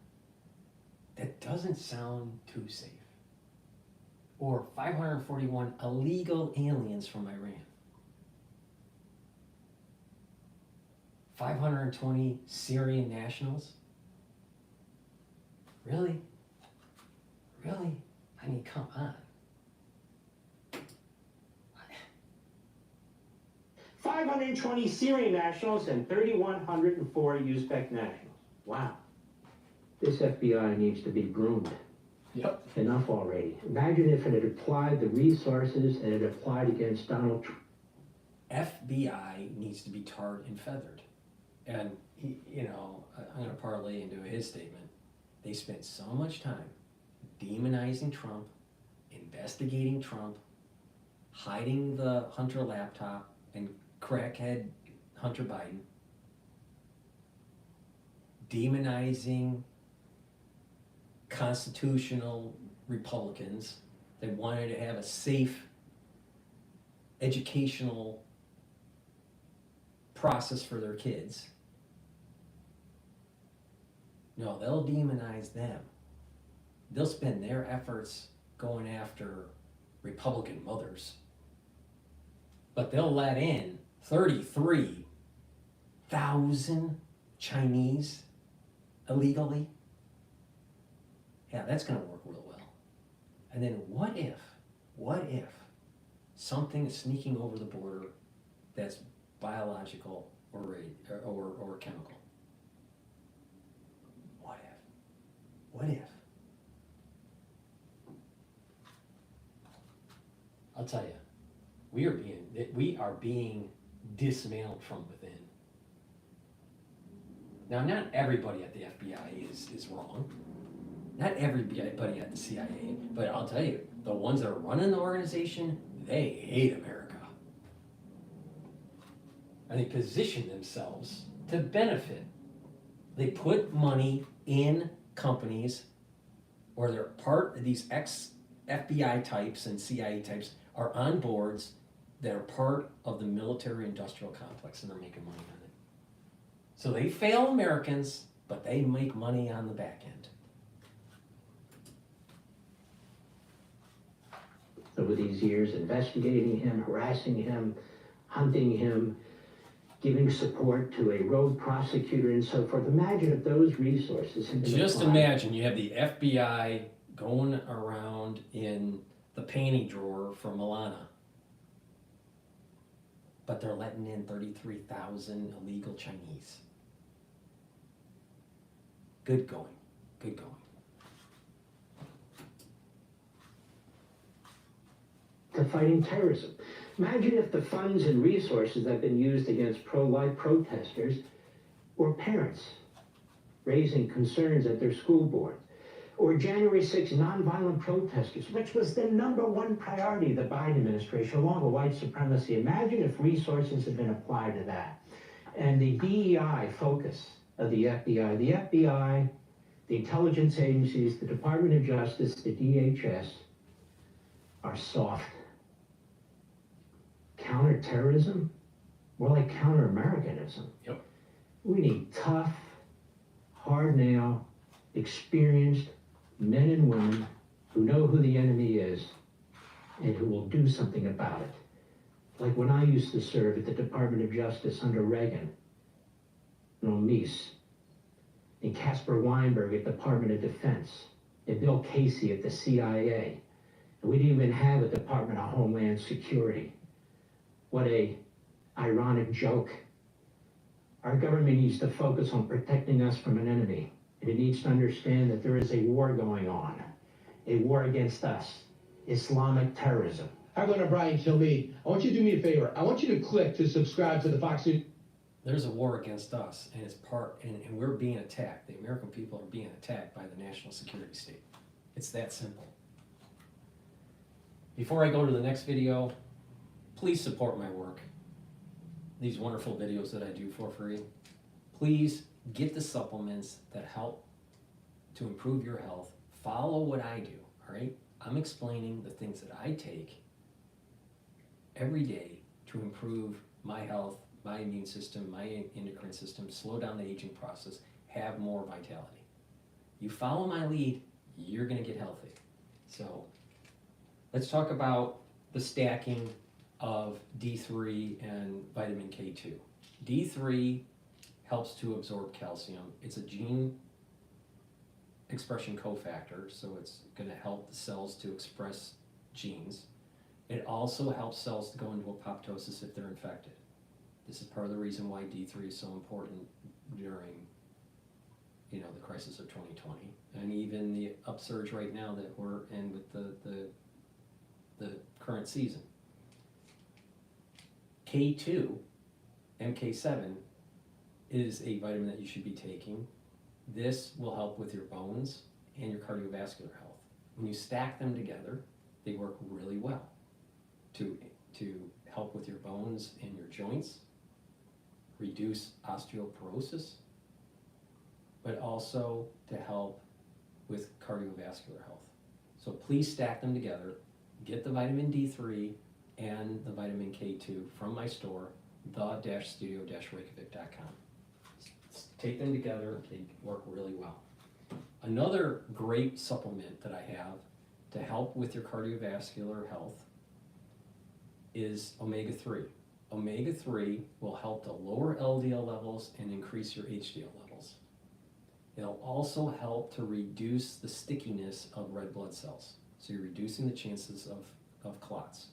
That doesn't sound too safe. Or 541 illegal aliens from Iran. 520 Syrian nationals? Really? Really? I mean, come on. 520 Syrian nationals and 3,104 Uzbek nationals. Wow. This FBI needs to be groomed. Yep. Enough already. Imagine if it had applied the resources and it applied against Donald Trump. FBI needs to be tarred and feathered. And, you know, I'm gonna parlay into his statement. They spent so much time demonizing Trump, investigating Trump, hiding the Hunter laptop and crackhead Hunter Biden, demonizing constitutional Republicans that wanted to have a safe educational process for their kids. No, they'll demonize them. They'll spend their efforts going after Republican mothers. But they'll let in 33,000 Chinese illegally. Yeah, that's gonna work real well. And then what if something is sneaking over the border that's biological or chemical? What if? I'll tell you, we are being dismantled from within. Now, not everybody at the FBI is wrong. Not everybody at the CIA, but I'll tell you, the ones that are running the organization, they hate America. And they position themselves to benefit. They put money in companies, or they're part of these ex-FBI types and CIA types are on boards that are part of the military-industrial complex, and they're making money on it. So they fail Americans, but they make money on the back end. Over these years, investigating him, harassing him, hunting him, giving support to a rogue prosecutor and so forth. Imagine if those resources had been Just applied. imagine you have the FBI going around in the panty drawer for Milana, but they're letting in 33,000 illegal Chinese. Good going, good going. To fighting terrorism. Imagine if the funds and resources that have been used against pro-life protesters were parents raising concerns at their school board, or January 6 nonviolent protesters, which was the #1 priority of the Biden administration, along with white supremacy. Imagine if resources had been applied to that. And the DEI focus of the FBI, the intelligence agencies, the Department of Justice, the DHS, are soft. Counterterrorism? More like counter-Americanism. Yep. We need tough, hard-nailed, experienced men and women who know who the enemy is and who will do something about it. Like when I used to serve at the Department of Justice under Reagan, and Mies, and Caspar Weinberg at the Department of Defense, and Bill Casey at the CIA. And we didn't even have a Department of Homeland Security. What a ironic joke. Our government needs to focus on protecting us from an enemy. And it needs to understand that there is a war going on. A war against us. Islamic terrorism. Hi, Governor Brian Kilmeade. I want you to do me a favor. I want you to click to subscribe to the Fox News. There's a war against us, and it's and we're being attacked. The American people are being attacked by the national security state. It's that simple. Before I go to the next video, please support my work. These wonderful videos that I do for free. Please get the supplements that help to improve your health. Follow what I do, all right? I'm explaining the things that I take every day to improve my health, my immune system, my endocrine system, slow down the aging process, have more vitality. You follow my lead, you're gonna get healthy. So let's talk about the stacking of D3 and vitamin K2. D3 helps to absorb calcium. It's a gene expression cofactor, so it's gonna help the cells to express genes. It also helps cells to go into apoptosis if they're infected. This is part of the reason why D3 is so important during the crisis of 2020, and even the upsurge right now that we're in with the current season. K2, MK7, is a vitamin that you should be taking. This will help with your bones and your cardiovascular health. When you stack them together, they work really well to help with your bones and your joints, reduce osteoporosis, but also to help with cardiovascular health. So please stack them together. Get the vitamin D3 and the vitamin K2 from my store, the-studio-reykjavik.com. Take them together, they work really well. Another great supplement that I have to help with your cardiovascular health is omega-3. Omega-3 will help to lower LDL levels and increase your HDL levels. It'll also help to reduce the stickiness of red blood cells. So you're reducing the chances of clots.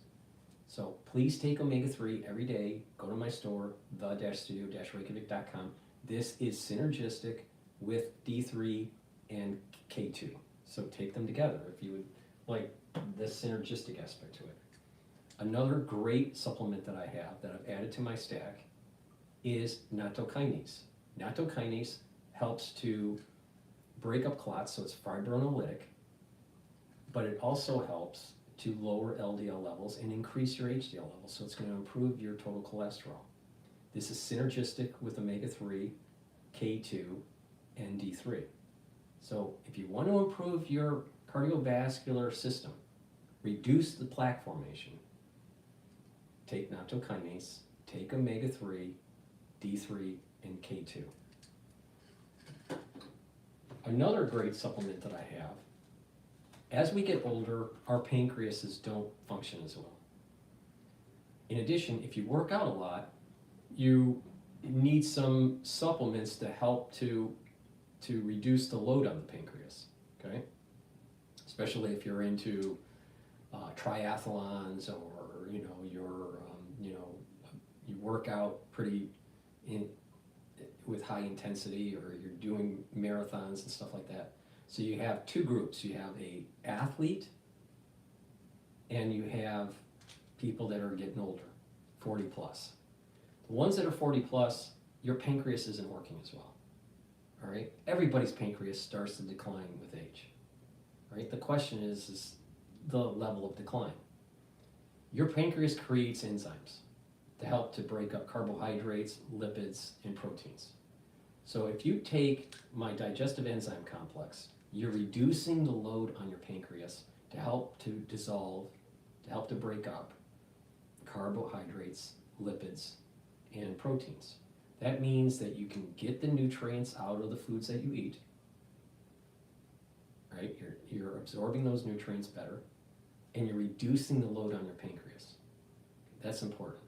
So please take omega-3 every day. Go to my store, the-studio-reykjavik.com. This is synergistic with D3 and K2. So take them together if you would like this synergistic aspect to it. Another great supplement that I have that I've added to my stack is nattokinase. Nattokinase helps to break up clots, so it's fibrinolytic, but it also helps to lower LDL levels and increase your HDL levels, so it's going to improve your total cholesterol. This is synergistic with omega-3, K2, and D3. So if you want to improve your cardiovascular system, reduce the plaque formation, take nattokinase, take omega-3, D3, and K2. Another great supplement that I have, as we get older, our pancreases don't function as well. In addition, if you work out a lot, you need some supplements to help to reduce the load on the pancreas, okay? Especially if you're into triathlons, or you work out with high intensity, or you're doing marathons and stuff like that. So you have two groups. You have a athlete, and you have people that are getting older, 40 plus. The ones that are 40 plus, your pancreas isn't working as well. All right, everybody's pancreas starts to decline with age. Right, the question is the level of decline. Your pancreas creates enzymes to help to break up carbohydrates, lipids, and proteins. So if you take my digestive enzyme complex, you're reducing the load on your pancreas to help to dissolve, to help to break up carbohydrates, lipids, and proteins. That means that you can get the nutrients out of the foods that you eat, right? You're absorbing those nutrients better, and you're reducing the load on your pancreas. That's important,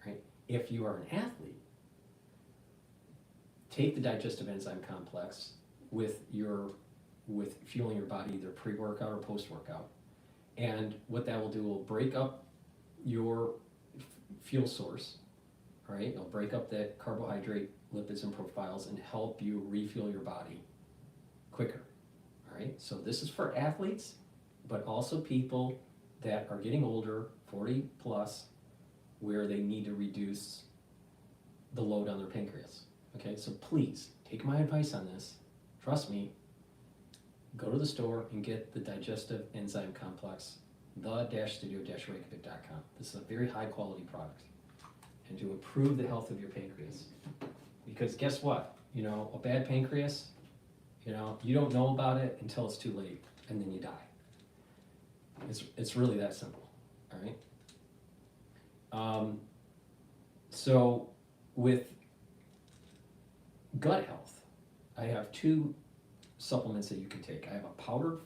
right? If you are an athlete, take the digestive enzyme complex with fueling your body either pre-workout or post-workout, and what that will do will break up your fuel source. All right, it'll break up that carbohydrate, lipids, and profiles and help you refuel your body quicker. All right, so this is for athletes, but also people that are getting older, 40 plus, where they need to reduce the load on their pancreas. Okay, so please take my advice on this. Trust me, go to the store and get the digestive enzyme complex, the-studio-reykjavik.com. This is a very high quality product, and to improve the health of your pancreas. Because guess what? A bad pancreas, you don't know about it until it's too late, and then you die. It's really that simple, all right? So with gut health, I have two supplements that you can take. I have a powdered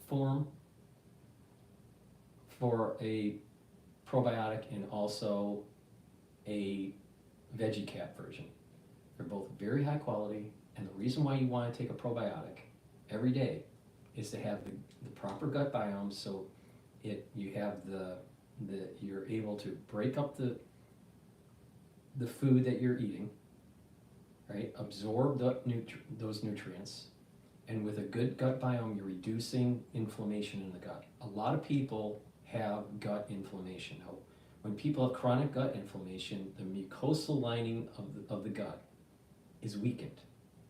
form for a probiotic, and also a veggie cap version. They're both very high quality, and the reason why you want to take a probiotic every day is to have the proper gut biome, so you have you're able to break up the food that you're eating, right? Absorb those nutrients. And with a good gut biome, you're reducing inflammation in the gut. A lot of people have gut inflammation. Now, when people have chronic gut inflammation, the mucosal lining of the gut is weakened.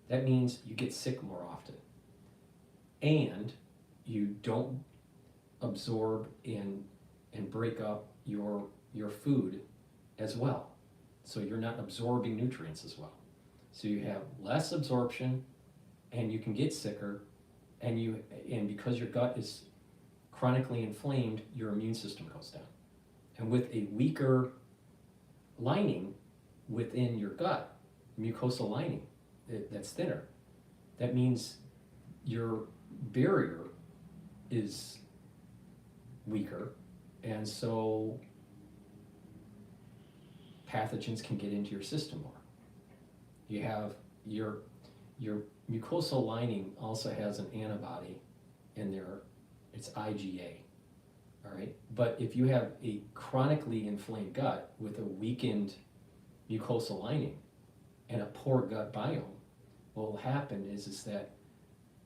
That means you get sick more often. And you don't absorb and break up your food as well. So you're not absorbing nutrients as well. So you have less absorption, and you can get sicker, and because your gut is chronically inflamed, your immune system goes down. And with a weaker lining within your gut, mucosal lining that's thinner, that means your barrier is weaker, and so pathogens can get into your system more. You have your mucosal lining also has an antibody in there. It's IgA, all right? But if you have a chronically inflamed gut with a weakened mucosal lining and a poor gut biome, what will happen is that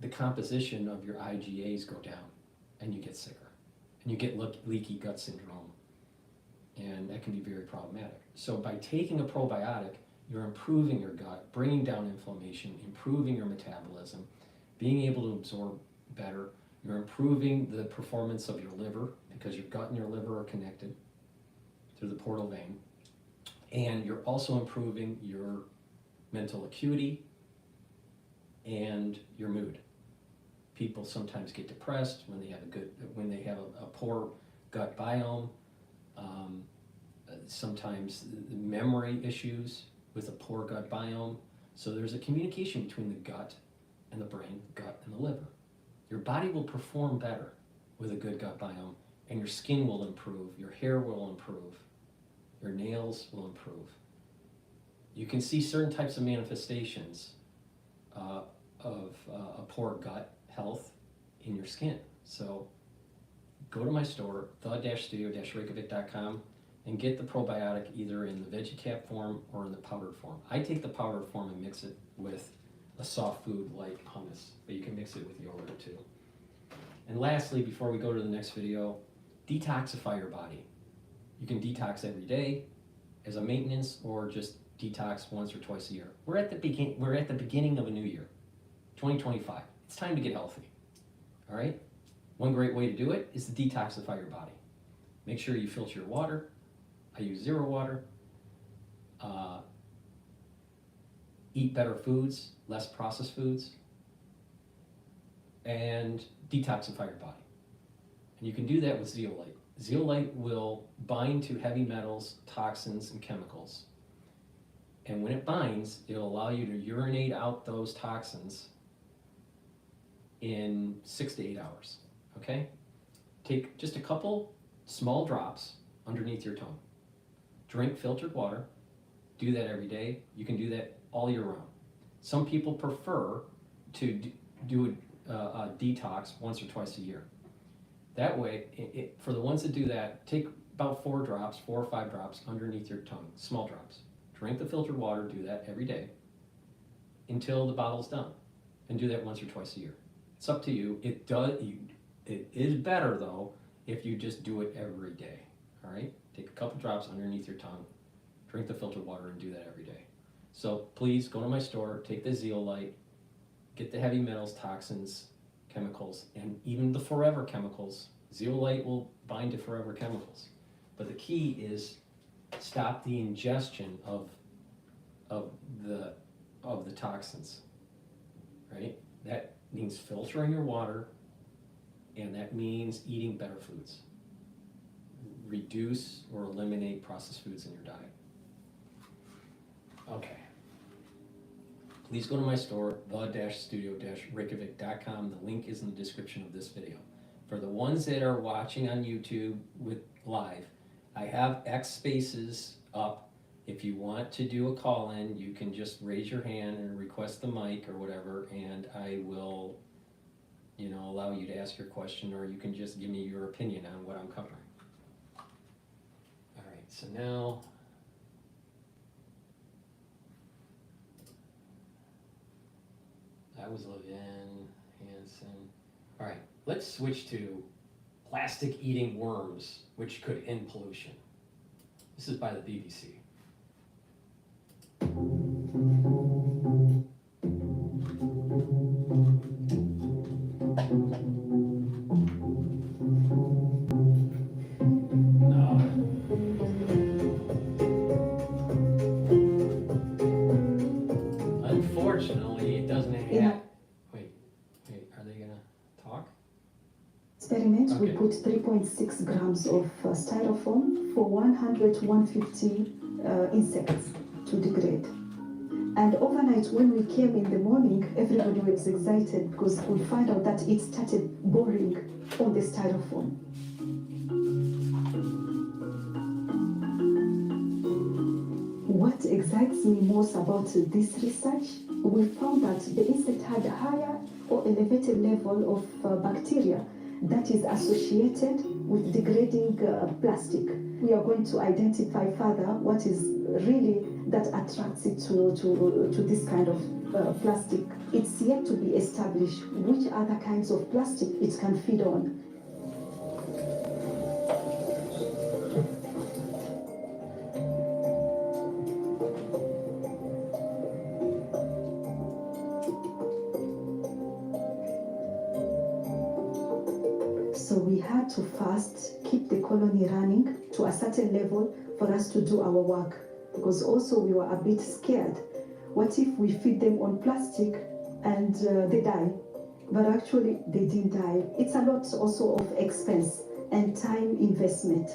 the composition of your IgAs go down, and you get sicker, and you get leaky gut syndrome, and that can be very problematic. So by taking a probiotic, you're improving your gut, bringing down inflammation, improving your metabolism, being able to absorb better. You're improving the performance of your liver, because your gut and your liver are connected through the portal vein. And you're also improving your mental acuity and your mood. People sometimes get depressed when they have a poor gut biome. Sometimes the memory issues with a poor gut biome. So there's a communication between the gut and the brain, gut and the liver. Your body will perform better with a good gut biome, and your skin will improve, your hair will improve, your nails will improve. You can see certain types of manifestations of a poor gut health in your skin. So go to my store, the-studio-reykjavik.com, and get the probiotic either in the veggie cap form or in the powdered form. I take the powdered form and mix it with a soft food like hummus, but you can mix it with yogurt too. And lastly, before we go to the next video, detoxify your body. You can detox every day as a maintenance, or just detox once or twice a year. We're at the beginning of a new year, 2025. It's time to get healthy. All right? One great way to do it is to detoxify your body. Make sure you filter your water. I use zero water. Eat better foods, less processed foods, and detoxify your body. And you can do that with zeolite. Zeolite will bind to heavy metals, toxins, and chemicals. And when it binds, it'll allow you to urinate out those toxins in 6 to 8 hours, okay? Take just a couple small drops underneath your tongue. Drink filtered water. Do that every day. You can do that all year round. Some people prefer to do a detox once or twice a year. That way, for the ones that do that, take about 4 or 5 drops underneath your tongue, small drops. Drink the filtered water, do that every day until the bottle's done, and do that once or twice a year. It's up to you. It is better though if you just do it every day, all right? Take a couple drops underneath your tongue, drink the filtered water, and do that every day. So please go to my store, take the zeolite, get the heavy metals, toxins, chemicals, and even the forever chemicals. Zeolite will bind to forever chemicals. But the key is stop the ingestion of the toxins, right? That means filtering your water, and that means eating better foods. Reduce or eliminate processed foods in your diet. Okay. Please go to my store, the-studio-reykjavik.com. The link is in the description of this video. For the ones that are watching on YouTube with live, I have X spaces up. If you want to do a call-in, you can just raise your hand and request the mic or whatever, and I will, allow you to ask your question, or you can just give me your opinion on what I'm covering. All right, so now That was Levin, Hansen. All right, let's switch to plastic-eating worms, which could end pollution. This is by the BBC. Unfortunately, it doesn't have. Wait, are they gonna talk? Experiment, we Okay. put 3.6 grams of styrofoam for 100 to 150 insects to degrade. And overnight, when we came in the morning, everybody was excited because we found out that it started boring on the styrofoam. What excites me most about this research, we found that the insect had a higher or elevated level of bacteria that is associated with degrading plastic. We are going to identify further what is really that attracts it to this kind of plastic. It's yet to be established which other kinds of plastic it can feed on. So we had to first keep the colony running to a certain level for us to do our work, because also we were a bit scared. What if we feed them on plastic and they die? But actually they didn't die. It's a lot also of expense and time investment.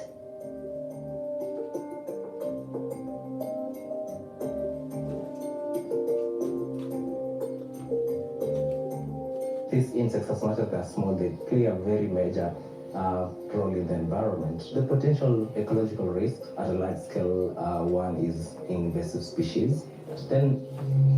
These insects, as much as they're small, they play a very major role in the environment. The potential ecological risk at a large scale, one is invasive species. Then,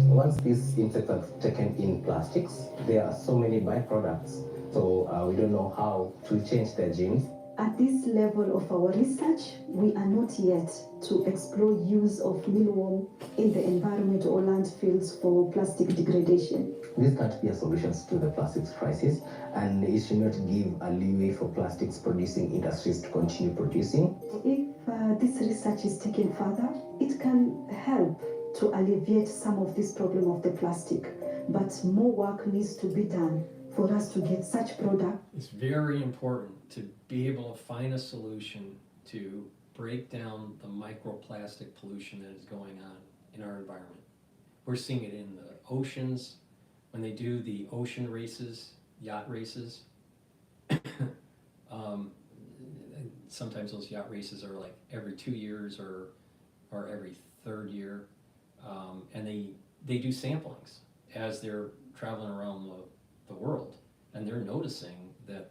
once these insects are taken in plastics, there are so many byproducts. So we don't know how to change their genes. At this level of our research, we are not yet to explore use of mealworm in the environment or landfills for plastic degradation. This can't be a solution to the plastics crisis, and it should not give a leeway for plastics producing industries to continue producing. If this research is taken further, it can help to alleviate some of this problem of the plastic, but more work needs to be done for us to get such product. It's very important to be able to find a solution to break down the microplastic pollution that is going on in our environment. We're seeing it in the oceans, when they do the ocean races, yacht races. Sometimes those yacht races are like every 2 years or every third year. And they do samplings as they're traveling around the world. And they're noticing that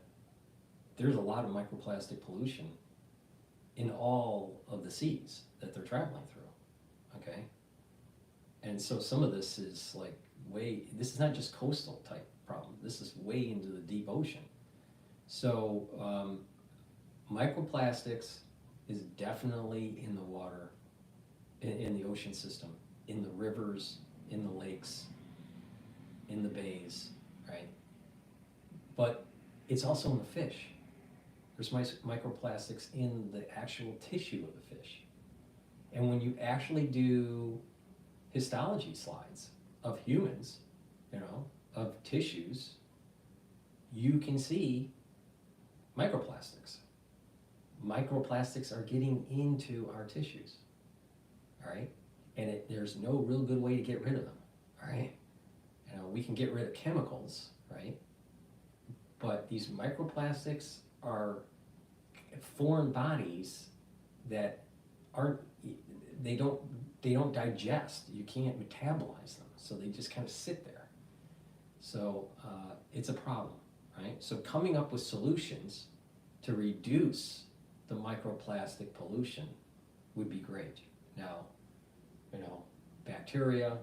there's a lot of microplastic pollution in all of the seas that they're traveling through, okay? And so some of this is like this is not just coastal type problem, this is way into the deep ocean. So microplastics is definitely in the water, in the ocean system, in the rivers, in the lakes, in the bays, right? But it's also in the fish. There's microplastics in the actual tissue of the fish. And when you actually do histology slides of humans, of tissues, you can see microplastics. Microplastics are getting into our tissues, all right? And there's no real good way to get rid of them, all right? We can get rid of chemicals, right? But these microplastics are foreign bodies that they don't digest. You can't metabolize them, so they just kind of sit there. So it's a problem, right? So coming up with solutions to reduce the microplastic pollution would be great. Now, bacteria,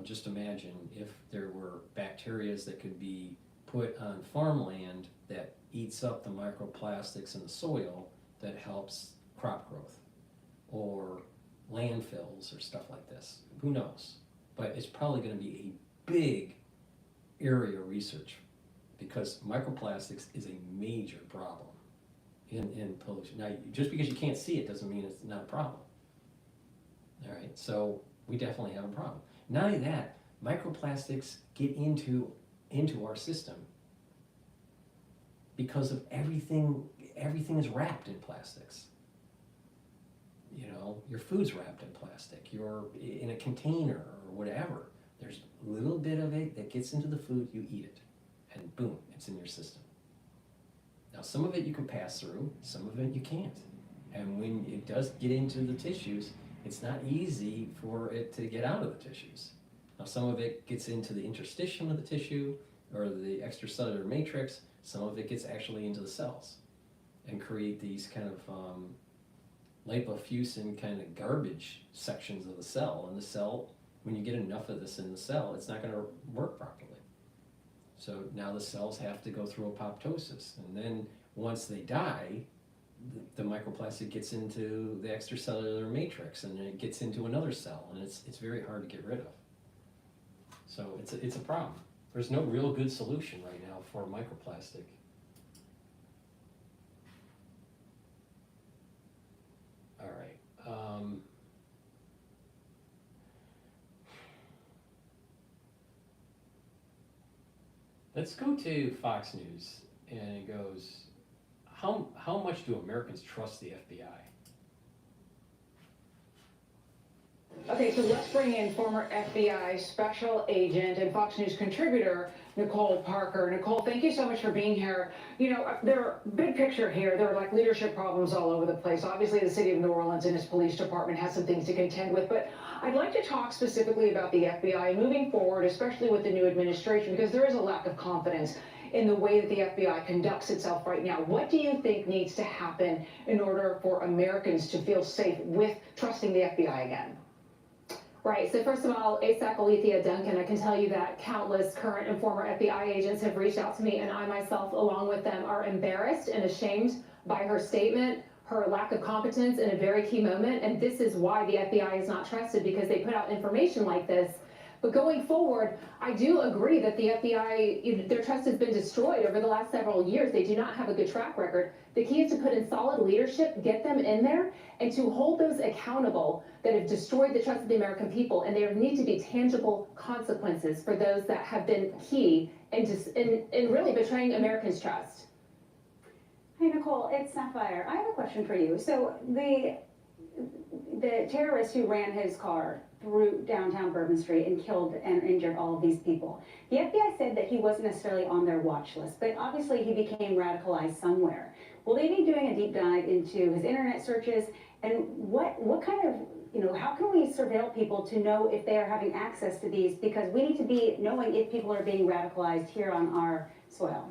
just imagine if there were bacteria that could be put on farmland that eats up the microplastics in the soil that helps crop growth, or landfills or stuff like this. Who knows? But it's probably going to be a big area of research because microplastics is a major problem in pollution. Now, just because you can't see it doesn't mean it's not a problem. All right, so we definitely have a problem. Not only that, microplastics get into our system because of everything is wrapped in plastics. You know, your food's wrapped in plastic, you're in a container or whatever. There's a little bit of it that gets into the food, you eat it, and boom, it's in your system. Now, some of it you can pass through, some of it you can't. And when it does get into the tissues, it's not easy for it to get out of the tissues. Now, some of it gets into the interstitium of the tissue or the extracellular matrix, some of it gets actually into the cells and create these kind of lipofuscin kind of garbage sections of the cell. And the cell, when you get enough of this in the cell, it's not going to work properly. So now the cells have to go through apoptosis. And then once they die, the microplastic gets into the extracellular matrix and then it gets into another cell, and it's very hard to get rid of. So it's a problem. There's no real good solution right now for microplastic. All right. Let's go to Fox News, and it goes, how much do Americans trust the FBI? Okay, so let's bring in former FBI special agent and Fox News contributor, Nicole Parker. Nicole, thank you so much for being here. You know, big picture here, there are like leadership problems all over the place. Obviously, the city of New Orleans and its police department has some things to contend with, but I'd like to talk specifically about the FBI moving forward, especially with the new administration, because there is a lack of confidence in the way that the FBI conducts itself right now. What do you think needs to happen in order for Americans to feel safe with trusting the FBI again? Right, so first of all, ASAC Alethea Duncan, I can tell you that countless current and former FBI agents have reached out to me, and I myself, along with them, are embarrassed and ashamed by her statement, her lack of competence in a very key moment, and this is why the FBI is not trusted, because they put out information like this. But going forward, I do agree that the FBI, their trust has been destroyed over the last several years. They do not have a good track record. The key is to put in solid leadership, get them in there, and to hold those accountable that have destroyed the trust of the American people. And there need to be tangible consequences for those that have been key in really betraying Americans' trust. Hey, Nicole, it's Sapphire. I have a question for you. So the terrorist who ran his car through downtown Bourbon Street and killed and injured all of these people, the FBI said that he wasn't necessarily on their watch list, but obviously he became radicalized somewhere. Will they be doing a deep dive into his internet searches, and what kind of, how can we surveil people to know if they are having access to these? Because we need to be knowing if people are being radicalized here on our soil.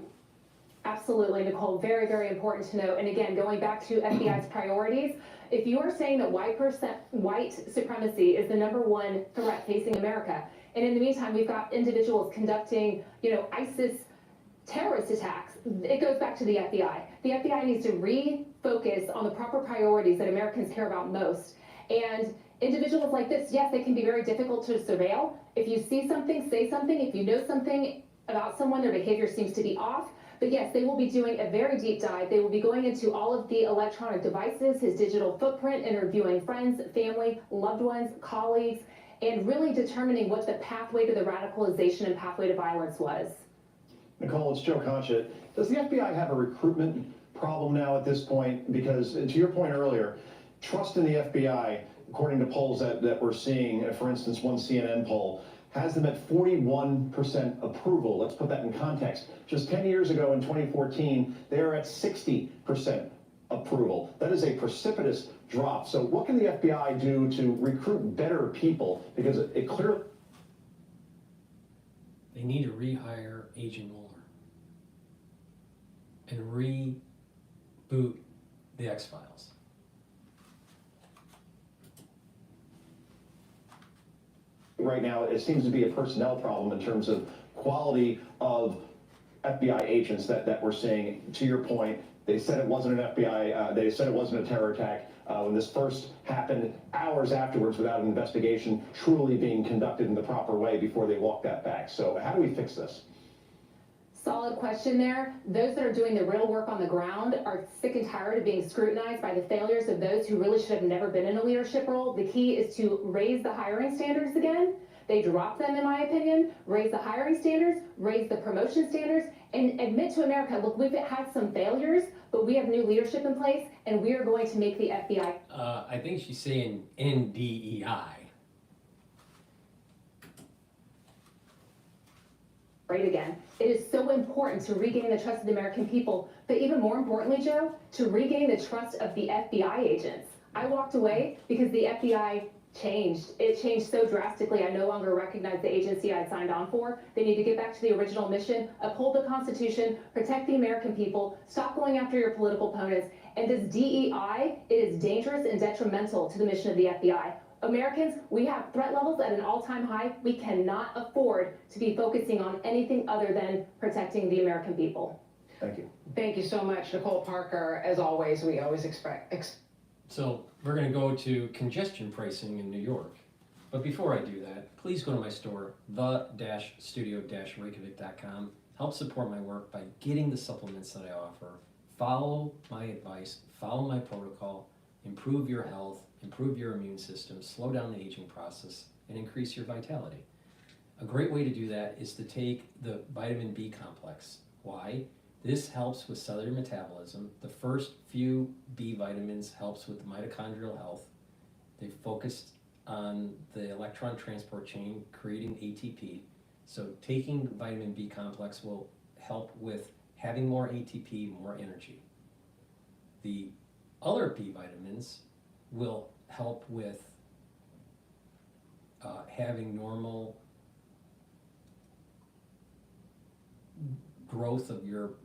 Absolutely, Nicole, very, very important to know. And again, going back to FBI's priorities, if you are saying that white supremacy is the #1 threat facing America, and in the meantime, we've got individuals conducting, ISIS terrorist attacks, it goes back to the FBI. The FBI needs to refocus on the proper priorities that Americans care about most. And individuals like this, yes, they can be very difficult to surveil. If you see something, say something. If you know something about someone, their behavior seems to be off. But yes, they will be doing a very deep dive. They will be going into all of the electronic devices, his digital footprint, interviewing friends, family, loved ones, colleagues, and really determining what the pathway to the radicalization and pathway to violence was. Nicole, it's Joe Concha. Does the FBI have a recruitment problem now at this point? Because to your point earlier, trust in the FBI, according to polls that we're seeing, for instance, one CNN poll, has them at 41% approval. Let's put that in context. Just 10 years ago in 2014, they are at 60% approval. That is a precipitous drop. So what can the FBI do to recruit better people? Because it clearly... They need to rehire Agent Mueller and reboot the X-Files. Right now, it seems to be a personnel problem in terms of quality of FBI agents that we're seeing. To your point, they said it wasn't an FBI, they said it wasn't a terror attack. When this first happened, hours afterwards, without an investigation truly being conducted in the proper way before they walked that back. So how do we fix this? Solid question there. Those that are doing the real work on the ground are sick and tired of being scrutinized by the failures of those who really should have never been in a leadership role. The key is to raise the hiring standards again. They dropped them, in my opinion. Raise the hiring standards, raise the promotion standards, and admit to America, look, we've had some failures, but we have new leadership in place, and we are going to make the FBI. I think she's saying NDEI. Great again. It is so important to regain the trust of the American people, but even more importantly, Joe, to regain the trust of the FBI agents. I walked away because the FBI changed. It changed so drastically, I no longer recognize the agency I signed on for. They need to get back to the original mission, uphold the Constitution, protect the American people, stop going after your political opponents. And this DEI, it is dangerous and detrimental to the mission of the FBI. Americans, we have threat levels at an all-time high. We cannot afford to be focusing on anything other than protecting the American people. Thank you. Thank you so much, Nicole Parker. As always, we always So we're going to go to congestion pricing in New York. But before I do that, please go to my store, the-studio-reykjavik.com. Help support my work by getting the supplements that I offer. Follow my advice, follow my protocol, improve your health, improve your immune system, slow down the aging process, and increase your vitality. A great way to do that is to take the vitamin B complex. Why? This helps with cellular metabolism. The first few B vitamins helps with mitochondrial health. They focused on the electron transport chain, creating ATP. So taking vitamin B complex will help with having more ATP, more energy. The other B vitamins will help with having normal growth of your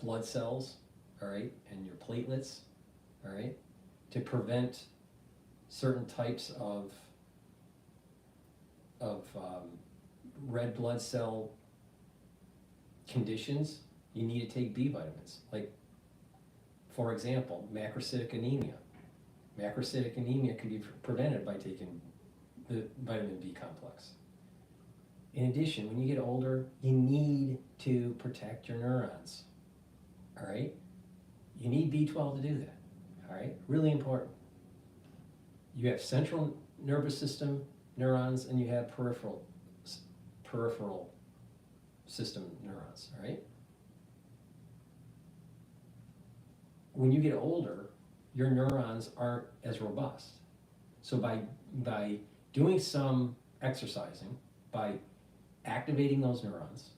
blood cells, all right, and your platelets, all right, to prevent certain types of red blood cell conditions. You need to take B vitamins, like, for example, macrocytic anemia. Macrocytic anemia can be prevented by taking the vitamin B complex. In addition, when you get older, you need to protect your neurons, all right? You need B12 to do that, all right? Really important. You have central nervous system neurons and you have peripheral system neurons, all right? When you get older, your neurons aren't as robust. So by doing some exercising, by activating those neurons,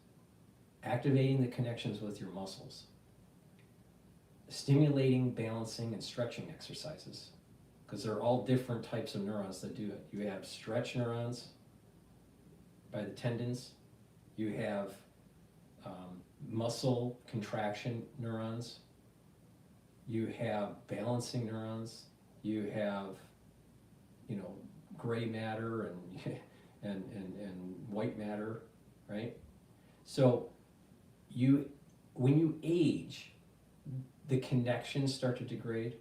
activating the connections with your muscles, stimulating, balancing, and stretching exercises, because they're all different types of neurons that do it. You have stretch neurons by the tendons, you have muscle contraction neurons, you have balancing neurons, you have, gray matter and white matter, right? So when you age, the connections start to degrade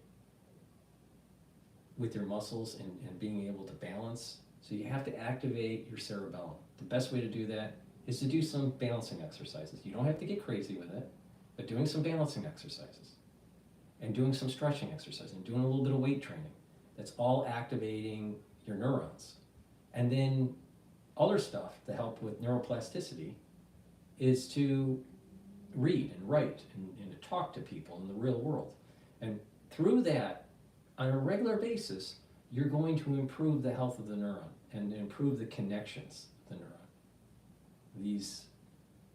with your muscles and being able to balance. So you have to activate your cerebellum. The best way to do that is to do some balancing exercises. You don't have to get crazy with it, but doing some balancing exercises and doing some stretching exercises and doing a little bit of weight training. That's all activating your neurons. And then other stuff to help with neuroplasticity is to read and write and to talk to people in the real world. And through that, on a regular basis, you're going to improve the health of the neuron and improve the connections of the neuron.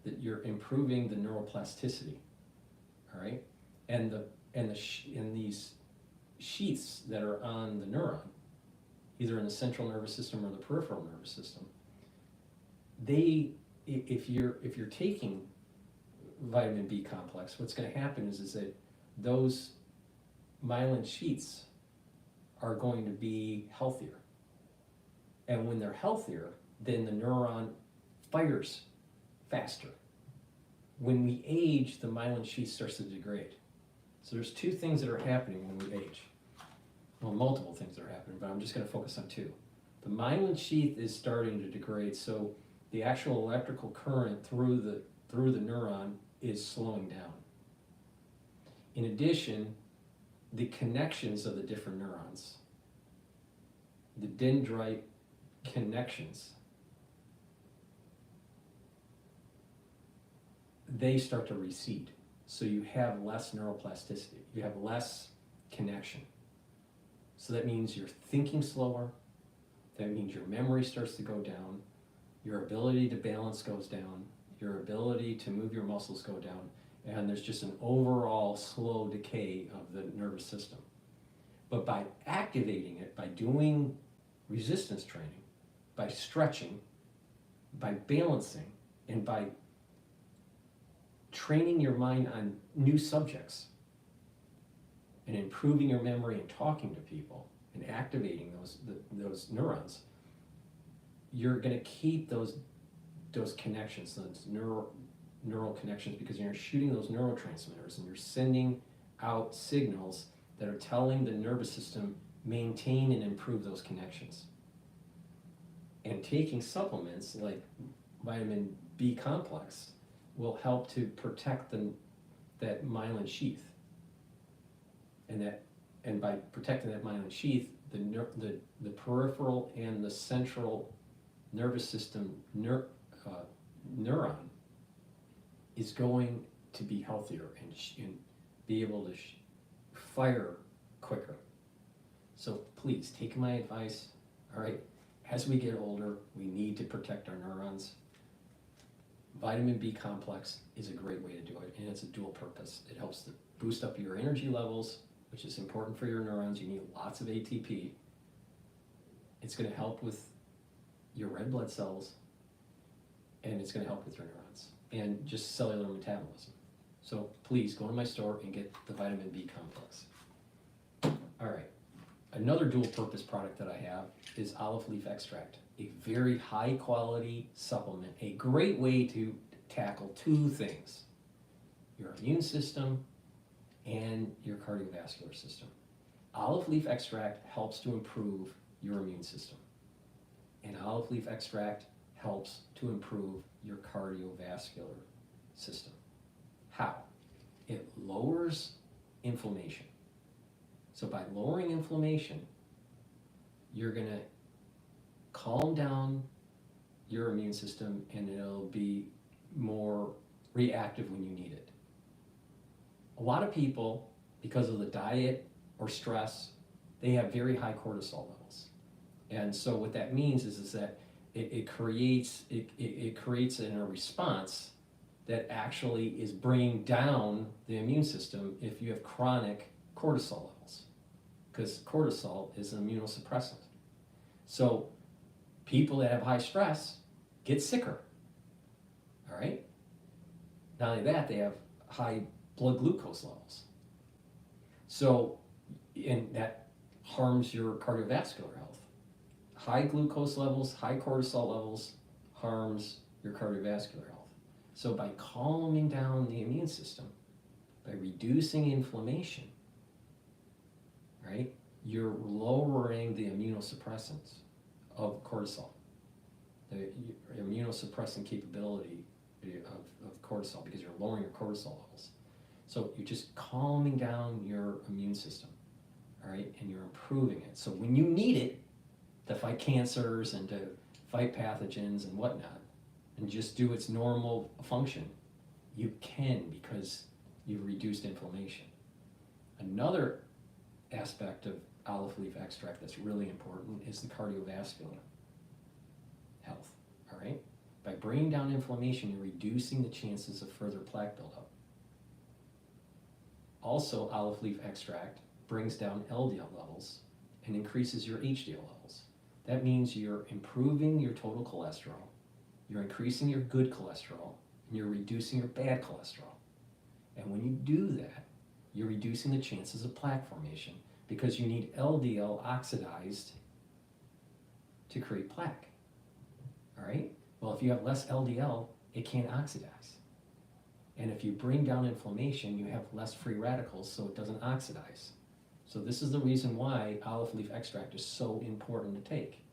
That you're improving the neuroplasticity, all right? And these sheaths that are on the neuron, either in the central nervous system or the peripheral nervous system, if you're taking vitamin B complex, what's going to happen is that those myelin sheaths are going to be healthier. And when they're healthier, then the neuron fires faster. when we age, the myelin sheath starts to degrade. So there's two things that are happening when we age. Well, multiple things that are happening, but I'm just going to focus on two. The myelin sheath is starting to degrade, so the actual electrical current through the neuron is slowing down. In addition, the connections of the different neurons, the dendrite connections, they start to recede. So you have less neuroplasticity, you have less connection. So that means you're thinking slower, that means your memory starts to go down, your ability to balance goes down, your ability to move your muscles go down, and there's just an overall slow decay of the nervous system. But by activating it, by doing resistance training, by stretching, by balancing, and by training your mind on new subjects and improving your memory and talking to people and activating those neurons, you're going to keep those connections, those neural connections, because you're shooting those neurotransmitters and you're sending out signals that are telling the nervous system maintain and improve those connections. And taking supplements like vitamin B complex will help to protect that myelin sheath. And by protecting that myelin sheath, the peripheral and the central nervous system neuron is going to be healthier and be able to fire quicker. So please take my advice. All right, as we get older, we need to protect our neurons. Vitamin B complex is a great way to do it, and it's a dual purpose. It helps to boost up your energy levels, which is important for your neurons. You need lots of ATP. It's going to help with your red blood cells, and it's going to help with your neurons and just cellular metabolism. So please go to my store and get the vitamin B complex. All right, another dual purpose product that I have is olive leaf extract, a very high quality supplement, a great way to tackle two things: your immune system and your cardiovascular system. Olive leaf extract helps to improve your immune system, and olive leaf extract helps to improve your cardiovascular system. How? It lowers inflammation. So by lowering inflammation, you're going to calm down your immune system, and it'll be more reactive when you need it. A lot of people, because of the diet or stress, they have very high cortisol levels. And so what that means is that it creates a response that actually is bringing down the immune system if you have chronic cortisol levels, because cortisol is an immunosuppressant. So people that have high stress get sicker, all right? Not only that, they have high blood glucose levels. So, and that harms your cardiovascular health. High glucose levels, high cortisol levels harms your cardiovascular health. So by calming down the immune system, by reducing inflammation, right, you're lowering the immunosuppressants of cortisol, the immunosuppressant capability of cortisol, because you're lowering your cortisol levels. So you're just calming down your immune system, all right, and you're improving it. So when you need it to fight cancers and to fight pathogens and whatnot, and just do its normal function, you can, because you've reduced inflammation. Another aspect of olive leaf extract that's really important is the cardiovascular health, all right? By bringing down inflammation, you're reducing the chances of further plaque buildup. Also, olive leaf extract brings down LDL levels and increases your HDL levels. That means you're improving your total cholesterol, you're increasing your good cholesterol, and you're reducing your bad cholesterol. And when you do that, you're reducing the chances of plaque formation, because you need LDL oxidized to create plaque, all right? Well, if you have less LDL, it can't oxidize. And if you bring down inflammation, you have less free radicals, so it doesn't oxidize. So this is the reason why olive leaf extract is so important to take.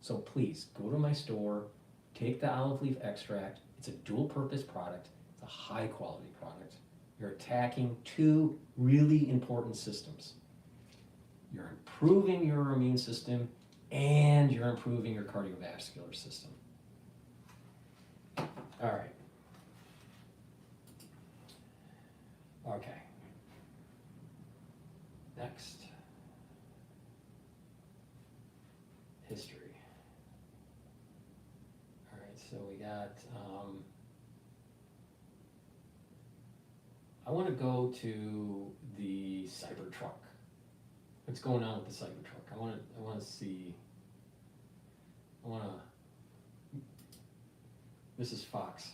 So please, go to my store, take the olive leaf extract. It's a dual purpose product. It's a high quality product. You're attacking two really important systems. You're improving your immune system and you're improving your cardiovascular system. All right. Okay. Next. History. All right, so we got, I want to go to the Cybertruck. What's going on with the Cybertruck? I want to see, this is Fox.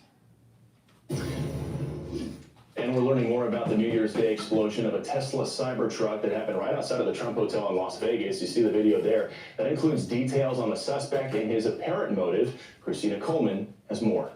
And we're learning more about the New Year's Day explosion of a Tesla Cybertruck that happened right outside of the Trump Hotel in Las Vegas. You see the video there. That includes details on the suspect and his apparent motive. Christina Coleman has more.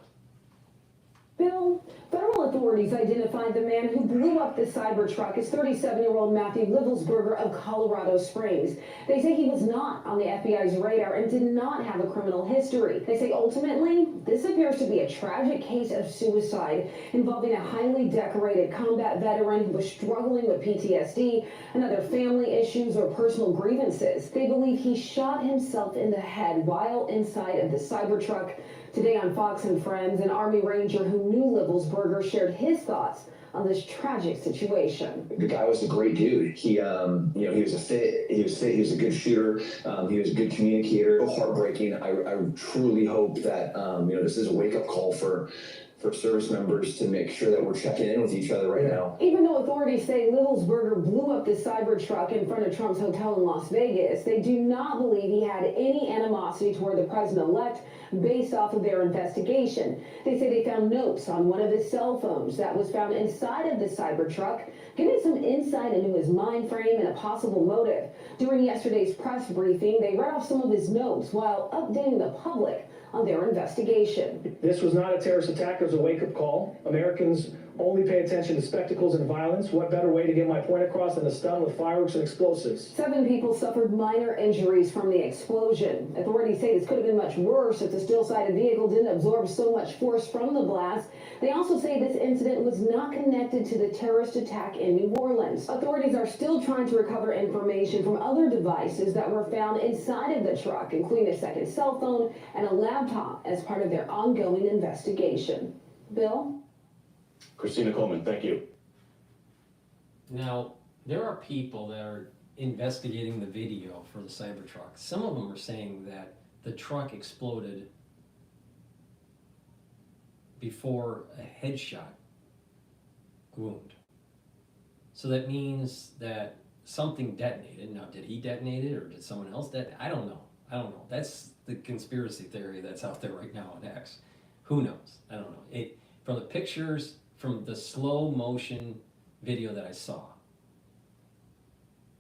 Bill, federal authorities identified the man who blew up the Cybertruck as 37-year-old Matthew Livelsberger of Colorado Springs. They say he was not on the FBI's radar and did not have a criminal history. They say ultimately, this appears to be a tragic case of suicide involving a highly decorated combat veteran who was struggling with PTSD and other family issues or personal grievances. They believe he shot himself in the head while inside of the Cybertruck. Today on Fox and Friends, an Army Ranger who knew Livelsberger shared his thoughts on this tragic situation. The guy was a great dude. He, he was he was a good shooter. He was a good communicator. Heartbreaking. I truly hope that, this is a wake-up call for service members to make sure that we're checking in with each other right now. Even though authorities say Livelsberger blew up the Cybertruck in front of Trump's hotel in Las Vegas, they do not believe he had any animosity toward the president-elect based off of their investigation. They say they found notes on one of his cell phones that was found inside of the Cybertruck, giving some insight into his mind frame and a possible motive. During yesterday's press briefing, they read off some of his notes while updating the public on their investigation. This was not a terrorist attack, it was a wake-up call. Americans only pay attention to spectacles and violence. What better way to get my point across than to stun with fireworks and explosives? 7 people suffered minor injuries from the explosion. Authorities say this could have been much worse if the still-sided vehicle didn't absorb so much force from the blast. They also say this incident was not connected to the terrorist attack in New Orleans. Authorities are still trying to recover information from other devices that were found inside of the truck, including a second cell phone and a laptop as part of their ongoing investigation. Bill? Christina Coleman, thank you. Now, there are people that are investigating the video for the Cybertruck. Some of them are saying that the truck exploded before a headshot wound. So that means that something detonated. Now, did he detonate it or did someone else detonate? I don't know. That's the conspiracy theory that's out there right now on X. Who knows? I don't know. From the pictures, from the slow motion video that I saw,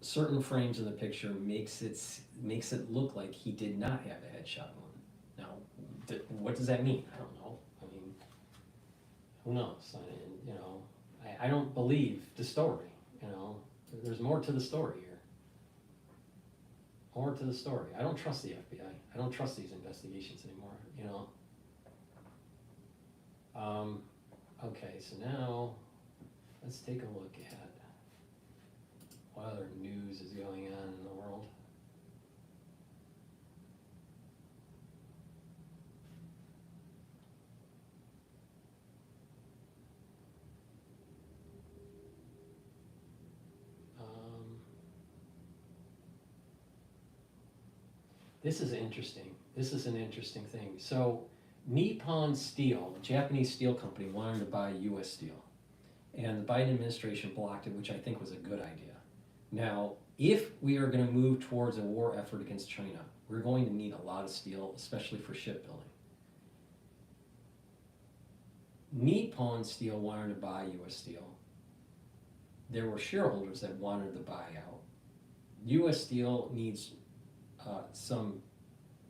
certain frames of the picture makes it look like he did not have a headshot wound. Now, what does that mean? I don't know. I mean, who knows? I don't believe the story. There's more to the story here. More to the story. I don't trust the FBI. I don't trust these investigations anymore. Okay, so now let's take a look at what other news is going on in the world. This is interesting. This is an interesting thing. So Nippon Steel, a Japanese steel company, wanted to buy U.S. steel. And the Biden administration blocked it, which I think was a good idea. Now, if we are going to move towards a war effort against China, we're going to need a lot of steel, especially for shipbuilding. Nippon Steel wanted to buy U.S. steel. There were shareholders that wanted the buyout. U.S. Steel needs some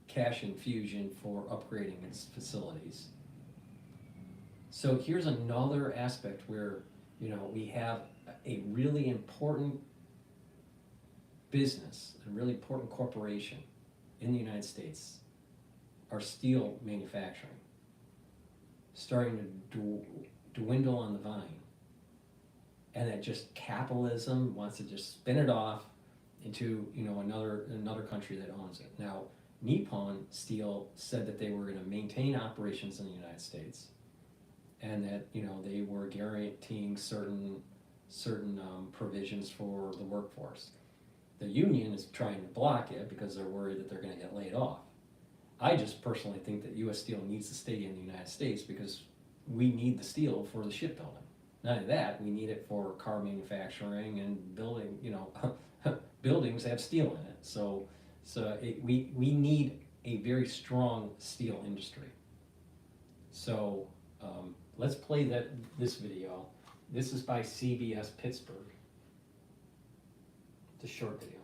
cash infusion for upgrading its facilities. So here's another aspect where, you know, we have a really important business, a really important corporation in the United States, our steel manufacturing, starting to dwindle on the vine. And that just capitalism wants to just spin it off into, you know, another country that owns it. Now, Nippon Steel said that they were going to maintain operations in the United States, and that, you know, they were guaranteeing certain provisions for the workforce. The union is trying to block it because they're worried that they're going to get laid off. I just personally think that U.S. Steel needs to stay in the United States because we need the steel for the shipbuilding. Not only that, we need it for car manufacturing and building, you know, buildings have steel in it. So we need a very strong steel industry. So let's play this video. This is by CBS Pittsburgh. It's a short video.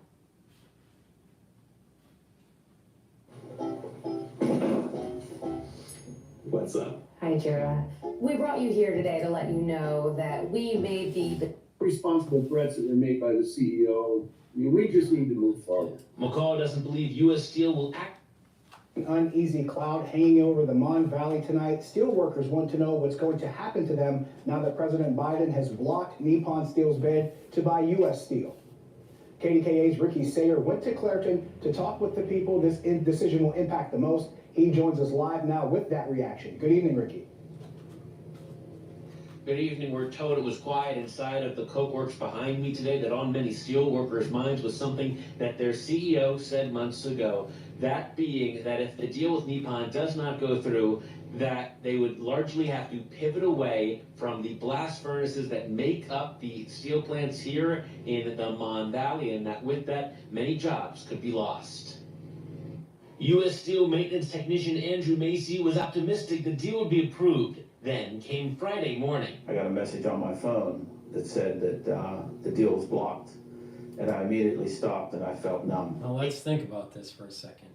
What's up? Hi, Jera. We brought you here today to let you know that we made the responsible threats that were made by the CEO. I mean, we just need to move forward. McCall doesn't believe U.S. Steel will act. An uneasy cloud hanging over the Mon Valley tonight. Steelworkers want to know what's going to happen to them now that President Biden has blocked Nippon Steel's bid to buy U.S. Steel. KDKA's Ricky Sayer went to Clairton to talk with the people this decision will impact the most. He joins us live now with that reaction. Good evening, Ricky. Good evening. We're told it was quiet inside of the coke works behind me today, that on many steel workers' minds was something that their CEO said months ago. That being that if the deal with Nippon does not go through, that they would largely have to pivot away from the blast furnaces that make up the steel plants here in the Mon Valley, and that with that, many jobs could be lost. U.S. Steel maintenance technician Andrew Macy was optimistic the deal would be approved. Then came Friday morning. I got a message on my phone that said that the deal was blocked, and I immediately stopped and I felt numb. Now let's think about this for a second.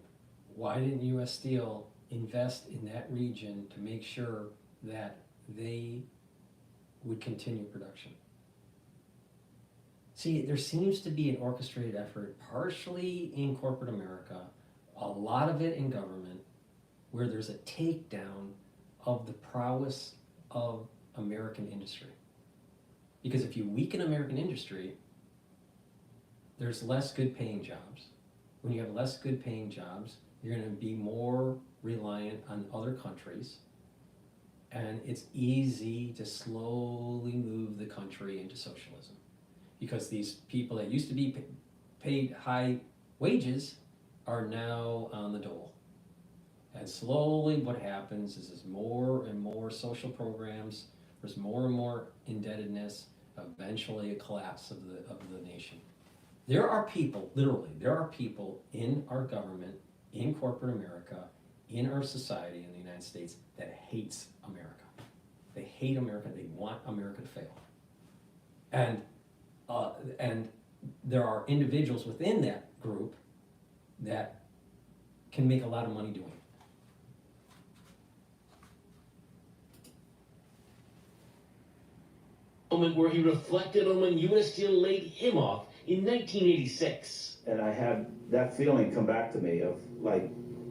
Why didn't U.S. Steel invest in that region to make sure that they would continue production? See, there seems to be an orchestrated effort, partially in corporate America, a lot of it in government, where there's a takedown of the prowess of American industry. Because if you weaken American industry, there's less good paying jobs. When you have less good paying jobs, you're going to be more reliant on other countries, and it's easy to slowly move the country into socialism. Because these people that used to be paid high wages are now on the dole. And slowly what happens is there's more and more social programs, there's more and more indebtedness, eventually a collapse of the nation. There are people, literally, there are people in our government, in corporate America, in our society in the United States that hates America. They hate America, they want America to fail. And there are individuals within that group that can make a lot of money doing it. Moment where he reflected on when U.S. Steel laid him off in 1986. And I had that feeling come back to me of like,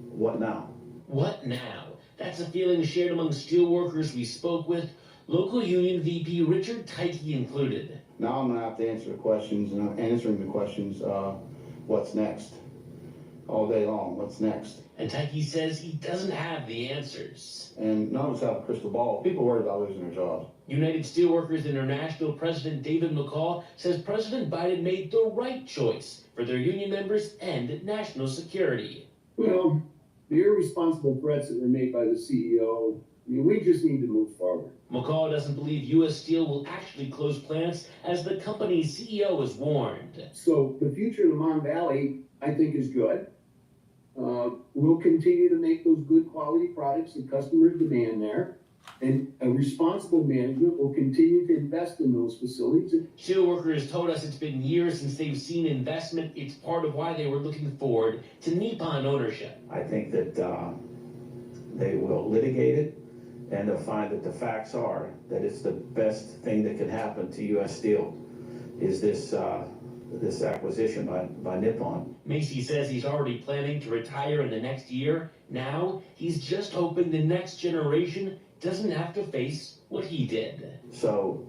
what now? What now? That's a feeling shared among steel workers we spoke with, local union VP Richard Tyke included. Now I'm gonna have to answer the questions, and I'm answering the questions, what's next? All day long, what's next? And Tyke says he doesn't have the answers. And none of us have a crystal ball. People worry about losing their jobs. United Steelworkers International President David McCall says President Biden made the right choice for their union members and national security. Well, the irresponsible threats that were made by the CEO, I mean, we just need to move forward. McCall doesn't believe U.S. Steel will actually close plants, as the company's CEO has warned. So the future of the Mon Valley, I think, is good. We'll continue to make those good quality products that customers demand there. And a responsible management will continue to invest in those facilities. Steelworkers told us it's been years since they've seen investment. It's part of why they were looking forward to Nippon ownership. I think that they will litigate it, and they'll find that the facts are that it's the best thing that could happen to U.S. Steel is this acquisition by Nippon. Macy says he's already planning to retire in the next year. Now, he's just hoping the next generation doesn't have to face what he did. So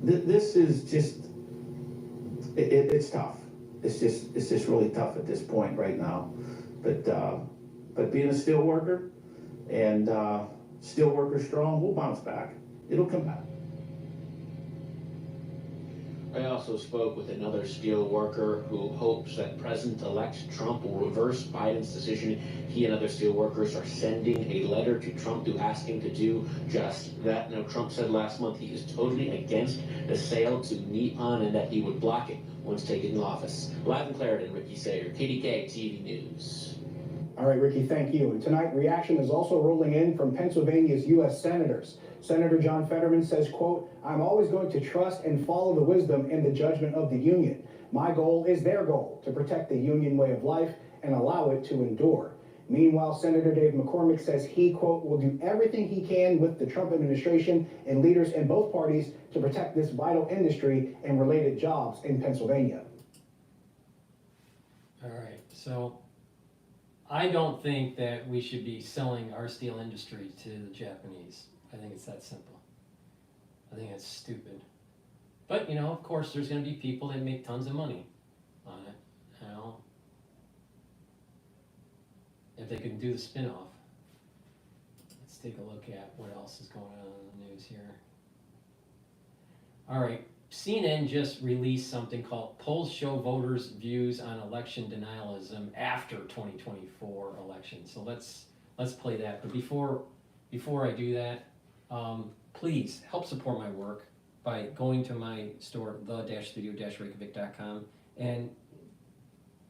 this is just, it's tough. It's just really tough at this point right now. But being a steel worker and steel worker strong, we'll bounce back. It'll come back. I also spoke with another steel worker who hopes that President-elect Trump will reverse Biden's decision. He and other steel workers are sending a letter to Trump to ask him to do just that. Now, Trump said last month he is totally against the sale to Nippon and that he would block it once taking office. Live in Clarendon, Ricky Sayer, KDK TV News. All right, Ricky, thank you. And tonight, reaction is also rolling in from Pennsylvania's U.S. senators. Senator John Fetterman says, quote, "I'm always going to trust and follow the wisdom and the judgment of the union. My goal is their goal, to protect the union way of life and allow it to endure." Meanwhile, Senator Dave McCormick says he, quote, "will do everything he can with the Trump administration and leaders in both parties to protect this vital industry and related jobs in Pennsylvania." All right, so I don't think that we should be selling our steel industry to the Japanese. I think it's that simple. I think it's stupid. But, you know, of course, there's going to be people that make tons of money on it. You know, if they can do the spin-off. Let's take a look at what else is going on in the news here. All right, CNN just released something called Polls Show Voters' Views on Election Denialism After 2024 Election. So let's play that. But before I do that, please help support my work by going to my store, the-studio-reykjavik.com, and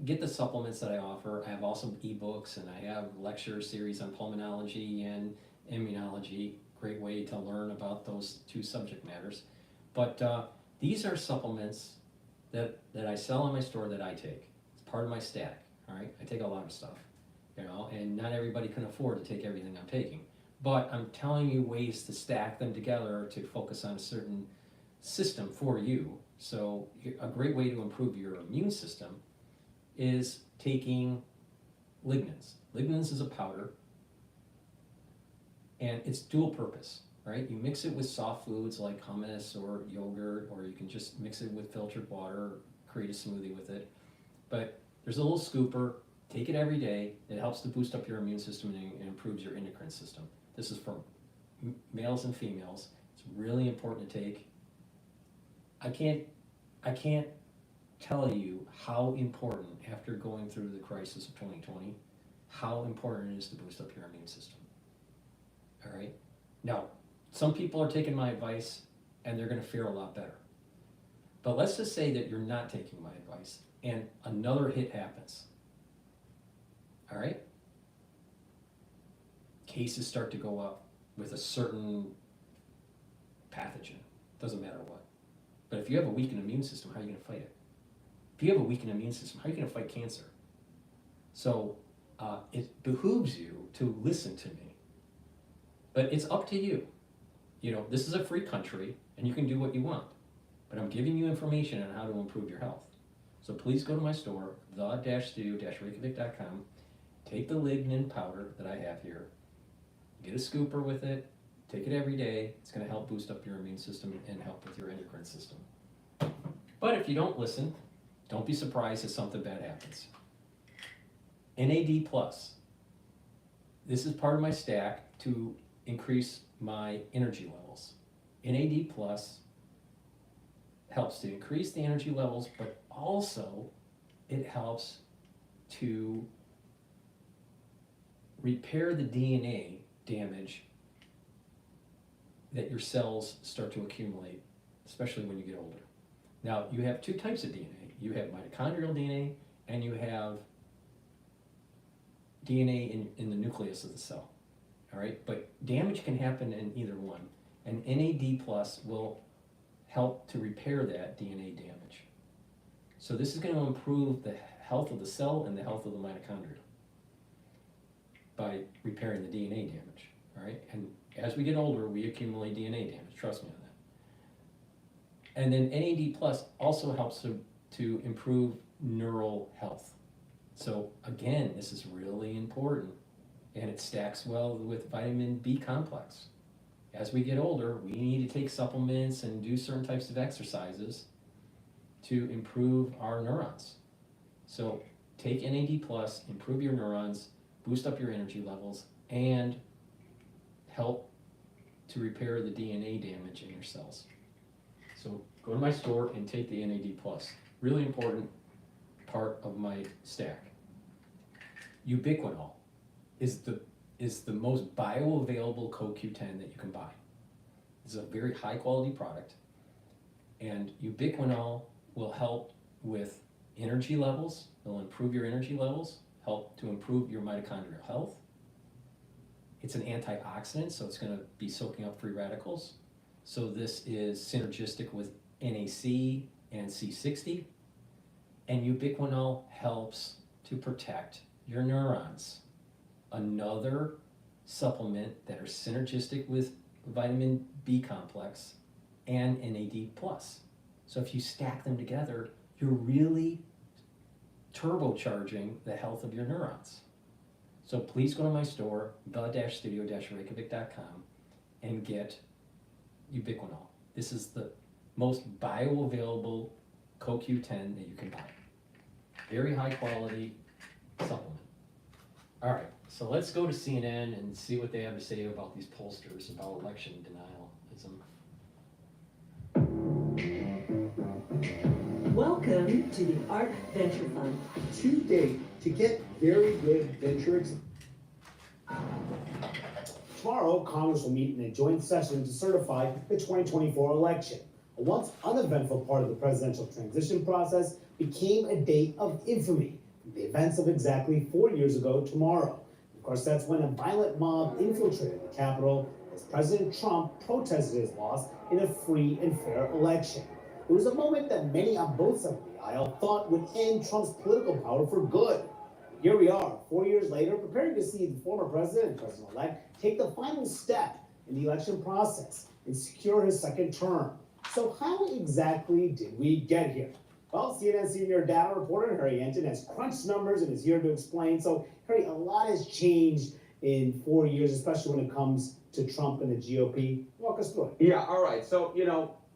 get the supplements that I offer. I have awesome ebooks, and I have lecture series on pulmonology and immunology. Great way to learn about those two subject matters. But these are supplements that I sell in my store that I take. It's part of my stack, all right? I take a lot of stuff, you know, and not everybody can afford to take everything I'm taking. But I'm telling you ways to stack them together to focus on a certain system for you. So a great way to improve your immune system is taking lignans. Lignans is a powder, and it's dual purpose, right? You mix it with soft foods like hummus or yogurt, or you can just mix it with filtered water, create a smoothie with it. But there's a little scooper, take it every day. It helps to boost up your immune system and improves your endocrine system. This is for males and females. It's really important to take. I can't tell you how important, after going through the crisis of 2020, how important it is to boost up your immune system. All right? Now, some people are taking my advice and they're going to fare a lot better. But let's just say that you're not taking my advice and another hit happens. All right? Cases start to go up with a certain pathogen. Doesn't matter what. But if you have a weakened immune system, how are you going to fight it? If you have a weakened immune system, how are you going to fight cancer? So it behooves you to listen to me. But it's up to you. You know, this is a free country, and you can do what you want. But I'm giving you information on how to improve your health. So please go to my store, the-studio-reykjavik.com, take the lignin powder that I have here, get a scooper with it, take it every day. It's going to help boost up your immune system and help with your endocrine system. But if you don't listen, don't be surprised if something bad happens. NAD+. This is part of my stack to increase my energy levels. NAD+ helps to increase the energy levels, but also it helps to repair the DNA damage that your cells start to accumulate, especially when you get older. Now, you have two types of DNA. You have mitochondrial DNA, and you have DNA in the nucleus of the cell. All right, but damage can happen in either one, and NAD+ will help to repair that DNA damage. So this is going to improve the health of the cell and the health of the mitochondria by repairing the DNA damage. All right, As we get older, we accumulate DNA damage, trust me on that. And then NAD plus also helps to improve neural health. So again, this is really important, and it stacks well with vitamin B complex. As we get older, we need to take supplements and do certain types of exercises to improve our neurons. So take NAD plus, improve your neurons, boost up your energy levels, and help to repair the DNA damage in your cells. So go to my store and take the NAD plus. Really important part of my stack. Ubiquinol is the most bioavailable CoQ10 that you can buy. It's a very high quality product, and ubiquinol will help with energy levels. It'll improve your energy levels, help to improve your mitochondrial health. It's an antioxidant, so it's going to be soaking up free radicals. So this is synergistic with NAC and C60. And ubiquinol helps to protect your neurons. Another supplement that are synergistic with vitamin B complex and NAD plus. So if you stack them together, you're really turbocharging the health of your neurons. So please go to my store, the-studio-reykjavik.com, and get ubiquinol. This is the most bioavailable CoQ10 that you can buy. Very high quality supplement. All right, so let's go to CNN and see what they have to say about these pollsters about election denialism. Welcome to the ARC Venture Fund. To date, to get very good venture. Tomorrow, Congress will meet in a joint session to certify the 2024 election. A once uneventful part of the presidential transition process became a day of infamy. The events of exactly 4 years ago tomorrow. Of course, that's when a violent mob infiltrated the Capitol as President Trump protested his loss in a free and fair election. It was a moment that many on both sides of the aisle thought would end Trump's political power for good. Here we are, 4 years later, preparing to see the former president and president-elect take the final step in the election process and secure his second term. So how exactly did we get here? Well, CNN senior data reporter Harry Enton has crunched numbers and is here to explain. So, Harry, a lot has changed in 4 years, especially when it comes to Trump and the GOP. Walk us through it. Yeah, all right. So,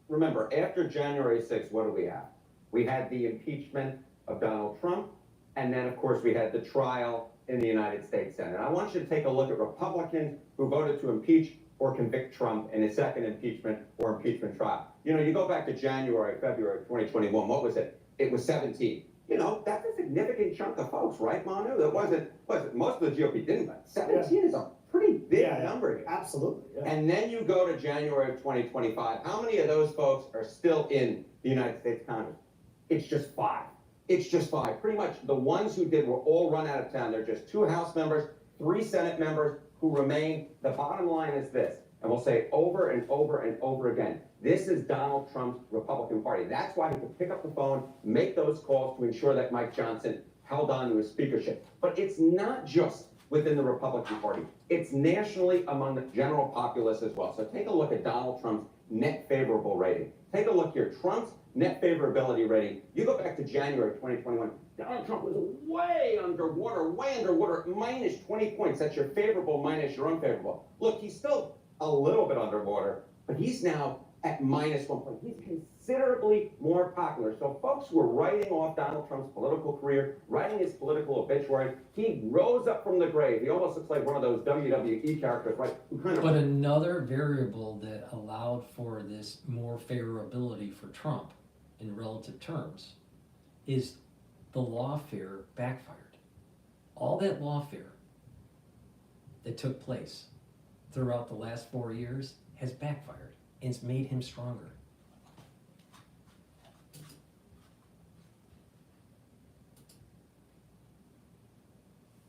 remember, after January 6th, what do we have? We had the impeachment of Donald Trump, and then, of course, we had the trial in the United States Senate. I want you to take a look at Republicans who voted to impeach or convict Trump in his second impeachment or impeachment trial. You go back to January, February of 2021, what was it? It was 17. That's a significant chunk of folks, right, Manu? That wasn't most of the GOP didn't, but 17 is a pretty big number here. Absolutely. Yeah. And then you go to January of 2025. How many of those folks are still in the United States Congress? It's just 5. It's just 5. Pretty much the ones who did were all run out of town. There are just 2 House members, 3 Senate members who remain. The bottom line is this, and we'll say over and over and over again, this is Donald Trump's Republican Party. That's why he could pick up the phone, make those calls to ensure that Mike Johnson held on to his speakership. But it's not just within the Republican Party. It's nationally among the general populace as well. So take a look at Donald Trump's net favorable rating. Take a look here. Trump's net favorability rating. You go back to January 2021. Donald Trump was way underwater, minus 20 points. That's your favorable minus your unfavorable. Look, he's still a little bit underwater, but he's now at minus 1 point. He's considerably more popular. So folks who were writing off Donald Trump's political career, writing his political obituary, he rose up from the grave. He almost looks like one of those WWE characters, right? But another variable that allowed for this more favorability for Trump in relative terms is the lawfare backfired. All that lawfare that took place throughout the last 4 years has backfired. It's made him stronger.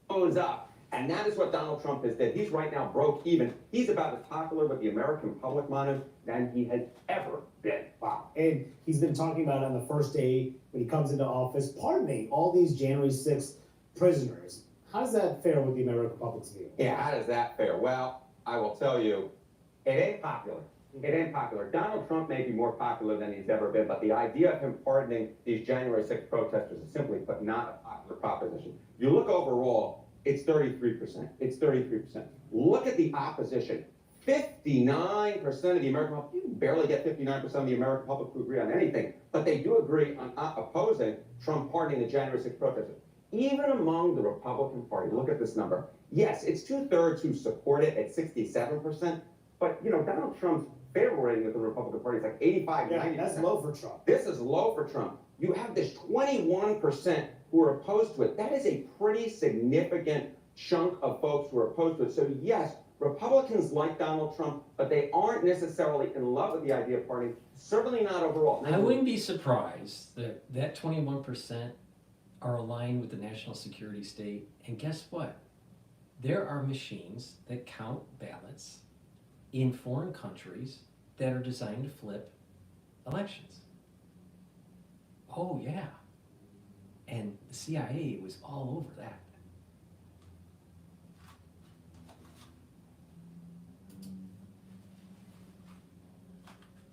Goes up. And that is what Donald Trump has did. He's right now broke even. He's about as popular with the American public, Manu, than he has ever been. Wow. And he's been talking about on the first day when he comes into office, pardoning all these January 6th prisoners. How does that fare with the American public's view? Yeah, how does that fare? Well, I will tell you, It ain't popular. It ain't popular. Donald Trump may be more popular than he's ever been, but the idea of him pardoning these January 6th protesters is simply put not a popular proposition. You look overall, it's 33%. It's 33%. Look at the opposition. 59% of the American public, you barely get 59% of the American public who agree on anything, but they do agree on opposing Trump pardoning the January 6th protesters. Even among the Republican Party, look at this number. Yes, it's 2/3 who support it at 67%, but you know, Donald Trump's favorable rating with the Republican Party is like 85, 90%. That's low for Trump. This is low for Trump. You have this 21% who are opposed to it. That is a pretty significant chunk of folks who are opposed to it. So yes, Republicans like Donald Trump, but they aren't necessarily in love with the idea of pardoning, certainly not overall. I wouldn't be surprised that 21% are aligned with the national security state. And guess what? There are machines that count ballots in foreign countries that are designed to flip elections. Oh yeah. And the CIA was all over that.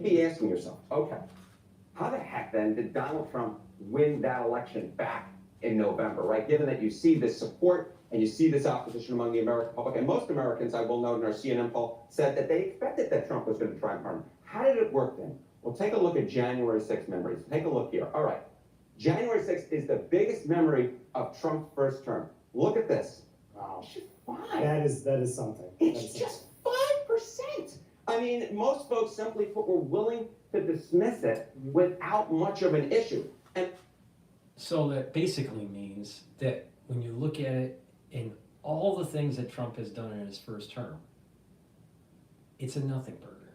Be asking yourself, okay, how the heck then did Donald Trump win that election back in November, right? Given that you see this support and you see this opposition among the American public, and most Americans, I will note in our CNN poll, said that they expected that Trump was going to try and pardon. How did it work then? Well, take a look at January 6th memories. Take a look here. All right. January 6th is the biggest memory of Trump's first term. Look at this. Wow. It's just 5. That is something. It's just 5%. I mean, most folks simply put were willing to dismiss it without much of an issue. And so that basically means that when you look at it in all the things that Trump has done in his first term, it's a nothing burger.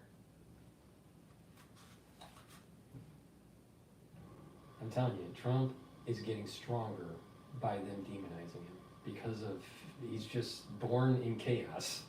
I'm telling you, Trump is getting stronger by them demonizing him because of he's just born in chaos.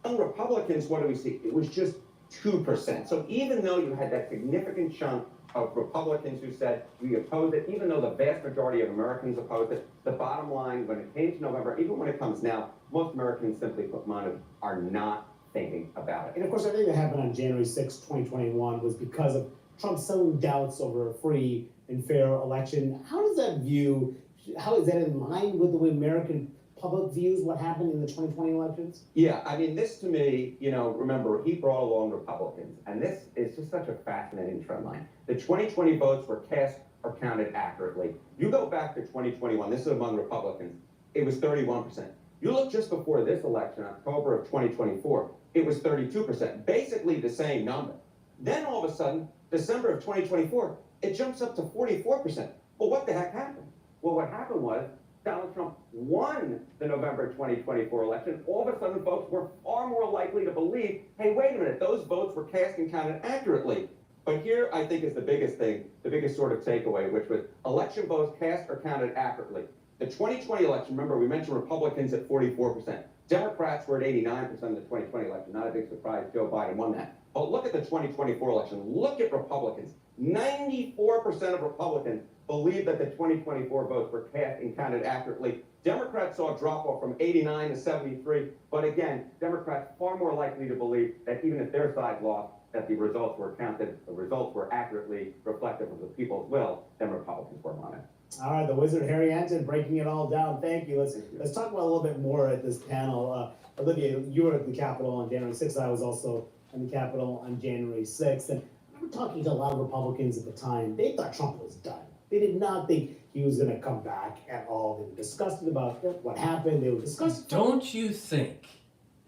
among Republicans, what do we see? It was just 2%. So even though you had that significant chunk of Republicans who said we oppose it, even though the vast majority of Americans opposed it, the bottom line, when it came to November, even when it comes now, most Americans simply put money are not thinking about it. And of course, everything that happened on January 6, 2021 was because of Trump sowing doubts over a free and fair election. How is that in line with the way American public views what happened in the 2020 elections? Yeah, I mean, this to me, remember, he brought along Republicans, and this is just such a fascinating trend line. The 2020 votes were cast or counted accurately. You go back to 2021, this is among Republicans, it was 31%. You look just before this election, October of 2024, it was 32%, basically the same number. Then all of a sudden, December of 2024, it jumps up to 44%. Well, what the heck happened? Well, what happened was Donald Trump won the November 2024 election. All of a sudden, folks were far more likely to believe, hey, wait a minute, those votes were cast and counted accurately. But here, I think, is the biggest thing, the biggest sort of takeaway, which was election votes cast or counted accurately. The 2020 election, remember, we mentioned Republicans at 44%. Democrats were at 89% of the 2020 election. Not a big surprise, Joe Biden won that. But look at the 2024 election. Look at Republicans. 94% of Republicans believe that the 2024 votes were cast and counted accurately. Democrats saw a drop-off from 89 to 73. But again, Democrats far more likely to believe that even if their side lost, that the results were counted, the results were accurately reflective of the people's will, than Republicans were on it. All right, the wizard Harry Anton breaking it all down. Thank you. Let's talk about a little bit more at this panel. Olivia, you were at the Capitol on January 6th. I was also in the Capitol on January 6th. And we were talking to a lot of Republicans at the time. They thought Trump was done. They did not think he was going to come back at all. They were disgusted about what happened. They were disgusted. Don't you think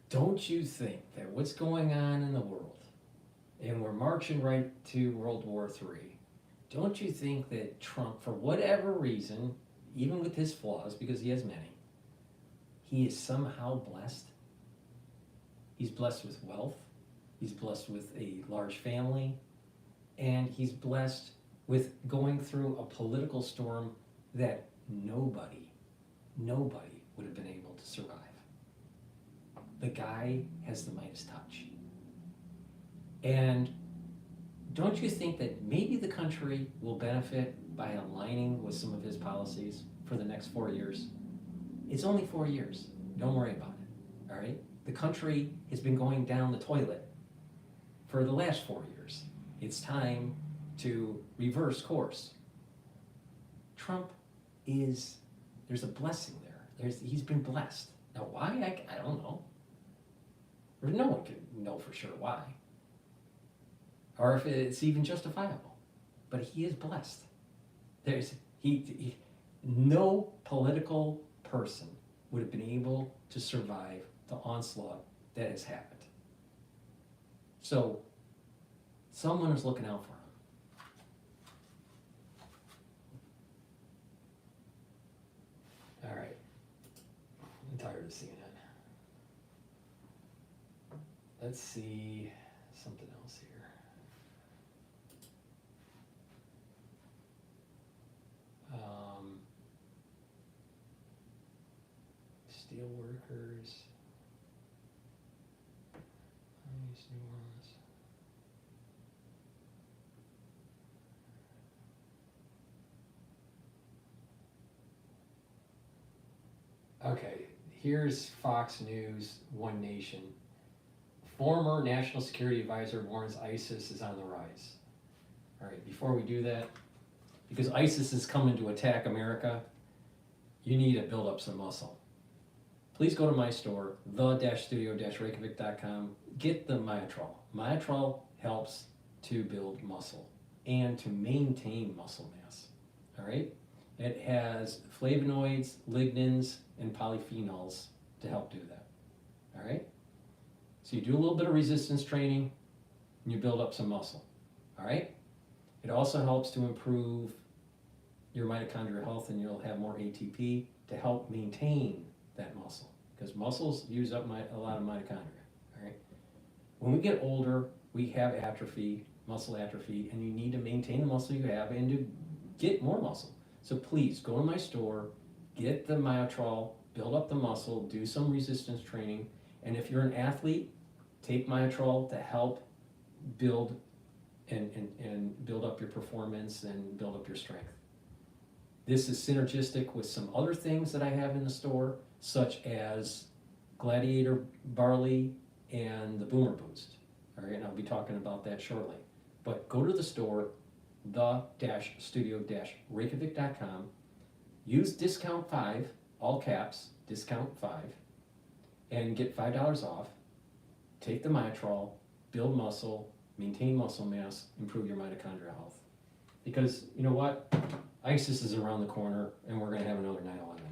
that what's going on in the world, and we're marching right to World War III, don't you think that Trump, for whatever reason, even with his flaws, because he has many, he is somehow blessed? He's blessed with wealth, he's blessed with a large family, and he's blessed with going through a political storm that nobody would have been able to survive. The guy has the Midas touch. And don't you think that maybe the country will benefit by aligning with some of his policies for the next 4 years? It's only 4 years. Don't worry about it, all right? the country has been going down the toilet for the last 4 years. It's time to reverse course. Trump there's a blessing there. He's been blessed. Now why, I don't know. Or no one can know for sure why. Or if it's even justifiable. But he is blessed. No political person would have been able to survive the onslaught that has happened. So, someone is looking out for him. All right. I'm tired of seeing it. Let's see something else here. Steel workers. Nice new ones. Okay, here's Fox News, One Nation. Former National Security Advisor warns ISIS is on the rise. All right, before we do that, because ISIS is coming to attack America, you need to build up some muscle. Please go to my store, the-studio-reykjavik.com. Get the Myotrol. Myotrol helps to build muscle and to maintain muscle mass. All right? It has flavonoids, lignins, and polyphenols to help do that. All right? So you do a little bit of resistance training and you build up some muscle. All right? It also helps to improve your mitochondrial health, and you'll have more ATP to help maintain that muscle, because muscles use up a lot of mitochondria. All right. When we get older, we have atrophy, muscle atrophy, and you need to maintain the muscle you have and to get more muscle. So please go to my store, get the Myotrol, build up the muscle, do some resistance training, and if you're an athlete, take Myotrol to help build and build up your performance and build up your strength. This is synergistic with some other things that I have in the store, such as Gladiator Barley and the Boomer Boost. All right, and I'll be talking about that shortly. But go to the store, the-studio-reykjavik.com, use discount 5, all caps, discount 5, and get $5 off. Take the Myotrol, build muscle, maintain muscle mass, improve your mitochondrial health. Because you know what? ISIS is around the corner, and we're going to have another 9/11.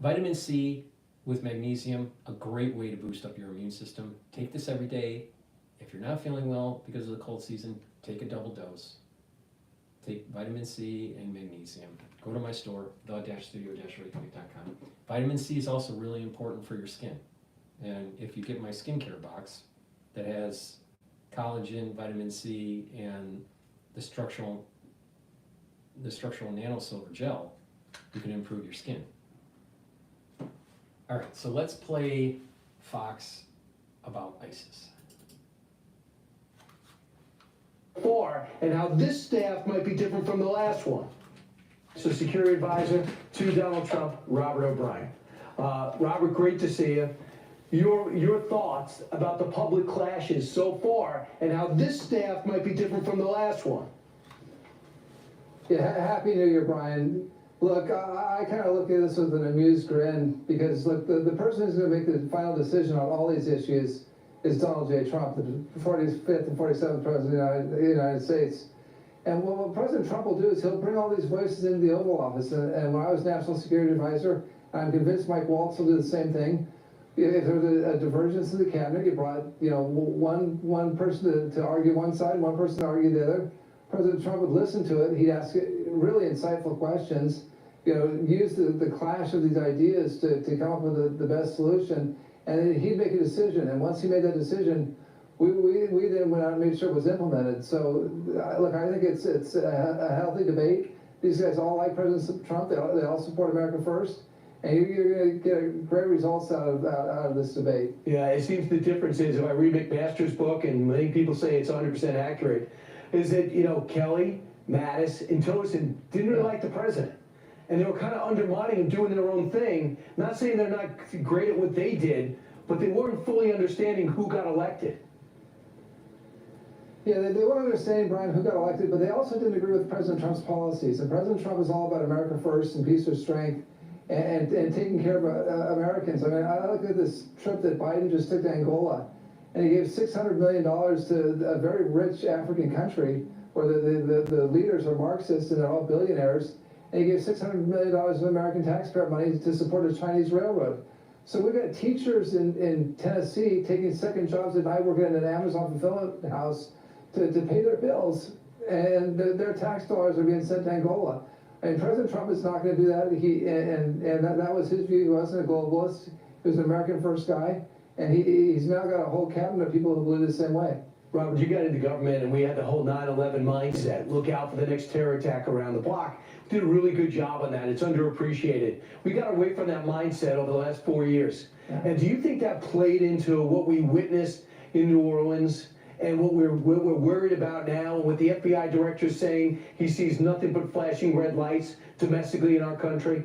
Vitamin C with magnesium, a great way to boost up your immune system. Take this every day. If you're not feeling well because of the cold season, take a double dose. Take vitamin C and magnesium. Go to my store, the-studio-reykjavik.com. Vitamin C is also really important for your skin. And if you get my skincare box that has collagen, vitamin C, and the structural nanosilver gel, you can improve your skin. All right, so let's play Fox about ISIS. And how this staff might be different from the last one. So security advisor to Donald Trump, Robert O'Brien. Robert, great to see you. Your thoughts about the public clashes so far and how this staff might be different from the last one. Yeah, Happy New Year, Brian. Look, I kind of look at this with an amused grin because, look, the person who's going to make the final decision on all these issues is Donald J. Trump, the 45th and 47th President of the United States. And what President Trump will do is he'll bring all these voices into the Oval Office. And when I was National Security Advisor, I'm convinced Mike Waltz will do the same thing. If there's a divergence in the cabinet, you brought one person to argue one side, one person to argue the other. President Trump would listen to it. He'd ask really insightful questions. Use the clash of these ideas to come up with the best solution, and then he'd make a decision. And once he made that decision, we then went out and made sure it was implemented. So, look, I think it's a healthy debate. These guys all like President Trump. They all support America first. And you're going to get great results out of this debate. Yeah, it seems the difference is, if I read McMaster's book, and many people say it's 100% accurate, is that, Kelly, Mattis, and Tosin didn't really like the president. and they were kind of undermining and doing their own thing. Not saying they're not great at what they did, but they weren't fully understanding who got elected. Yeah, they weren't understanding, Brian, who got elected, but they also didn't agree with President Trump's policies. And President Trump is all about America first and peace or strength and taking care of Americans. I mean, I look at this trip that Biden just took to Angola, and he gave $600 million to a very rich African country where the leaders are Marxists and they're all billionaires. And he gave $600 million of American taxpayer money to support a Chinese railroad. So we've got teachers in Tennessee taking second jobs at night working in an Amazon fulfillment house to pay their bills, and their tax dollars are being sent to Angola. And President Trump is not going to do that. That was his view. He wasn't a globalist. He was an American first guy, and he's now got a whole cabinet of people who believe the same way. Robert, you got into government and we had the whole 9/11 mindset. Look out for the next terror attack around the block. We did a really good job on that. It's underappreciated. We got away from that mindset over the last 4 years. And do you think that played into what we witnessed in New Orleans and what we're worried about now, and what the FBI director is saying he sees nothing but flashing red lights domestically in our country?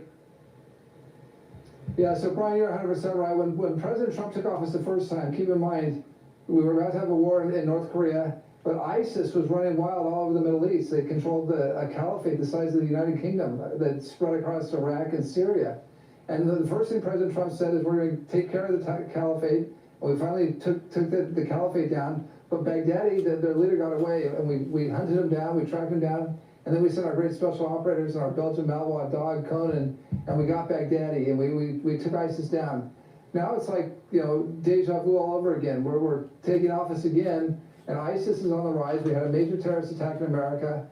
Yeah, so Brian, you're 100% right. When President Trump took office the first time, keep in mind, we were about to have a war in North Korea, but ISIS was running wild all over the Middle East. They controlled a caliphate the size of the United Kingdom that spread across Iraq and Syria. And the first thing President Trump said is we're going to take care of the caliphate. And we finally took the caliphate down. But Baghdadi, their leader, got away, and we hunted him down, we tracked him down, and then we sent our great special operators and our Belgian Malinois dog, Conan, and we got Baghdadi, and we took ISIS down. Now it's like, deja vu all over again. We're taking office again, and ISIS is on the rise. We had a major terrorist attack in America.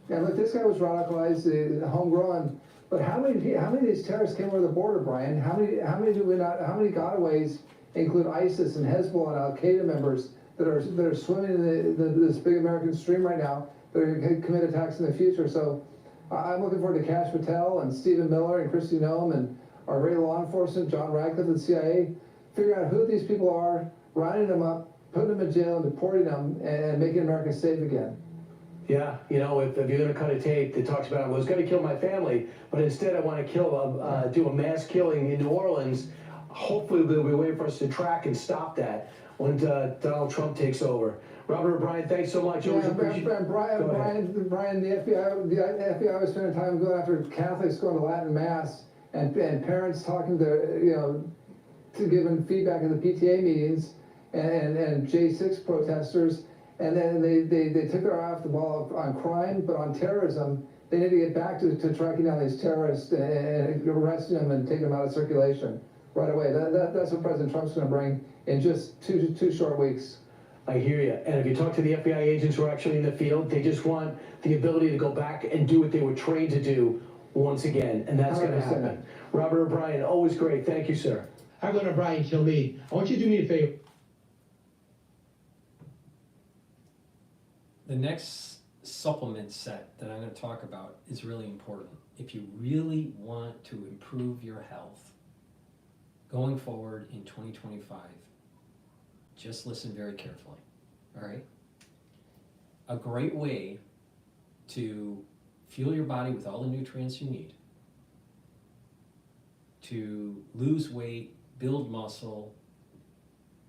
And look, this guy was radicalized, homegrown. But how many of these terrorists came over the border, Brian? How many gotaways include ISIS and Hezbollah and Al-Qaeda members that are swimming in this big American stream right now that are going to commit attacks in the future? So I'm looking forward to Kash Patel and Stephen Miller and Kristi Noem and our great law enforcement, John Radcliffe and CIA, figuring out who these people are, rounding them up, putting them in jail and deporting them, and making America safe again. Yeah, if you're going to cut a tape that talks about I was going to kill my family, but instead I want to do a mass killing in New Orleans, hopefully there'll be a way for us to track and stop that when Donald Trump takes over. Robert O'Brien, thanks so much. Yeah, Brian, the FBI was spending time going after Catholics going to Latin Mass and parents talking to giving feedback in the PTA meetings and J6 protesters. And then they took their eye off the ball on crime, but on terrorism, they need to get back to tracking down these terrorists and arresting them and taking them out of circulation right away. That's what President Trump's going to bring in just two short weeks. I hear you. And if you talk to the FBI agents who are actually in the field, they just want the ability to go back and do what they were trained to do once again, and that's going to happen. Robert O'Brien, always great. Thank you, sir. I'm going to Brian kill me. I want you to do me a favor. The next supplement set that I'm going to talk about is really important. If you really want to improve your health going forward in 2025, just listen very carefully, all right? A great way to fuel your body with all the nutrients you need, to lose weight, build muscle,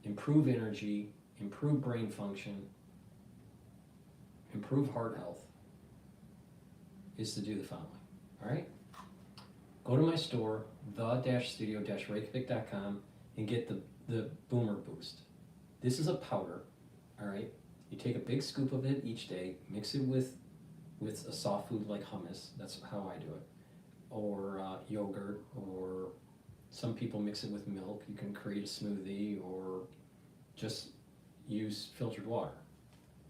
improve energy, improve brain function, improve heart health, is to do the following, all right? Go to my store, the-studio-reykjavik.com, and get the Boomer Boost. This is a powder, all right? You take a big scoop of it each day, mix it with a soft food like hummus, that's how I do it, or yogurt, or some people mix it with milk. You can create a smoothie or just use filtered water.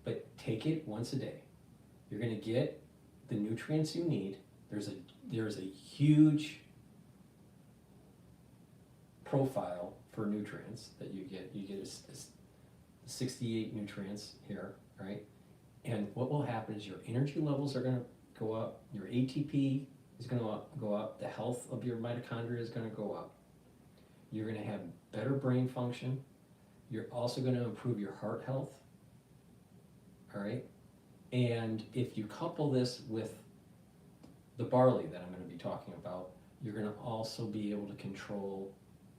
But take it once a day. You're gonna get the nutrients you need. There's a huge profile for nutrients that you get. You get 68 nutrients here, right? And what will happen is your energy levels are gonna go up, your ATP is gonna go up, the health of your mitochondria is gonna go up. You're gonna have better brain function. You're also gonna improve your heart health, all right? And if you couple this with the barley that I'm going to be talking about, you're going to also be able to control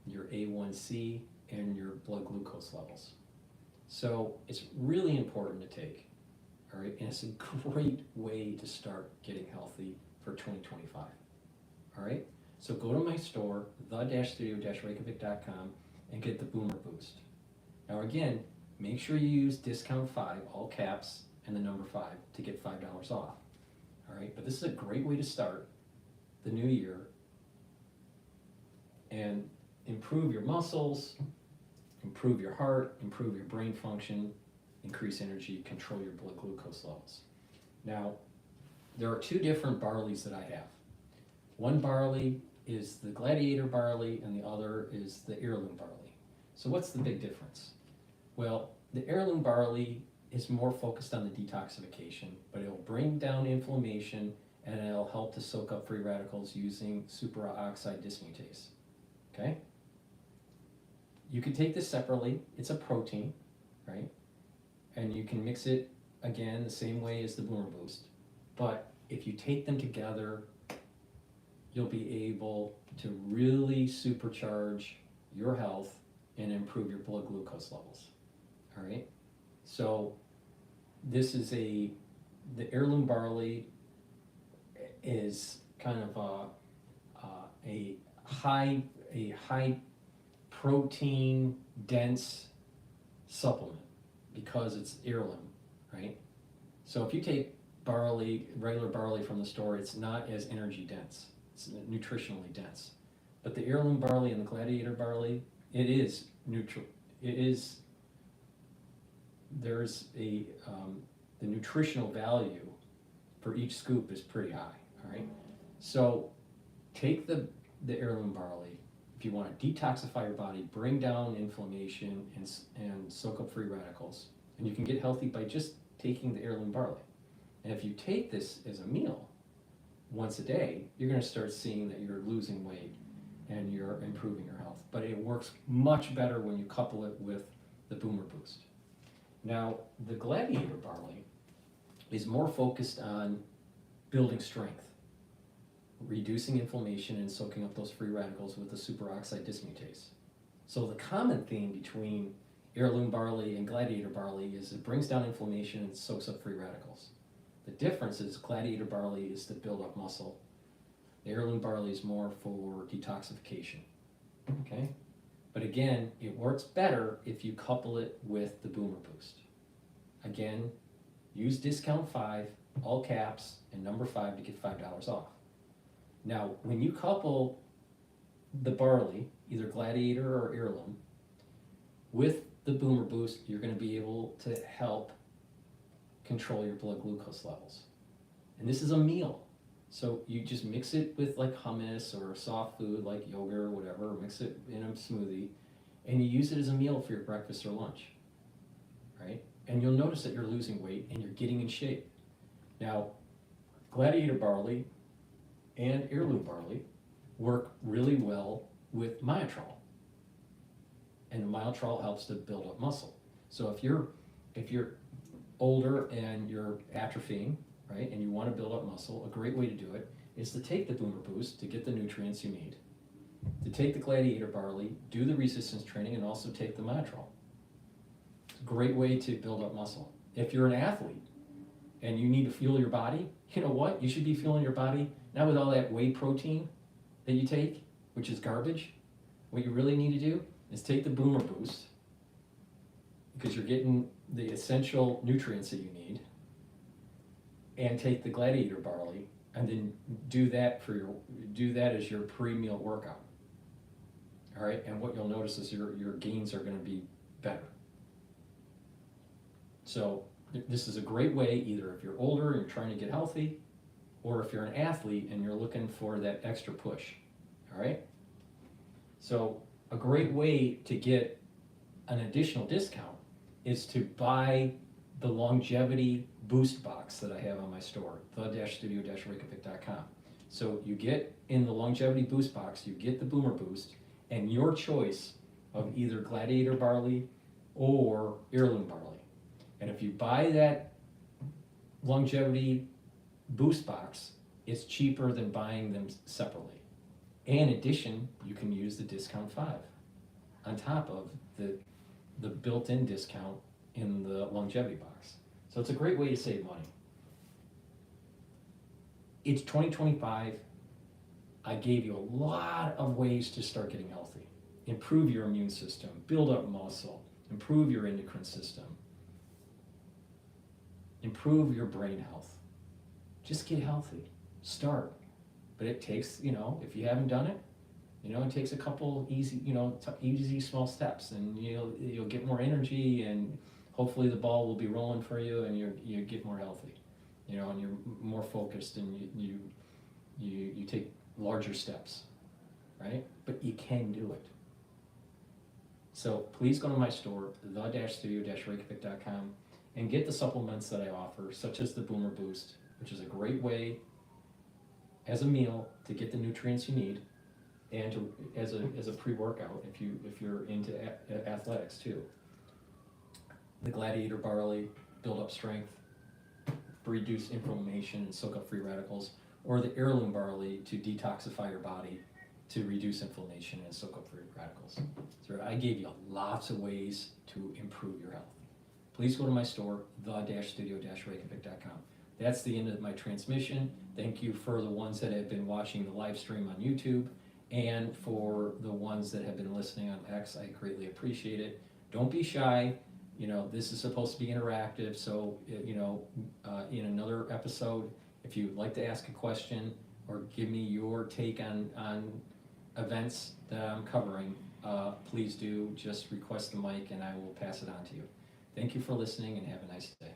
your A1C and your blood glucose levels. So it's really important to take, all right? And it's a great way to start getting healthy for 2025, all right? So go to my store, the-studio-reykjavik.com, and get the Boomer Boost. Now again, make sure you use discount 5, all caps, and the number 5 to get $5 off, all right? But this is a great way to start the new year and improve your muscles, improve your heart, improve your brain function, increase energy, control your blood glucose levels. Now, there are 2 different barleys that I have. One barley is the Gladiator barley and the other is the heirloom barley. So what's the big difference? Well, the heirloom barley is more focused on the detoxification, but it'll bring down inflammation and it'll help to soak up free radicals using superoxide dismutase, okay? You can take this separately. It's a protein, right? And you can mix it, again, the same way as the Boomer Boost. But if you take them together, you'll be able to really supercharge your health and improve your blood glucose levels, all right? So this is the heirloom barley is kind of a high protein dense supplement because it's heirloom, right? So if you take barley, regular barley from the store, it's not as energy dense. It's nutritionally dense. But the heirloom barley and the Gladiator barley, it is neutral. There's the nutritional value for each scoop is pretty high, all right? So take the heirloom barley. If you want to detoxify your body, bring down inflammation and soak up free radicals, and you can get healthy by just taking the heirloom barley. And if you take this as a meal once a day, you're going to start seeing that you're losing weight and you're improving your health. But it works much better when you couple it with the Boomer Boost. Now, the Gladiator barley is more focused on building strength, reducing inflammation and soaking up those free radicals with the superoxide dismutase. So the common theme between heirloom barley and Gladiator barley is it brings down inflammation and soaks up free radicals. The difference is Gladiator barley is to build up muscle. The heirloom barley is more for detoxification, okay? But again, it works better if you couple it with the Boomer Boost. Again, use discount 5, all caps, and number 5 to get $5 off. Now, when you couple the barley, either Gladiator or heirloom, with the Boomer Boost, you're going to be able to help control your blood glucose levels. And this is a meal. So you just mix it with like hummus or soft food like yogurt or whatever, or mix it in a smoothie, and you use it as a meal for your breakfast or lunch, right? And you'll notice that you're losing weight and you're getting in shape. Now, Gladiator barley and heirloom barley work really well with myotrol. And the myotrol helps to build up muscle. So if you're older and you're atrophying, right, and you want to build up muscle, a great way to do it is to take the Boomer Boost to get the nutrients you need, to take the Gladiator barley, do the resistance training, and also take the myotrol. It's a great way to build up muscle. If you're an athlete and you need to fuel your body, you know what? You should be fueling your body not with all that whey protein that you take, which is garbage. What you really need to do is take the Boomer Boost, because you're getting the essential nutrients that you need, and take the Gladiator barley, and then do that as your pre-meal workout. All right, and what you'll notice is your gains are going to be better. So this is a great way, either if you're older and you're trying to get healthy, or if you're an athlete and you're looking for that extra push. All right. So a great way to get an additional discount is to buy the longevity boost box that I have on my store, the-studio-reykjavik.com. So you get in the longevity boost box, you get the Boomer Boost and your choice of either Gladiator barley or heirloom barley. And if you buy that longevity boost box It's cheaper than buying them separately. And in addition, you can use the discount 5 on top of the built-in discount in the longevity box. So it's a great way to save money. It's 2025. I gave you a lot of ways to start getting healthy. Improve your immune system, build up muscle, improve your endocrine system, improve your brain health. Just get healthy. Start. But it takes, if you haven't done it, it takes a couple easy, easy small steps, and you'll get more energy, and hopefully the ball will be rolling for you, and you get more healthy, and you're more focused, and you take larger steps, right? But you can do it. So please go to my store, the-studio-reykjavik.com, and get the supplements that I offer, such as the Boomer Boost, which is a great way as a meal to get the nutrients you need, and to, as a pre-workout if you're into athletics too. The Gladiator barley, build up strength, reduce inflammation and soak up free radicals, or the heirloom barley to detoxify your body, to reduce inflammation and soak up free radicals. So I gave you lots of ways to improve your health. Please go to my store, the-studio-reykjavik.com. That's the end of my transmission. Thank you for the ones that have been watching the live stream on YouTube, and for the ones that have been listening on X. I greatly appreciate it. Don't be shy. This is supposed to be interactive, so in another episode, if you'd like to ask a question or give me your take on events that I'm covering, please do just request the mic and I will pass it on to you. Thank you for listening, and have a nice day.